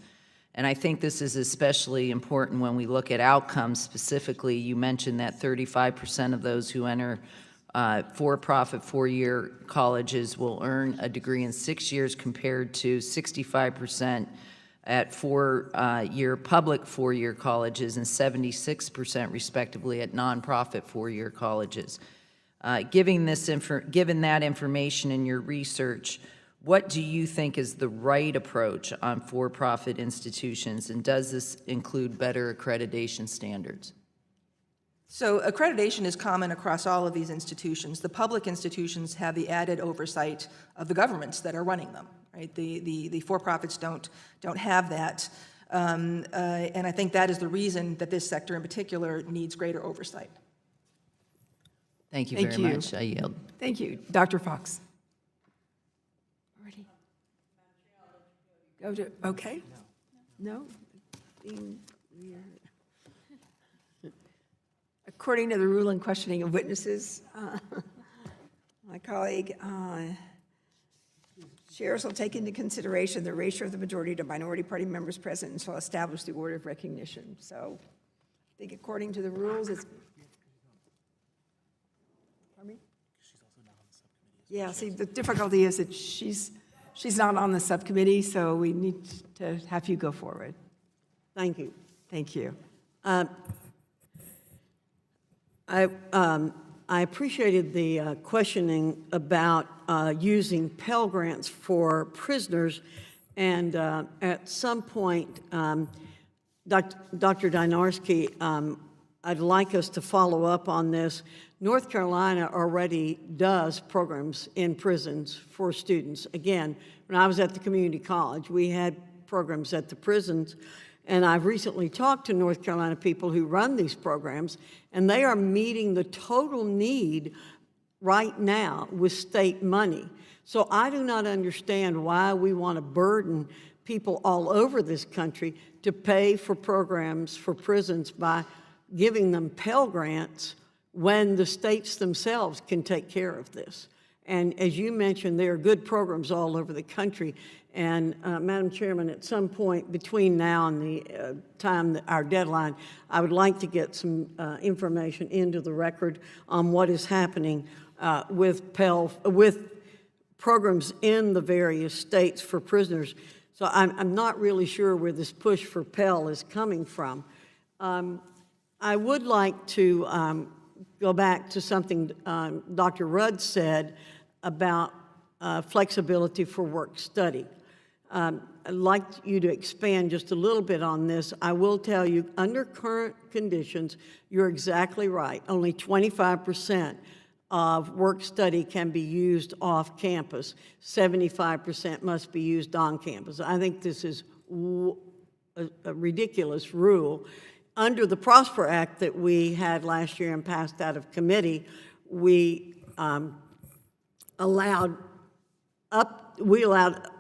And I think this is especially important when we look at outcomes. Specifically, you mentioned that 35% of those who enter for-profit four-year colleges will earn a degree in 6 years compared to 65% at four-year public four-year colleges and 76% respectively at nonprofit four-year colleges. Given that information in your research, what do you think is the right approach on for-profit institutions, and does this include better accreditation standards? So accreditation is common across all of these institutions. The public institutions have the added oversight of the governments that are running them, right? The for-profits don't have that. And I think that is the reason that this sector in particular needs greater oversight. Thank you very much. I yield. Thank you. Dr. Fox. Already? Go to, okay. No? Being weird. According to the rule in questioning of witnesses, my colleague, chairs will take into consideration the ratio of the majority to minority party members present and shall establish the order of recognition. So I think according to the rules, it's... Pardon me? Yeah, see, the difficulty is that she's not on the subcommittee, so we need to have you go forward. Thank you. Thank you. I appreciated the questioning about using Pell Grants for prisoners, and at some point, Dr. Dynarski, I'd like us to follow up on this. North Carolina already does programs in prisons for students. Again, when I was at the community college, we had programs at the prisons, and I've recently talked to North Carolina people who run these programs, and they are meeting the total need right now with state money. So I do not understand why we want to burden people all over this country to pay for programs for prisons by giving them Pell Grants when the states themselves can take care of this. And as you mentioned, there are good programs all over the country. And Madam Chairman, at some point between now and the time that our deadline, I would like to get some information into the record on what is happening with programs in the various states for prisoners. So I'm not really sure where this push for Pell is coming from. I would like to go back to something Dr. Rudd said about flexibility for work study. I'd like you to expand just a little bit on this. I will tell you, under current conditions, you're exactly right. Only 25% of work study can be used off campus. 75% must be used on campus. I think this is a ridiculous rule. under the Prosper Act that we had last year and passed out of committee, we allowed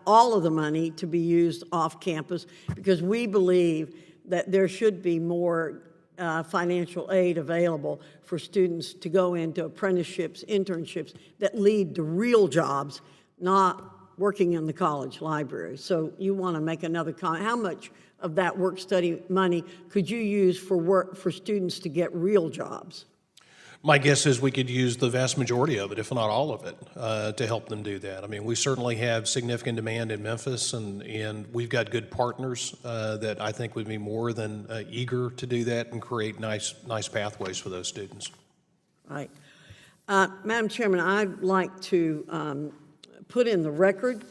all of the money to be used off campus because we believe that there should be more financial aid available for students to go into apprenticeships, internships that lead to real jobs, not working in the college library. So you want to make another comment. How much of that work-study money could you use for students to get real jobs? My guess is we could use the vast majority of it, if not all of it, to help them do that. I mean, we certainly have significant demand in Memphis, and we've got good partners that I think would be more than eager to do that and create nice pathways for those students. Right. Madam Chairman, I'd like to put in the record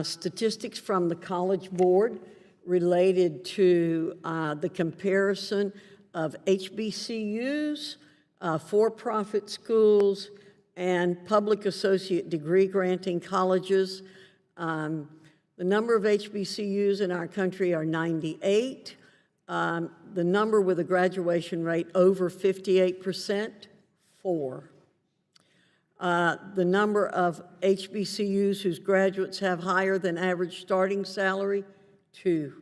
statistics from the College Board related to the comparison of HBCUs, for-profit schools, and public associate degree granting colleges. The number of HBCUs in our country are 98. The number with a graduation rate over 58%, 4. The number of HBCUs whose graduates have higher than average starting salary, 2.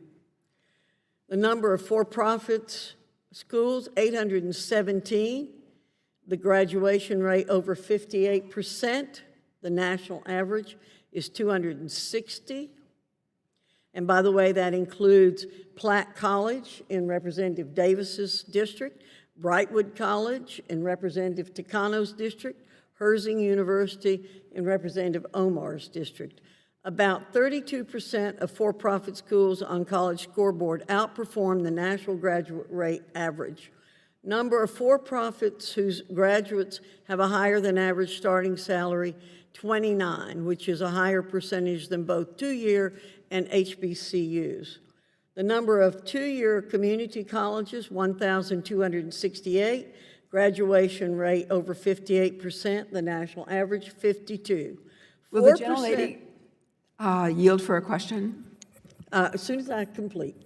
The number of for-profit schools, 817. The graduation rate over 58%. The national average is 260. And by the way, that includes Platt College in Representative Davis's district, Brightwood College in Representative Takano's district, Herzing University in Representative Omar's district. About 32% of for-profit schools on College Scoreboard outperform the national graduate rate average. Number of for-profits whose graduates have a higher than average starting salary, 29, which is a higher percentage than both two-year and HBCUs. The number of two-year community colleges, 1,268, graduation rate over 58%, the national average, 52. Will the gentlelady yield for a question? As soon as I complete.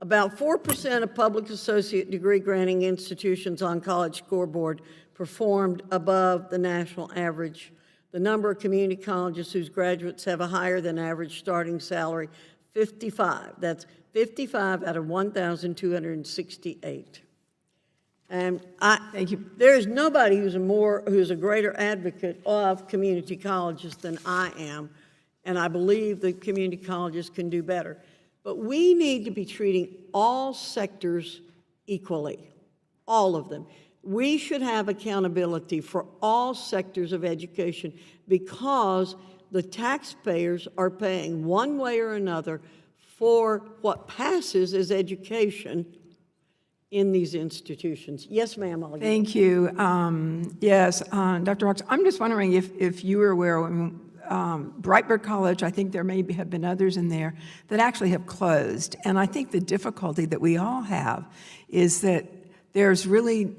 About 4% of public associate degree granting institutions on College Scoreboard performed above the national average. The number of community colleges whose graduates have a higher than average starting salary, 55. That's 55 out of 1,268. And thank you. There is nobody who's a greater advocate of community colleges than I am, and I believe that community colleges can do better. But we need to be treating all sectors equally, all of them. We should have accountability for all sectors of education because the taxpayers are paying one way or another for what passes as education in these institutions. Yes, ma'am. Thank you. Yes, Dr. Hawks, I'm just wondering if you were aware, Brightburg College, I think there may have been others in there that actually have closed. And I think the difficulty that we all have is that there's really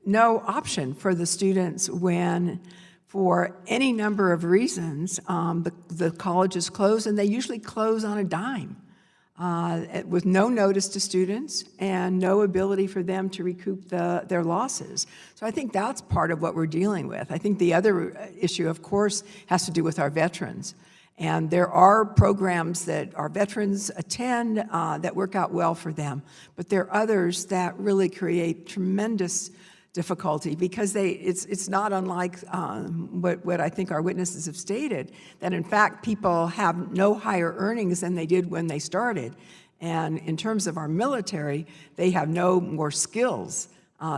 no option for the students when, for any number of reasons, the college is closed, and they usually close on a dime with no notice to students and no ability for them to recoup their losses. So I think that's part of what we're dealing with. I think the other issue, of course, has to do with our veterans. And there are programs that our veterans attend that work out well for them, but there are others that really create tremendous difficulty because it's not unlike what I think our witnesses have stated, that in fact people have no higher earnings than they did when they started. And in terms of our military, they have no more skills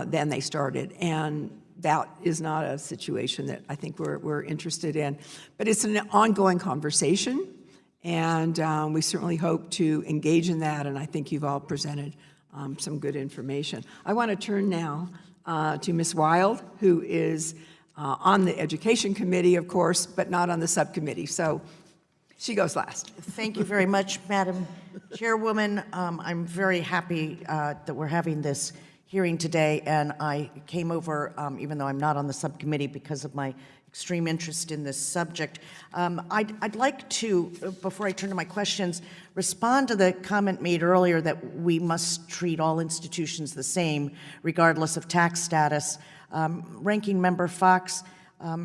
than they started. And that is not a situation that I think we're interested in. But it's an ongoing conversation, and we certainly hope to engage in that, and I think you've all presented some good information. I want to turn now to Ms. Wild, who is on the Education Committee, of course, but not on the subcommittee. So she goes last. Thank you very much, Madam Chairwoman. I'm very happy that we're having this hearing today, and I came over, even though I'm not on the subcommittee, because of my extreme interest in this subject. I'd like to, before I turn to my questions, respond to the comment made earlier that we must treat all institutions the same, regardless of tax status. Ranking Member Fox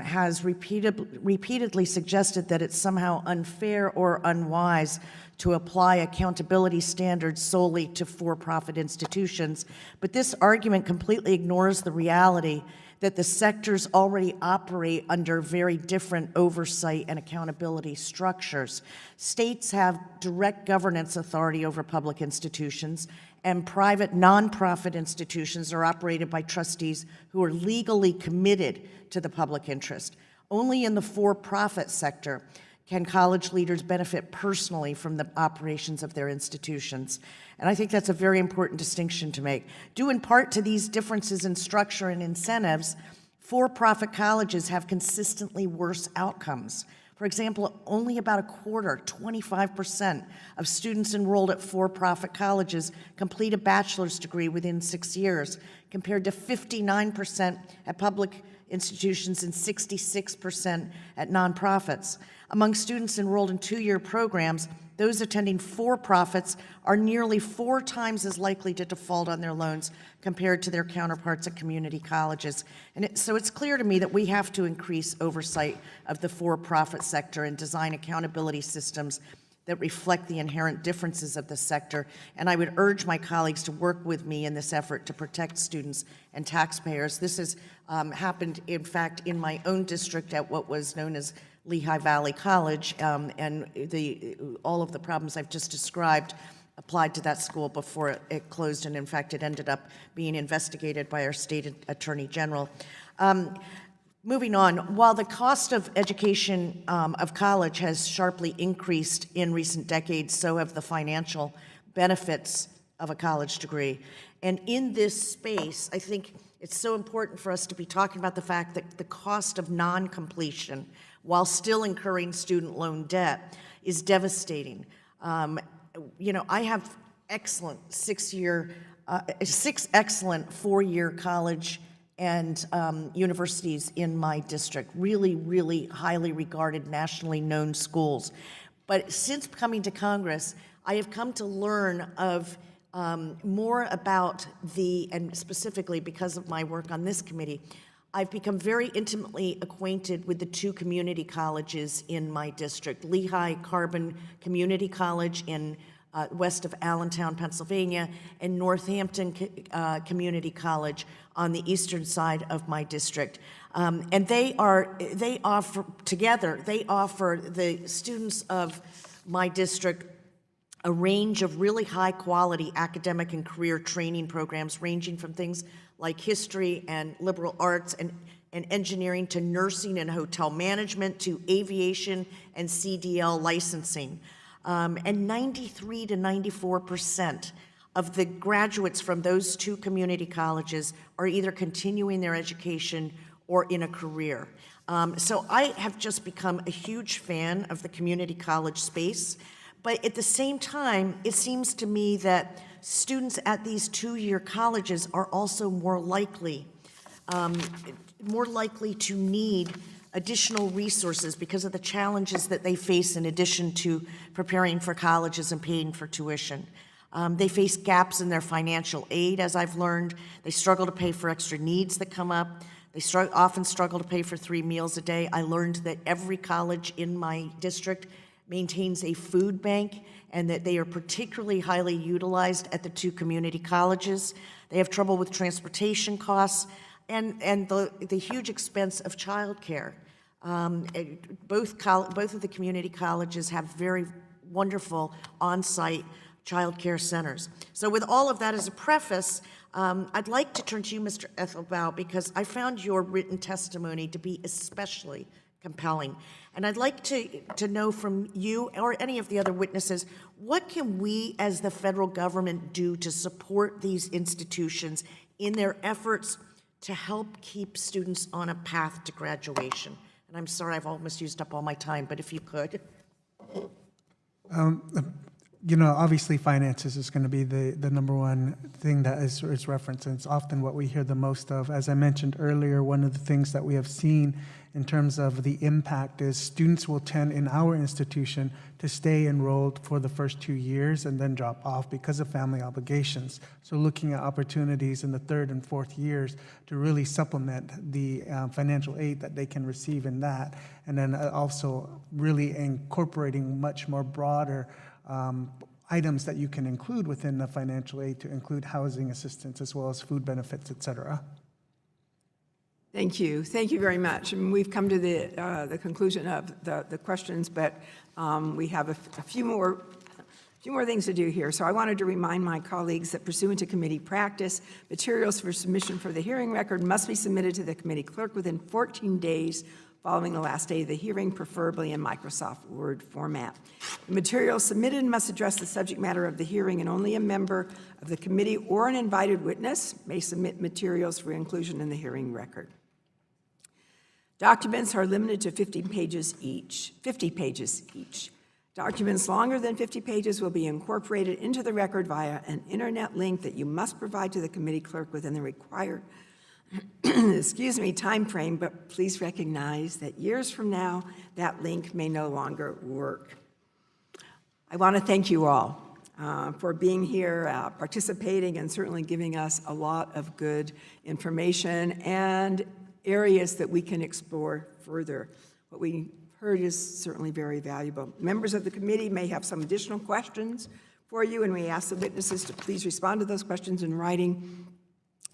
has repeatedly suggested that it's somehow unfair or unwise to apply accountability standards solely to for-profit institutions, but this argument completely ignores the reality that the sectors already operate under very different oversight and accountability structures. States have direct governance authority over public institutions, and private nonprofit institutions are operated by trustees who are legally committed to the public interest. Only in the for-profit sector can college leaders benefit personally from the operations of their institutions. And I think that's a very important distinction to make. Due in part to these differences in structure and incentives, for-profit colleges have consistently worse outcomes. For example, only about a quarter, 25%, of students enrolled at for-profit colleges complete a bachelor's degree within 6 years, compared to 59% at public institutions and 66% at nonprofits. Among students enrolled in two-year programs, those attending for-profits are nearly 4 times as likely to default on their loans compared to their counterparts at community colleges. And so it's clear to me that we have to increase oversight of the for-profit sector and design accountability systems that reflect the inherent differences of the sector. And I would urge my colleagues to work with me in this effort to protect students and taxpayers. This has happened, in fact, in my own district at what was known as Lehigh Valley College, and all of the problems I've just described applied to that school before it closed, and in fact, it ended up being investigated by our state attorney general. Moving on, while the cost of education of college has sharply increased in recent decades, so have the financial benefits of a college degree. And in this space, I think it's so important for us to be talking about the fact that the cost of non-completion, while still incurring student loan debt, is devastating. You know, I have excellent 6 excellent 4-year college and universities in my district, really, really highly regarded, nationally known schools. But since coming to Congress, I have come to learn of more about and specifically because of my work on this committee, I've become very intimately acquainted with the 2 community colleges in my district, Lehigh Carbon Community College in west of Allentown, Pennsylvania, and Northampton Community College on the eastern side of my district. And they offer the students of my district a range of really high-quality academic and career training programs ranging from things like history and liberal arts and engineering to nursing and hotel management to aviation and CDL licensing. And 93 to 94% of the graduates from those 2 community colleges are either continuing their education or in a career. So I have just become a huge fan of the community college space. But at the same time, it seems to me that students at these 2-year colleges are also more likely to need additional resources because of the challenges that they face in addition to preparing for colleges and paying for tuition. They face gaps in their financial aid, as I've learned. They struggle to pay for extra needs that come up. They often struggle to pay for 3 meals a day. I learned that every college in my district maintains a food bank and that they are particularly highly utilized at the 2 community colleges. They have trouble with transportation costs and the huge expense of childcare. Both of the community colleges have very wonderful on-site child care centers. So with all of that as a preface, I'd like to turn to you, Mr. Ethelbaugh, because I found your written testimony to be especially compelling. And I'd like to know from you or any of the other witnesses, what can we as the federal government do to support these institutions in their efforts to help keep students on a path to graduation? And I'm sorry, I've almost used up all my time, but if you could. obviously finances is going to be the number one thing that is referenced, and it's often what we hear the most of. As I mentioned earlier, one of the things that we have seen in terms of the impact is students will tend in our institution to stay enrolled for the first 2 years and then drop off because of family obligations. So looking at opportunities in the third and fourth years to really supplement the financial aid that they can receive in that, and then also really incorporating much more broader items that you can include within the financial aid to include housing assistance as well as food benefits, et cetera. Thank you. Thank you very much. And we've come to the conclusion of the questions, but we have a few more things to do here. So I wanted to remind my colleagues that pursuant to committee practice, materials for submission for the hearing record must be submitted to the committee clerk within 14 days following the last day of the hearing, preferably in Microsoft Word format. The materials submitted must address the subject matter of the hearing, and only a member of the committee or an invited witness may submit materials for inclusion in the hearing record. Documents are limited to 50 pages each. Documents longer than 50 pages will be incorporated into the record via an internet link that you must provide to the committee clerk within the required time frame, but please recognize that years from now, that link may no longer work. I want to thank you all for being here, participating, and certainly giving us a lot of good information and areas that we can explore further. What we heard is certainly very valuable. Members of the committee may have some additional questions for you, and we ask the witnesses to please respond to those questions in writing.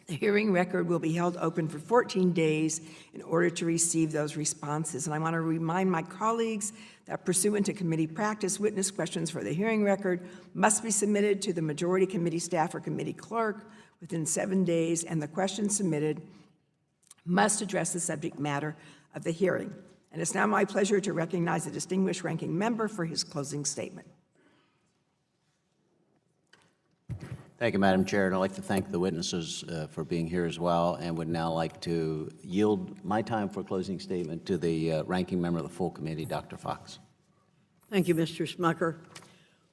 The hearing record will be held open for 14 days in order to receive those responses. And I want to remind my colleagues that pursuant to committee practice, witness questions for the hearing record must be submitted to the majority committee staff or committee clerk within 7 days, and the questions submitted must address the subject matter of the hearing. And it's now my pleasure to recognize the distinguished ranking member for his closing statement. Thank you, Madam Chair, and I'd like to thank the witnesses for being here as well, and would now like to yield my time for closing statement to the ranking member of the full committee, Dr. Fox. Thank you, Mr. Smucker.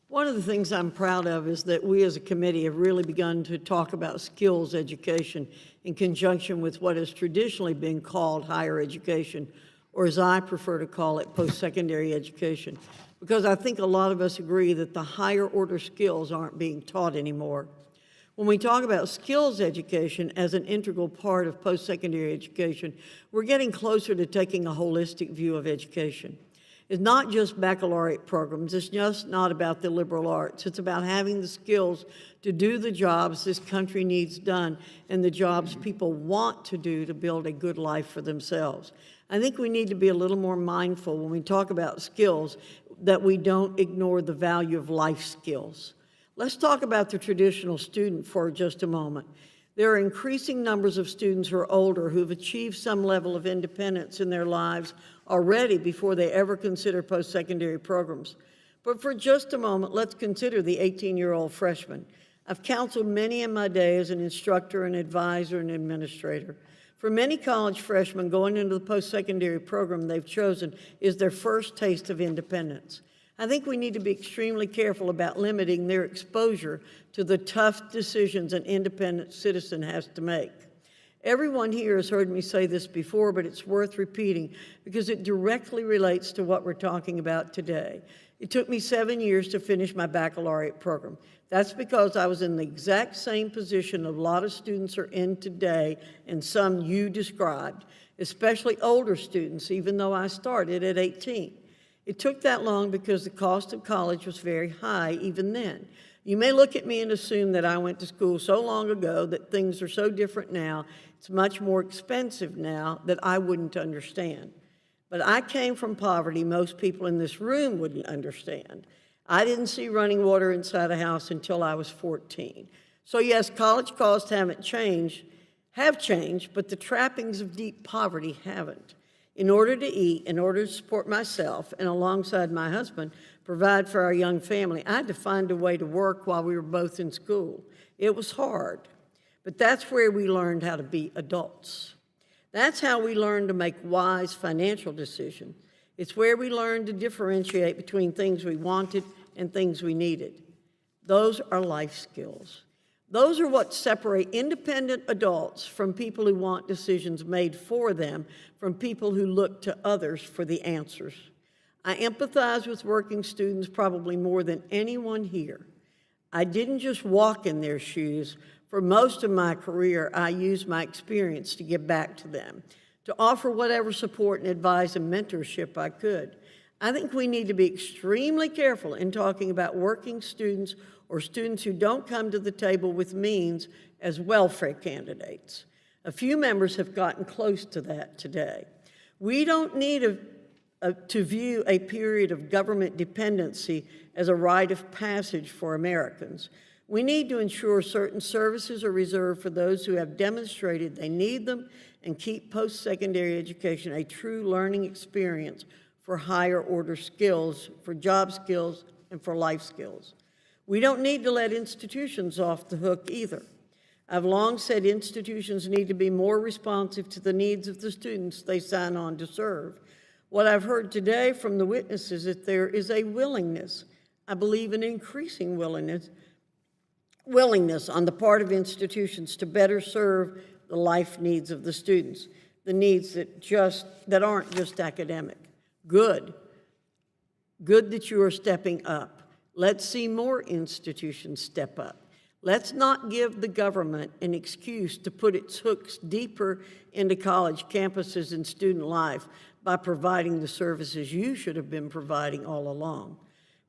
One of the things I'm proud of is that we as a committee have really begun to talk about skills education in conjunction with what has traditionally been called higher education, or as I prefer to call it, post-secondary education, because I think a lot of us agree that the higher order skills aren't being taught anymore. When we talk about skills education as an integral part of post-secondary education, we're getting closer to taking a holistic view of education. It's not just baccalaureate programs. It's just not about the liberal arts. It's about having the skills to do the jobs this country needs done and the jobs people want to do to build a good life for themselves. I think we need to be a little more mindful when we talk about skills that we don't ignore the value of life skills. Let's talk about the traditional student for just a moment. There are increasing numbers of students who are older who've achieved some level of independence in their lives already before they ever consider post-secondary programs. But for just a moment, let's consider the 18-year-old freshman. I've counseled many in my day as an instructor, an advisor, and administrator. For many college freshmen, going into the post-secondary program they've chosen is their first taste of independence. I think we need to be extremely careful about limiting their exposure to the tough decisions an independent citizen has to make. Everyone here has heard me say this before, but it's worth repeating because it directly relates to what we're talking about today. It took me 7 years to finish my baccalaureate program. That's because I was in the exact same position a lot of students are in today, and some you described, especially older students, even though I started at 18. It took that long because the cost of college was very high even then. You may look at me and assume that I went to school so long ago that things are so different now, it's much more expensive now, that I wouldn't understand. But I came from poverty most people in this room wouldn't understand. I didn't see running water inside a house until I was 14. So yes, college costs have changed, but the trappings of deep poverty haven't. In order to eat, in order to support myself, and alongside my husband, provide for our young family, I had to find a way to work while we were both in school. It was hard, but that's where we learned how to be adults. That's how we learned to make wise financial decisions. It's where we learned to differentiate between things we wanted and things we needed. Those are life skills. Those are what separate independent adults from people who want decisions made for them, from people who look to others for the answers. I empathize with working students probably more than anyone here. I didn't just walk in their shoes. For most of my career, I used my experience to give back to them, to offer whatever support and advice and mentorship I could. I think we need to be extremely careful in talking about working students or students who don't come to the table with means as welfare candidates. A few members have gotten close to that today. We don't need to view a period of government dependency as a rite of passage for Americans. We need to ensure certain services are reserved for those who have demonstrated they need them and keep post-secondary education a true learning experience for higher order skills, for job skills, and for life skills. We don't need to let institutions off the hook either. I've long said institutions need to be more responsive to the needs of the students they sign on to serve. What I've heard today from the witnesses is that there is a willingness, I believe an increasing willingness on the part of institutions to better serve the life needs of the students, the needs that aren't just academic. Good that you are stepping up. Let's see more institutions step up. Let's not give the government an excuse to put its hooks deeper into college campuses and student life by providing the services you should have been providing all along.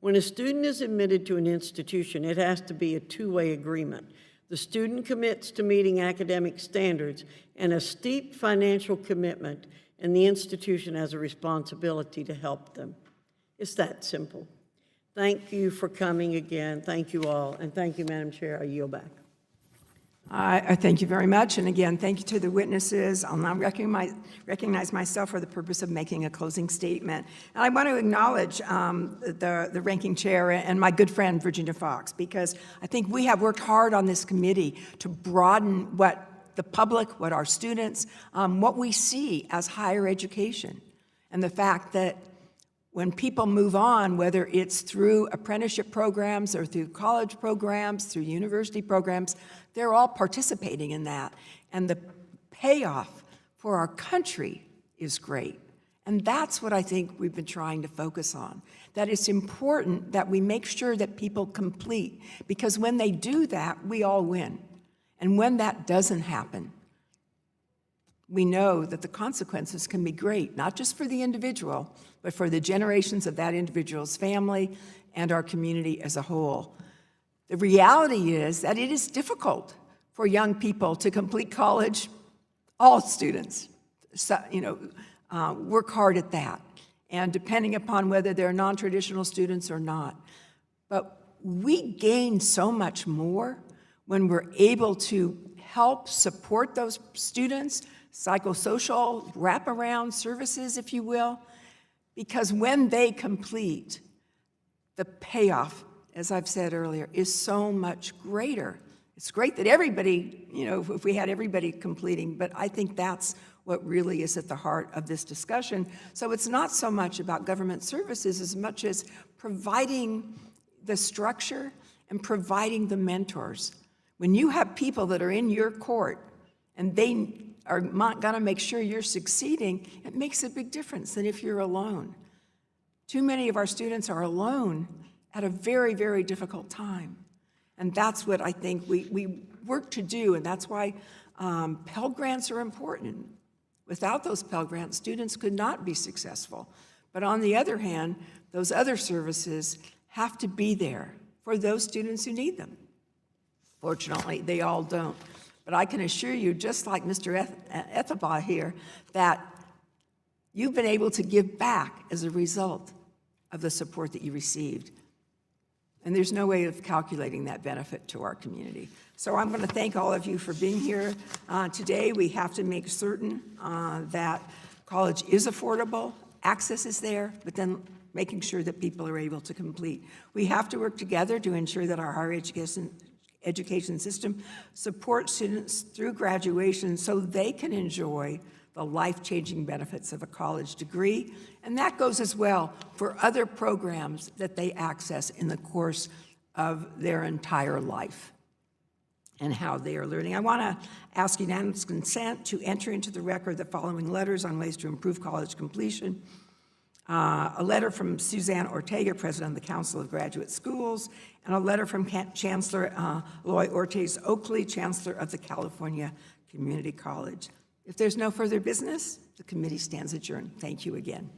When a student is admitted to an institution, it has to be a two-way agreement. The student commits to meeting academic standards and a steep financial commitment, and the institution has a responsibility to help them. It's that simple. Thank you for coming again. Thank you all. And thank you, Madam Chair. I yield back. I thank you very much. And again, thank you to the witnesses. I'll now recognize myself for the purpose of making a closing statement. And I want to acknowledge the ranking chair and my good friend, Virginia Fox, because I think we have worked hard on this committee to broaden what the public, what our students, what we see as higher education. And the fact that when people move on, whether it's through apprenticeship programs or through college programs, through university programs, they're all participating in that. And the payoff for our country is great. And that's what I think we've been trying to focus on, that it's important that we make sure that people complete, because when they do that, we all win. And when that doesn't happen, we know that the consequences can be great, not just for the individual, but for the generations of that individual's family and our community as a whole. The reality is that it is difficult for young people to complete college. All students, work hard at that, and depending upon whether they're non-traditional students or not. But we gain so much more when we're able to help support those students, psychosocial wraparound services, if you will, because when they complete, the payoff, as I've said earlier, is so much greater. It's great that everybody, if we had everybody completing, but I think that's what really is at the heart of this discussion. So it's not so much about government services as much as providing the structure and providing the mentors. When you have people that are in your court and they are going to make sure you're succeeding, it makes a big difference than if you're alone. Too many of our students are alone at a very, very difficult time. And that's what I think we work to do, and that's why Pell Grants are important. Without those Pell Grants, students could not be successful. But on the other hand, those other services have to be there for those students who need them. Fortunately, they all don't. But I can assure you, just like Mr. Ethelbaugh here, that you've been able to give back as a result of the support that you received. And there's no way of calculating that benefit to our community. So I'm going to thank all of you for being here today. We have to make certain that college is affordable, access is there, but then making sure that people are able to complete. We have to work together to ensure that our higher education system supports students through graduation so they can enjoy the life-changing benefits of a college degree. And that goes as well for other programs that they access in the course of their entire life and how they are learning. I want to ask unanimous consent to enter into the record the following letters on ways to improve college completion. A letter from Suzanne Ortega, President of the Council of Graduate Schools, and a letter from Chancellor Eloy Ortiz Oakley, Chancellor of the California Community College. If there's no further business, the committee stands adjourned. Thank you again.